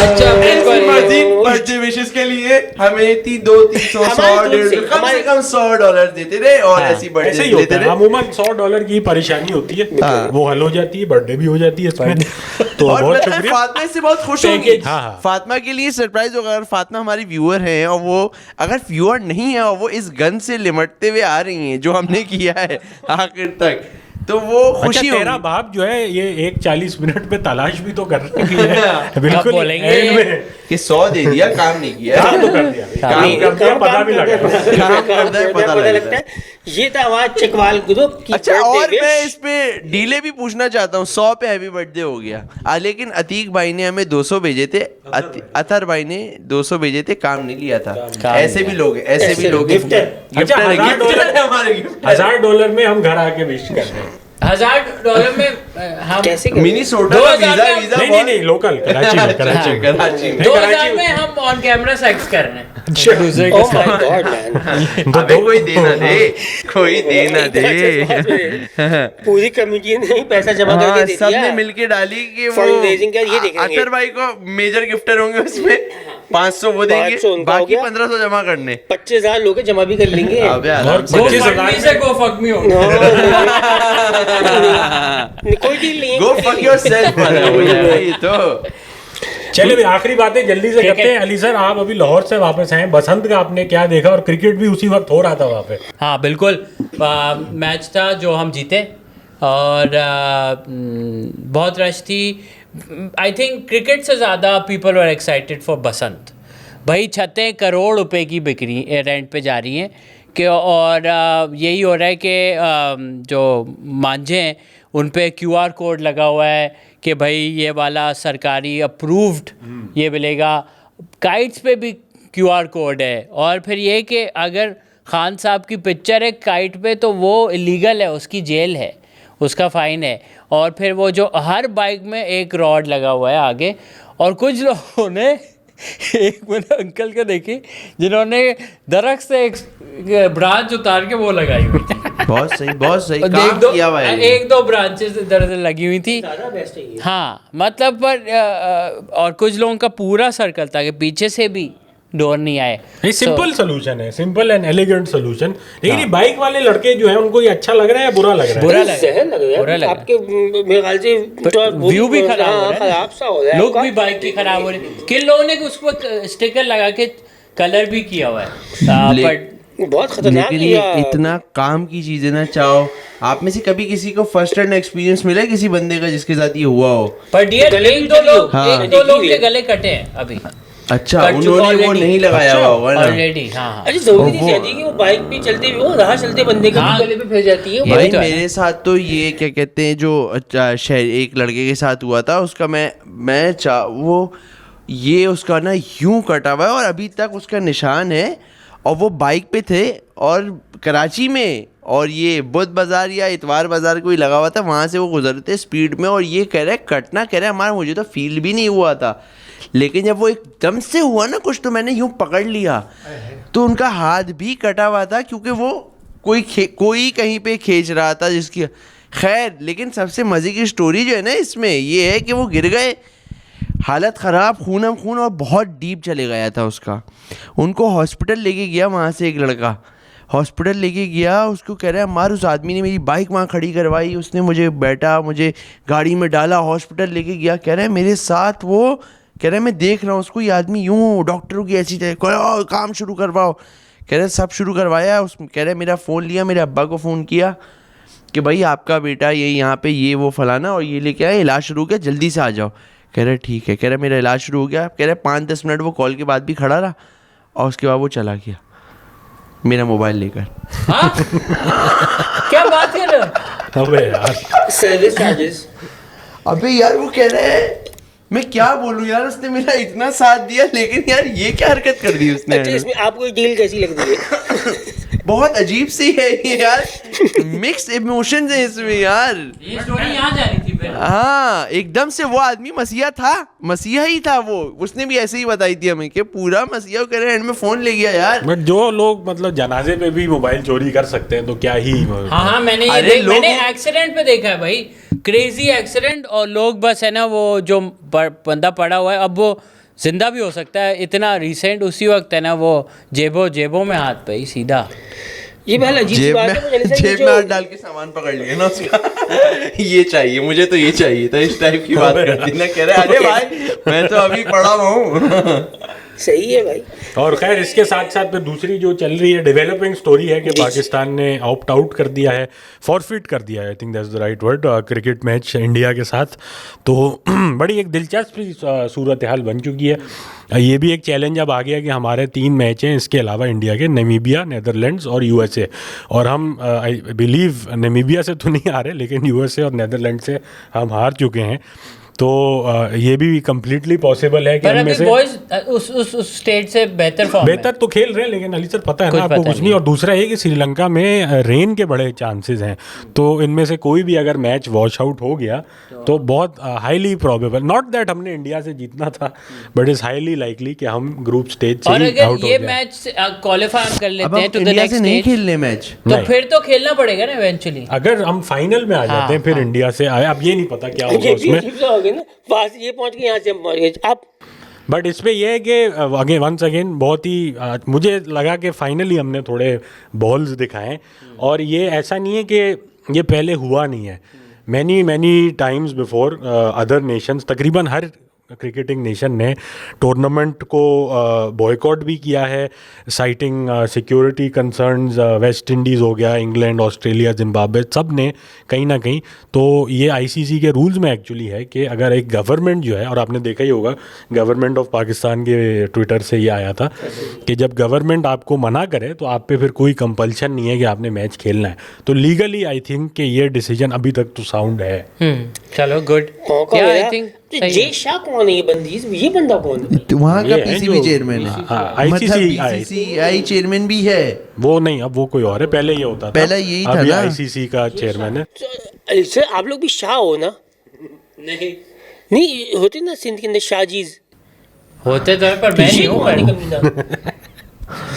अच्छा बिल्कुल। मजीद बर्थडे विशेस के लिए हमें 200-300 $100 कम से कम $100 देते रहे और ऐसी ऐसे बर्थडे ही लेते होता है। रहे। अमूमन $100 की परेशानी होती है, वो हल हो जाती है, बर्थडे भी हो जाती है इसमें। तो और बहुत पता है, शुक्रिया। फातिमा इससे बहुत खुश होगी। हाँ, हाँ। फातिमा के लिए सरप्राइज होगा अगर फातिमा हमारी व्यूअर हैं, और वो अगर व्यूअर नहीं है और वो इस गन से लिमटते हुए आ रही हैं जो हमने किया है आखिर तक, तो वो अच्छा, खुशी तेरा होगी। बाप जो है ये 1:40 मिनट में तलाश भी तो कर रही है। बिल्कुल बोलेंगे? end में कि 100 दे दिया, काम नहीं किया। काम तो कर दिया, काम करते हैं, पता भी लगा। काम करता है, पता लगता है। ये था हमारा चकवाल ग्रुप की अच्छा, birthday और wish। मैं इस पे डीले भी पूछना चाहता हूँ। 100 पे हैप्पी बर्थडे हो गया, लेकिन अतीक भाई ने हमें 200 भेजे थे, अतर भाई ने 200 भेजे थे, काम नहीं लिया था। ऐसे भी लोग हैं, ऐसे भी लोग हैं। गिफ्टर। अच्छा, गिफ्टर है, $1000 गिफ्टर है हमारे गिफ्टर। $1000 में हम घर आके विश कर रहे हैं। $1000 में हम कैसे मिनीसोटा का 2000 वीजा में वीजा नहीं बहुत नहीं लोकल कराची में कराची में कराची में 2000 में हम ऑन कैमरा सेक्स कर रहे हैं दूसरे के ओह साथ। माय गॉड मैन, अबे कोई देना दे, कोई देना दे। पूरी कमेटी ने ही पैसा जमा करके हाँ, दे सबने दिया। मिलके डाली कि वो Fundraising का ये देखेंगे। अतर भाई को मेजर गिफ्टर होंगे उसमें 500 वो 500 देंगे, उनका हो बाकी गया। 1500 जमा करने। 25,000 लोग जमा भी कर लेंगे। अबे आराम से और कर। 25,000 से गो फक मी हो कोई डील नहीं है, Go कोई fuck deal yourself वाला हो जाएगा ये तो। चलिए भाई आखिरी बातें जल्दी से ठीक करते है। हैं। अली सर आप अभी लाहौर से वापस आए, बसंत का आपने क्या देखा, और क्रिकेट भी उसी वक्त हो रहा था वहाँ पे। हाँ बिल्कुल, मैच था जो हम जीते और बहुत रश थी। आई थिंक क्रिकेट से ज़्यादा पीपल वर एक्साइटेड फॉर बसंत। भाई छतें करोड़ रुपए की बिक रही रेंट पे जा रही हैं कि, और यही हो रहा है कि जो मांझे हैं उन पे QR कोड लगा हुआ है कि भाई ये वाला सरकारी अप्रूव्ड ये मिलेगा। काइट्स पे भी QR कोड है, और फिर ये कि अगर खान साहब की पिक्चर है काइट पे तो वो इलीगल है, उसकी जेल है, उसका फ़ाइन है। और फिर वो जो हर बाइक में एक रॉड लगा हुआ है आगे, और कुछ लोगों ने एक मैंने अंकल को देखी जिन्होंने दरख्त से एक ब्रांच उतार के वो लगाई हुई थी। बहुत सही और काम किया हुआ है ये। एक दो ब्रांचेस इधर उधर लगी हुई थी। ज़्यादा बेस्ट है ये। हाँ मतलब पर और कुछ लोगों का पूरा सर्कल था कि पीछे से भी डोर नहीं आए। ये सिंपल सोल्यूशन है, सिंपल एंड एलिगेंट सोल्यूशन। लेकिन ये बाइक वाले लड़के जो हैं उनको ये अच्छा लग रहा है या बुरा लग रहा है? बुरा अरे लग जहर लग रहा बुरा है लग आपके, मेरे ख्याल से वो व्यू भी खराब हो रहा है, खराब सा हो रहा है लोग आपका। भी बाइक की खराब हो रही है। किन लोगों ने उसको स्टिकर लगा के कलर भी किया हुआ है ले- बट बहुत खतरनाक लेकिन है ये यार। इतना काम की चीजें ना चाहो। आप में से कभी किसी को फर्स्ट हैंड एक्सपीरियंस मिला है किसी बंदे का जिसके साथ ये हुआ हो? पर डियर गले एक भी दो तो लोग हाँ। एक दो लोग देखी के हुई है। गले कटे हैं अभी अच्छा, कट चुका उन्होंने वो already। नहीं लगाया हुआ होगा ना। ऑलरेडी। हाँ हाँ अच्छा जरूरी वो- नहीं चाहिए कि वो बाइक पे चलते भी हो, राह चलते बंदे के हाँ। भी गले पे फिर जाती है। ये भाई भी तो है। मेरे साथ तो ये क्या कहते हैं जो एक लड़के के साथ हुआ था उसका वो ये उसका ना यूं कटा हुआ है और अभी तक उसका निशान है। और वो बाइक पे थे और कराची में, और ये बुध बाज़ार या इतवार बाज़ार कोई लगा हुआ था, वहाँ से वो गुजरते स्पीड में, और ये कह रहे कटना, कह रहे हमारा मुझे तो फील भी नहीं हुआ था, लेकिन जब वो एकदम से हुआ ना कुछ तो मैंने यूं पकड़ लिया तो उनका हाथ भी कटा हुआ था क्योंकि वो कोई कहीं पे खींच रहा था जिसकी खैर। लेकिन सबसे मज़े की स्टोरी जो है ना इसमें ये है कि वो गिर गए, हालत ख़राब, खून खून, और बहुत डीप चले गया था उसका। उनको हॉस्पिटल लेके गया, वहाँ से एक लड़का हॉस्पिटल लेके गया, उसको कह रहा है मार, उस आदमी ने मेरी बाइक वहाँ खड़ी करवाई, उसने मुझे मुझे गाड़ी में डाला, हॉस्पिटल लेके गया। कह रहा है मेरे साथ वो, कह रहा है मैं देख रहा हूँ उसको, ये आदमी यूँ डॉक्टरों की ऐसी काम शुरू करवाओ। कह रहे सब शुरू करवाया उस, कह रहे मेरा फ़ोन लिया, मेरे अब्बा को फ़ोन किया कि भाई आपका बेटा ये यहाँ पे ये वो फलाना और ये लेके आए, इलाज शुरू हो गया, जल्दी से आ जाओ। कह रहे ठीक है। कह रहे मेरा इलाज शुरू हो गया। कह रहे 5-10 मिनट वो कॉल के बाद भी खड़ा रहा और उसके बाद वो चला गया मेरा मोबाइल लेकर। हाँ? क्या बात कर रहे हो? अबे यार सर्विस चार्जेस। अबे यार वो कह रहे हैं मैं क्या बोलूं यार, उसने मेरा इतना साथ दिया लेकिन यार ये क्या हरकत कर दी उसने। अच्छा इसमें आपको डील कैसी लग रही है? बहुत अजीब सी है ये यार, मिक्स इमोशंस है इसमें यार। ये स्टोरी यहाँ जा रही थी फिर। हाँ एकदम से वो आदमी मसीहा ही था वो, उसने भी ऐसे ही बताई थी हमें कि पूरा मसीहा करे, एंड में फोन ले गया यार। बट जो लोग मतलब जनाजे पे भी मोबाइल चोरी कर सकते हैं तो क्या ही हाँ हाँ मैंने मैंने एक्सीडेंट पे देखा है भाई, क्रेजी एक्सीडेंट, और लोग बस है ना वो जो बंदा पड़ा हुआ है अब वो जिंदा भी हो सकता है, इतना रिसेंट उसी वक्त है ना वो जेबों में हाथ पे ही सीधा। ये पहले अजीब सी बात है, जेब में हाथ डाल के सामान पकड़ लिया ना उसका। ये चाहिए मुझे, तो ये चाहिए था, इस टाइप की बात कर दी ना। कह रहे अरे भाई मैं तो अभी पड़ा हूँ। सही है भाई। और खैर इसके साथ साथ पे दूसरी जो चल रही है डेवलपिंग स्टोरी है कि पाकिस्तान ने ऑप्ट आउट कर दिया है, फॉरफिट कर दिया है, I think that's the right word, cricket match India के साथ। तो बड़ी एक दिलचस्प सूरत हाल बन चुकी है। ये भी एक चैलेंज अब आ गया कि हमारे 3 मैच हैं इसके अलावा इंडिया के, नामीबिया, नेदरलैंड्स और USA, और हम आई बिलीव नामीबिया से तो नहीं आ रहे लेकिन USA और नेदरलैंड से हम हार चुके हैं। तो ये भी कम्प्लीटली पॉसिबल है कि पर हम में अभी से बॉयज उस स्टेट से बेहतर फॉर्म बेहतर तो खेल रहे हैं, लेकिन अली सर पता है कुछ ना आपको पता कुछ नहीं। और दूसरा ये कि श्रीलंका में रेन के बड़े चांसेस हैं, तो इनमें से कोई भी अगर मैच वॉश आउट हो गया तो बहुत हाईली प्रोबेबल, नॉट दैट हमने इंडिया से जीतना था, बट इज हाईली लाइकली कि हम ग्रुप स्टेज से और ही अगर आउट हो ये जाए। मैच क्वालिफाई कर अब लेते हम हैं टू द इंडिया नेक्स्ट से नहीं स्टेज खेलने मैच। तो नहीं। फिर तो खेलना पड़ेगा ना इवेंचुअली। अगर हम फाइनल में आ जाते हैं फिर इंडिया से आए, अब ये नहीं पता क्या होगा ये भी उसमें, अजीब सा हो गया ना, वहाँ से ये पहुंच गए, यहाँ से हम पहुंच गए। आप बट इस पे ये है कि अगेन वंस अगेन बहुत ही मुझे लगा कि फाइनली हमने थोड़े बॉल्स दिखाएं, और ये ऐसा नहीं है कि ये पहले हुआ नहीं है। Many times before other nations, तकरीबन हर क्रिकेटिंग नेशन ने टूर्नामेंट को बॉयकॉट भी किया है, citing security concerns. West Indies हो गया, इंग्लैंड, ऑस्ट्रेलिया, जिम्बाब्वे, सब ने कहीं ना कहीं। तो ये आईसीसी के रूल्स में एक्चुअली है कि अगर एक गवर्नमेंट जो है, और आपने देखा ही होगा गवर्नमेंट ऑफ पाकिस्तान के ट्विटर से ये आया था कि जब गवर्नमेंट आपको मना करे तो आप पे फिर कोई कंपल्शन नहीं है कि आपने मैच खेलना है। तो लीगली आई थिंक कि ये डिसीजन अभी तक तो साउंड है। चलो गुड। मौका या मिला। आई थिंक तो जय शाह कौन है, ये बंदी, ये बंदा कौन है? तो वहाँ का ये है पीसीबी जो- चेयरमैन है, हाँ, मतलब ICC बीसीसीआई चेयरमैन भी है। वो नहीं, अब वो कोई और है, पहले ये होता था, पहले यही था अभी ना। आईसीसी का चेयरमैन है। अली सर, आप लोग भी शाह हो ना? नहीं होते ना सिंध के अंदर शाहजीज। होते तो है, पर मैं नहीं हूँ। पर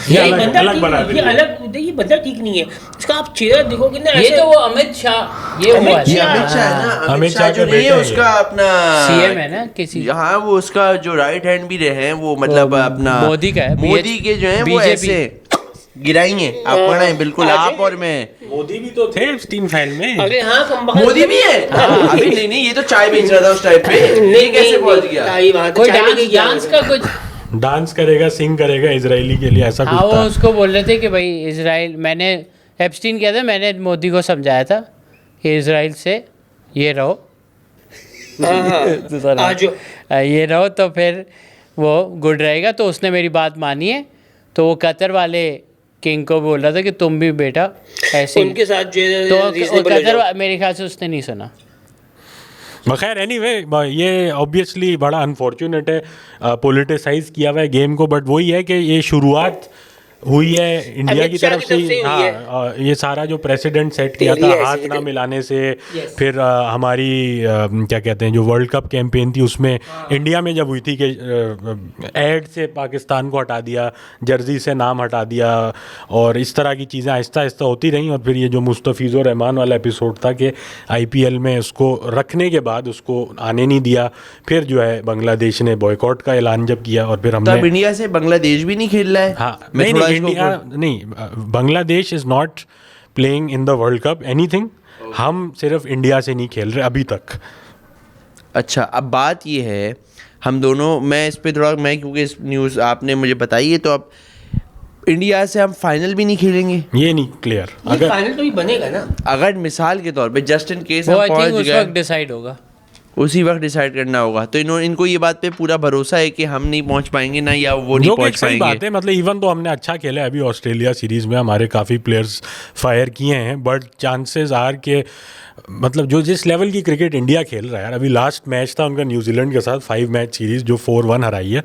ये ये अलग- बंदा अलग ठीक बना नहीं, ये दिया। अलग, ये बंदा ठीक नहीं है। इसका आप चेहरा देखोगे ना, ये ऐसे तो वो अमित शाह ये अमित हुआ ये शाह। अमित शाह है ना, अमित अमित शाह शाह के जो नहीं बेटे है हैं उसका अपना सीएम है ना किसी। हाँ, वो उसका जो राइट हैंड भी रहे हैं वो, मतलब वो अपना मोदी का है, मोदी के जो है वो BJP। ऐसे गिराएंगे आप पढ़े बिल्कुल, आप और मैं। मोदी भी तो थे एप्स्टीन फाइल में। अरे हाँ, कम मोदी भी है अभी? नहीं, ये तो चाय बेच रहा था उस टाइम पे, ये कैसे पहुंच गया? कोई कोई डांस का कुछ। डांस करेगा, सिंग करेगा इजरायली के लिए, ऐसा हाँ, कुछ वो था। उसको बोल रहे थे कि भाई इसराइल, मैंने एप्स्टीन किया था, मैंने मोदी को समझाया था कि इसराइल से ये रहो आज ये रहो तो फिर वो गुड रहेगा। तो उसने मेरी बात मानी है, तो वो कतर वाले किंग को बोल रहा था कि तुम भी बेटा ऐसे ही। उनके साथ जो है तो reasonable हो जाओ। मेरे ख्याल से उसने नहीं सुना। खैर एनीवे, ये ऑब्वियसली बड़ा अनफॉर्चुनेट है, पॉलिटिसाइज किया हुआ है गेम को, बट वही है कि ये शुरुआत हुई है इंडिया अमित की शाह तरफ की से तरफ से ही। हुई है। हाँ, ये सारा जो प्रेसिडेंट सेट किया तेरी था ऐसी हाथ थी। ना मिलाने से, फिर हमारी क्या कहते हैं जो वर्ल्ड कप कैंपेन थी उसमें इंडिया में जब हुई थी कि एड से पाकिस्तान को हटा दिया, जर्सी से नाम हटा दिया, और इस तरह की चीज़ें आहिस्ता आहिस्ता होती रहीं। और फिर ये जो मुस्तफ़ीज़ुर रहमान वाला एपिसोड था कि आईपीएल में उसको रखने के बाद उसको आने नहीं दिया, फिर जो है बांग्लादेश ने बॉयकॉट का ऐलान जब किया, और फिर तो अब हमने इंडिया से बांग्लादेश भी नहीं खेल रहा है। हाँ, मैं नहीं थोड़ा नहीं, इसको इंडिया नहीं, Bangladesh is not playing in the world cup anything. हम सिर्फ इंडिया से नहीं खेल रहे अभी तक। अच्छा, अब बात ये है, हम दोनों, मैं इस पे थोड़ा, मैं क्योंकि इस न्यूज़ आपने मुझे बताई है, तो अब इंडिया से हम फाइनल भी नहीं खेलेंगे। ये नहीं क्लियर, ये अगर फाइनल तो भी बनेगा ना। अगर मिसाल के तौर पे जस्ट इन केस वो हम आई थिंक पहुंच उस गए, वक्त डिसाइड होगा। उसी वक्त डिसाइड करना होगा। तो इनको ये बात पे पूरा भरोसा है कि हम नहीं पहुंच पाएंगे ना, या वो नहीं जो कि पहुंच एक सही बात पाएंगे। है, मतलब इवन तो हमने अच्छा खेला है अभी ऑस्ट्रेलिया सीरीज में, हमारे काफ़ी प्लेयर्स फायर किए हैं, बट चांसेस आर के मतलब जो जिस लेवल की क्रिकेट इंडिया खेल रहा है यार, अभी लास्ट मैच था उनका न्यूजीलैंड के साथ 5 मैच सीरीज जो 4-1 हराई है,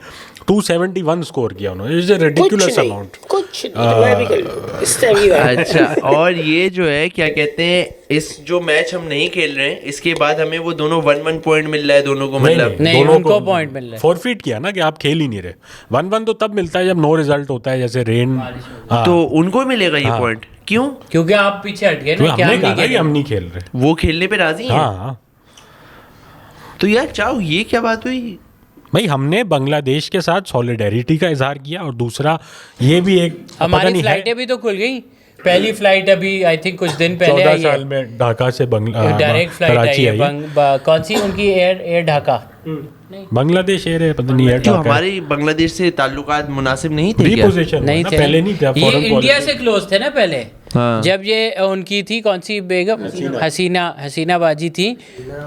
271 स्कोर किया उन्होंने, इज ए रिडिकुलस अमाउंट। कुछ नहीं, तो मैं भी कर लूँ इस टाइम की बात। अच्छा, और ये जो है क्या कहते हैं, इस जो मैच हम नहीं खेल रहे हैं, इसके बाद हमें वो दोनों 1-1 पॉइंट मिल रहा है दोनों को, मतलब नहीं, उनको point मिल रहा है। फॉरफिट किया ना कि आप खेल ही नहीं रहे। 1-1 तो तब मिलता है जब नो रिजल्ट होता है, जैसे रेन। तो उनको मिलेगा ये हाँ। पॉइंट, क्यों? क्योंकि आप पीछे हट गए तो ना, क्या हमने हम कहा नहीं ना कि खेलेंगे? हम नहीं खेल रहे। वो खेलने पे राजी हैं? हाँ तो यार चाहो, ये क्या बात हुई? भाई, हमने बांग्लादेश के साथ सॉलिडेरिटी का इजहार किया, और दूसरा ये भी एक पता हमारी नहीं है, फ्लाइटें भी तो खुल गई। पहली फ्लाइट अभी आई थिंक कुछ दिन पहले 14 आई है, साल में ढाका से डायरेक्ट फ्लाइट आई कराची है। आई है। कौन सी उनकी एयर ढाका? बांग्लादेश एयर है, पता नहीं एयर क्यों ढाका हमारे बांग्लादेश से ताल्लुकात मुनासिब नहीं थे क्या? रिपोजिशन नहीं थे, पहले नहीं था, ये फॉरेन इंडिया पॉलिसी। से क्लोज थे ना पहले। हाँ। जब ये उनकी थी कौन सी बेगम, हसीना बाजी थी,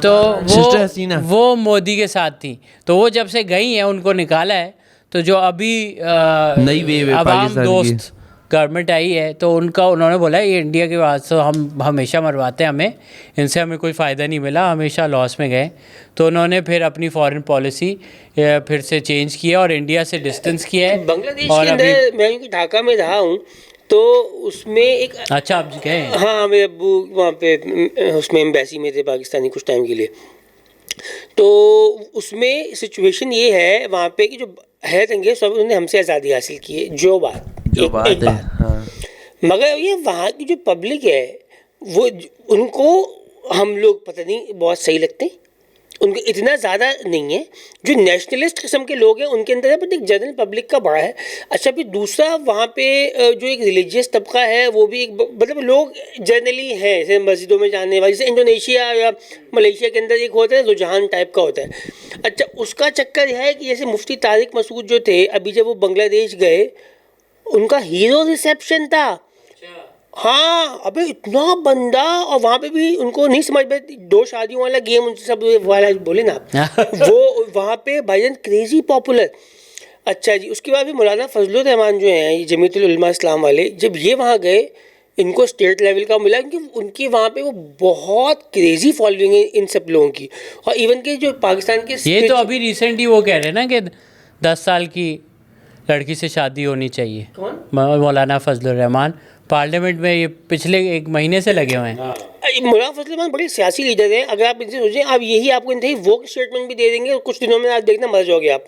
तो सिस्टर हसीना। वो मोदी के साथ थी। तो वो जब से गई हैं, उनको निकाला है। तो जो अभी नई वेव है अवाम पाकिस्तान की। दोस्त गवर्नमेंट आई है तो उन्होंने बोला ये इंडिया के बाद से हम हमेशा मरवाते हैं, इनसे हमें कोई फ़ायदा नहीं मिला, हमेशा लॉस में गए। तो उन्होंने फिर अपनी फॉरेन पॉलिसी फिर से चेंज किया और इंडिया से डिस्टेंस किया है। बांग्लादेश के अंदर मैं ढाका में रहा हूँ तो उसमें एक अच्छा आप गए? हाँ, मेरे अब्बू वहाँ पे उसमें एम्बेसी में थे पाकिस्तानी कुछ टाइम के लिए। तो उसमें सिचुएशन ये है वहाँ पे कि जो है अंग्रेज सब उन्होंने हमसे आज़ादी हासिल की है, जो बात है हाँ। मगर ये वहाँ की जो पब्लिक है वो उनको हम लोग पता नहीं बहुत सही लगते हैं, उनको इतना ज़्यादा नहीं है। जो नेशनलिस्ट किस्म के लोग हैं उनके अंदर है, बट एक जनरल पब्लिक का बड़ा है। अच्छा, फिर दूसरा वहाँ पे जो एक रिलीजियस तबका है वो भी एक मतलब लोग जनरली हैं जैसे मस्जिदों में जाने वाले, जैसे इंडोनेशिया या मलेशिया के अंदर एक होता है रुझान टाइप का होता है। अच्छा, उसका चक्कर यह है कि जैसे मुफ्ती तारिक मसूद जो थे अभी जब वो बांग्लादेश गए उनका हीरो रिसेप्शन था। हाँ, अबे इतना बंदा, और वहाँ पे भी उनको नहीं समझ में 2 शादियों वाला गेम उनसे सब वाला बोले ना आप वो वहाँ पे भाईजान क्रेजी पॉपुलर। अच्छा जी, उसके बाद भी मौलाना फजलुर रहमान जो हैं ये जमीयतुल उलमा इस्लाम वाले, जब ये वहाँ गए इनको स्टेट लेवल का मिला क्योंकि उनके वहाँ पे वो बहुत क्रेजी फॉलोइंग है इन सब लोगों की। और इवन के जो पाकिस्तान के ये तो अभी रिसेंटली वो कह रहे हैं ना कि 10 साल की लड़की से शादी होनी चाहिए। कौन? मौलाना फजलुर रहमान पार्लियामेंट में ये पिछले 1 महीने से लगे हुए हैं। मौलाना फजलुर रहमान बड़े सियासी लीडर हैं। अगर आप इनसे सोचें आप यही आपको इंतहाई वोक स्टेटमेंट भी दे देंगे और कुछ दिनों में आप देखना मर जाओगे आप।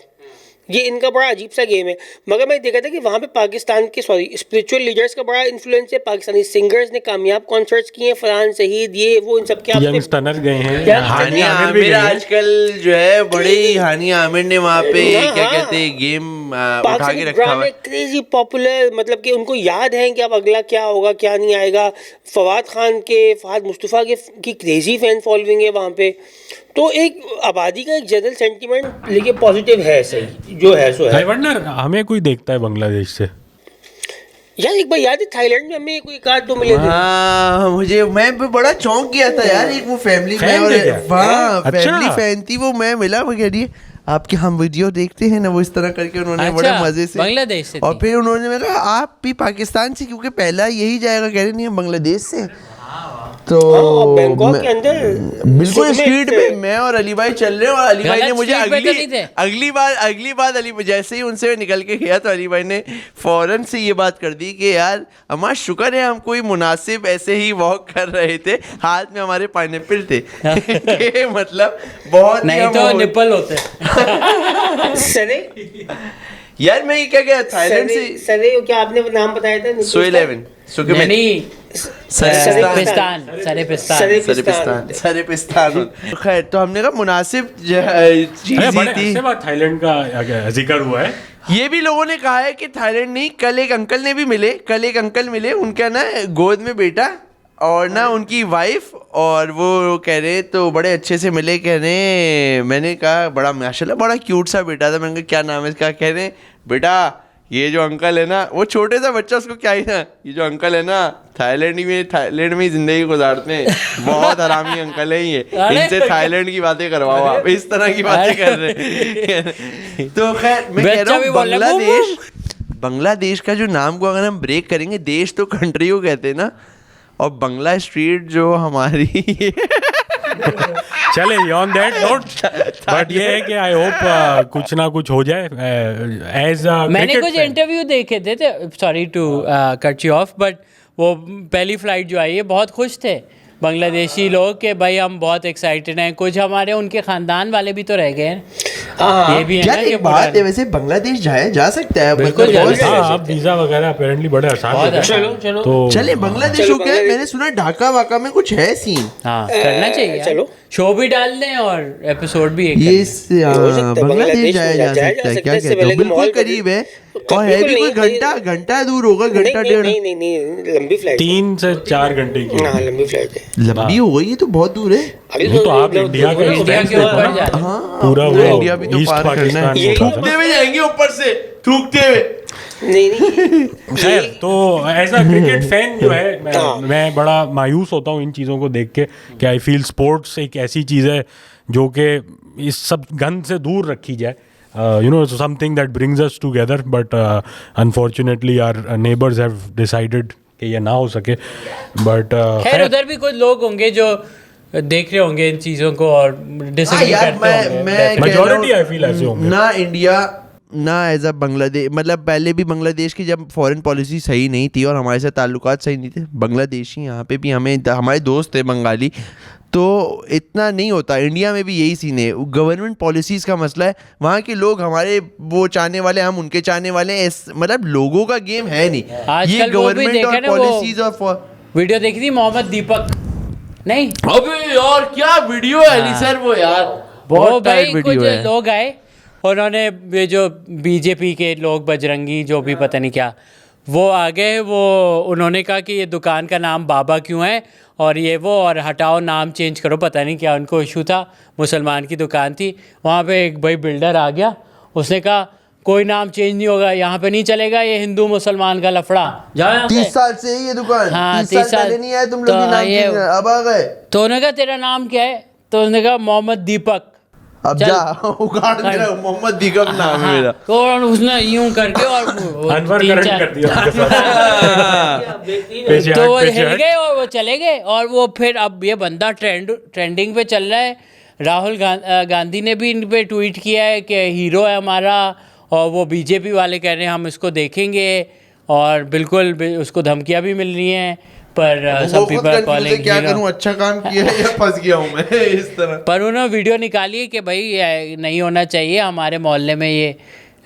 ये इनका बड़ा अजीब सा गेम है। मगर मैं देखा था कि वहाँ पे पाकिस्तान के स्पिरिचुअल लीडर्स का बड़ा इन्फ्लुएंस है। पाकिस्तानी सिंगर्स ने कामयाब कॉन्सर्ट्स किए हैं, फरहान सहीद ये वो इन सब के यंगस्टर गए हैं। क्या? हानिया आमिर आजकल जो है बड़ी हानिया आमिर ने वहाँ पे क्या कहते हैं गेम उठा के रखा हुआ है। क्रेजी पॉपुलर, मतलब कि उनको याद है कि अब अगला क्या होगा क्या नहीं आएगा। फहद मुस्तफ़ा की क्रेजी फैन फॉलोइंग है वहाँ पे। तो एक आबादी का एक जनरल सेंटीमेंट लेके पॉजिटिव है, सही जो है सो है। आई वंडर हमें कोई देखता है बांग्लादेश से? यार एक बार याद है थाईलैंड में हमें कोई 1-2 मिले थे। हाँ, मैं भी बड़ा चौंक गया था यार। एक वो फैमिली में और फैमिली फैन थी वो, मैं मिला वो कह रही है आपके हम वीडियो देखते हैं ना, वो इस तरह करके उन्होंने बड़े मजे से बांग्लादेश से और फिर उन्होंने कहा आप भी पाकिस्तान से, क्योंकि पहला यही जाएगा, कह रहे नहीं हम बांग्लादेश से। तो बैंकॉक के अंदर बिल्कुल स्ट्रीट पे मैं और अली भाई चल रहे हैं और अली भाई ने मुझे अगली बार अली जैसे ही उनसे निकल के गया तो अली भाई ने फौरन से ये बात कर दी कि यार अम्मा शुक्र है हम कोई मुनासिब ऐसे ही वॉक कर रहे थे, हाथ में हमारे पाइनएप्पल थे कि मतलब बहुत नहीं तो निपल होते सरे। यार मैं ये क्या गया थाईलैंड से सरे क्या आपने नाम बताया था? सो11 सरेपिस्तान। खैर तो हमने कहा मुनासिब चीज थी। थाईलैंड का जिक्र हुआ है। ये भी लोगों ने कहा है कि थाईलैंड नहीं, कल एक अंकल मिले उनका ना गोद में बेटा और ना उनकी वाइफ, और वो कह रहे तो बड़े अच्छे से मिले, कह रहे मैंने कहा बड़ा माशाल्लाह बड़ा क्यूट सा बेटा था। मैंने कहा क्या नाम है इसका? कह रहे बेटा ये जो अंकल है ना, वो छोटे सा बच्चा उसको क्या ही ना, ये जो अंकल है ना थाईलैंड में ही जिंदगी गुजारते हैं, बहुत हरामी अंकल है ये, इनसे थाईलैंड की बातें करवाओ आप, इस तरह की बातें कर रहे हैं। तो खैर मैं कह रहा हूँ बांग्लादेश का जो नाम को अगर हम ब्रेक करेंगे, देश तो कंट्री को कहते हैं ना, और बंगला स्ट्रीट जो हमारी चले ऑन दैट नोट, बट ये है कि आई होप कुछ ना कुछ हो जाए एज मैंने कुछ इंटरव्यू देखे थे, sorry to cut you off, but वो पहली फ्लाइट जो आई है बहुत खुश थे बांग्लादेशी लोग कि भाई हम बहुत एक्साइटेड हैं। कुछ हमारे उनके खानदान वाले भी तो रह गए हैं। ये भी है ना कि बात है। वैसे बांग्लादेश जा सकता है, बिल्कुल आप वीजा वगैरह अपेरेंटली बड़े आसान है। चलो तो चले बांग्लादेश हो गया। मैंने सुना ढाका वाका में कुछ है सीन। हाँ करना चाहिए, चलो शो भी डाल दें और एपिसोड भी एक ये बांग्लादेश जाया जा सकता है, क्या कहते हो? बिल्कुल करीब है और है भी कोई घंटा दूर होगा, घंटा डेढ़। नहीं लंबी फ्लाइट 3 से 4 घंटे की। हाँ लंबी फ्लाइट है, लंबी हो गई, ये तो बहुत दूर है। नहीं तो आप इंडिया का के ऊपर जा रहे हैं। पूरा इंडिया भी तो पार करना है, थूकते हुए जाएंगे ऊपर से, थूकते हुए। नहीं खैर तो एज अ क्रिकेट फैन जो है मैं बड़ा मायूस होता हूँ इन चीज़ों को देख के कि आई फील स्पोर्ट्स एक ऐसी चीज़ है जो कि इस सब गंद से दूर रखी जाए। something that brings us together, but unfortunately our neighbors have decided कि ये ना हो सके, but खैर उधर भी कुछ लोग होंगे जो देख रहे होंगे इन चीज़ों को और डिसएग्री करते होंगे। majority I feel ऐसे होंगे। ना इंडिया ना एज अ बांग्लादेश, मतलब पहले भी बांग्लादेश की जब फॉरेन पॉलिसी सही नहीं थी और हमारे साथ ताल्लुकात सही नहीं थे, बांग्लादेशी यहाँ पे भी हमारे दोस्त थे बंगाली, तो इतना नहीं होता। इंडिया में भी यही सीन है, गवर्नमेंट पॉलिसीज़ का मसला है। वहाँ के लोग हमारे वो चाहने वाले, हम उनके चाहने वाले, मतलब लोगों का गेम है नहीं ये आजकल वो भी गवर्नमेंट देखे और ना, वो पॉलिसीज और वीडियो देखी थी मोहम्मद दीपक, नहीं अबे यार क्या वीडियो है अली सर वो यार, वो बहुत भाई टाइट कुछ वीडियो है। लोग आए, उन्होंने ये जो बीजेपी के लोग, बजरंगी जो भी पता नहीं क्या, वो आ गए, वो उन्होंने कहा कि ये दुकान का नाम बाबा क्यों है और ये वो, और हटाओ नाम चेंज करो, पता नहीं क्या उनको इशू था। मुसलमान की दुकान थी, वहाँ पे एक भाई बिल्डर आ गया, उसने कहा कोई नाम चेंज नहीं होगा, यहाँ पे नहीं चलेगा, ये हिंदू मुसलमान का लफड़ा, जाओ यहाँ से। 30 साल से ये दुकान, हाँ, 30 साल पहले नहीं आए तुम लोग, तो नाम ये- चेंज कर, अब आ गए। तो उन्होंने कहा तेरा नाम क्या है, तो उसने कहा मोहम्मद दीपक। अब चल। जा उगाड़ दे रहा हूँ, मोहम्मद दीपक नाम है मेरा। तो उसने यूं करके और वो अनवर तीन करंट चार- कर दिया उनके साथ। पेशे तो हट, वो पेशे हिल हट। गए और वो चले गए, और वो फिर अब ये बंदा ट्रेंडिंग पे चल रहा है। राहुल गांधी ने भी इन पे ट्वीट किया है कि हीरो है हमारा, और वो बीजेपी वाले कह रहे हैं हम इसको देखेंगे, और बिल्कुल उसको धमकियां भी मिल रही हैं, पर वो सब खुद पीपल confused है, कॉलिंग क्या करूं, अच्छा काम किया है या फंस गया हूं मैं इस तरह। पर उन्होंने वीडियो निकाली है कि भाई ये नहीं होना चाहिए हमारे मोहल्ले में ये,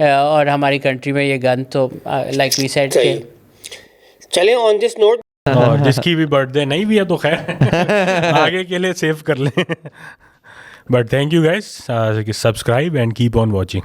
और हमारी कंट्री में ये गन, तो लाइक वी सेड सही। चलें ऑन दिस नोट, और जिसकी भी बर्थडे नहीं भी है तो खैर आगे के लिए सेव कर लें। But thank you guys, subscribe and keep on watching.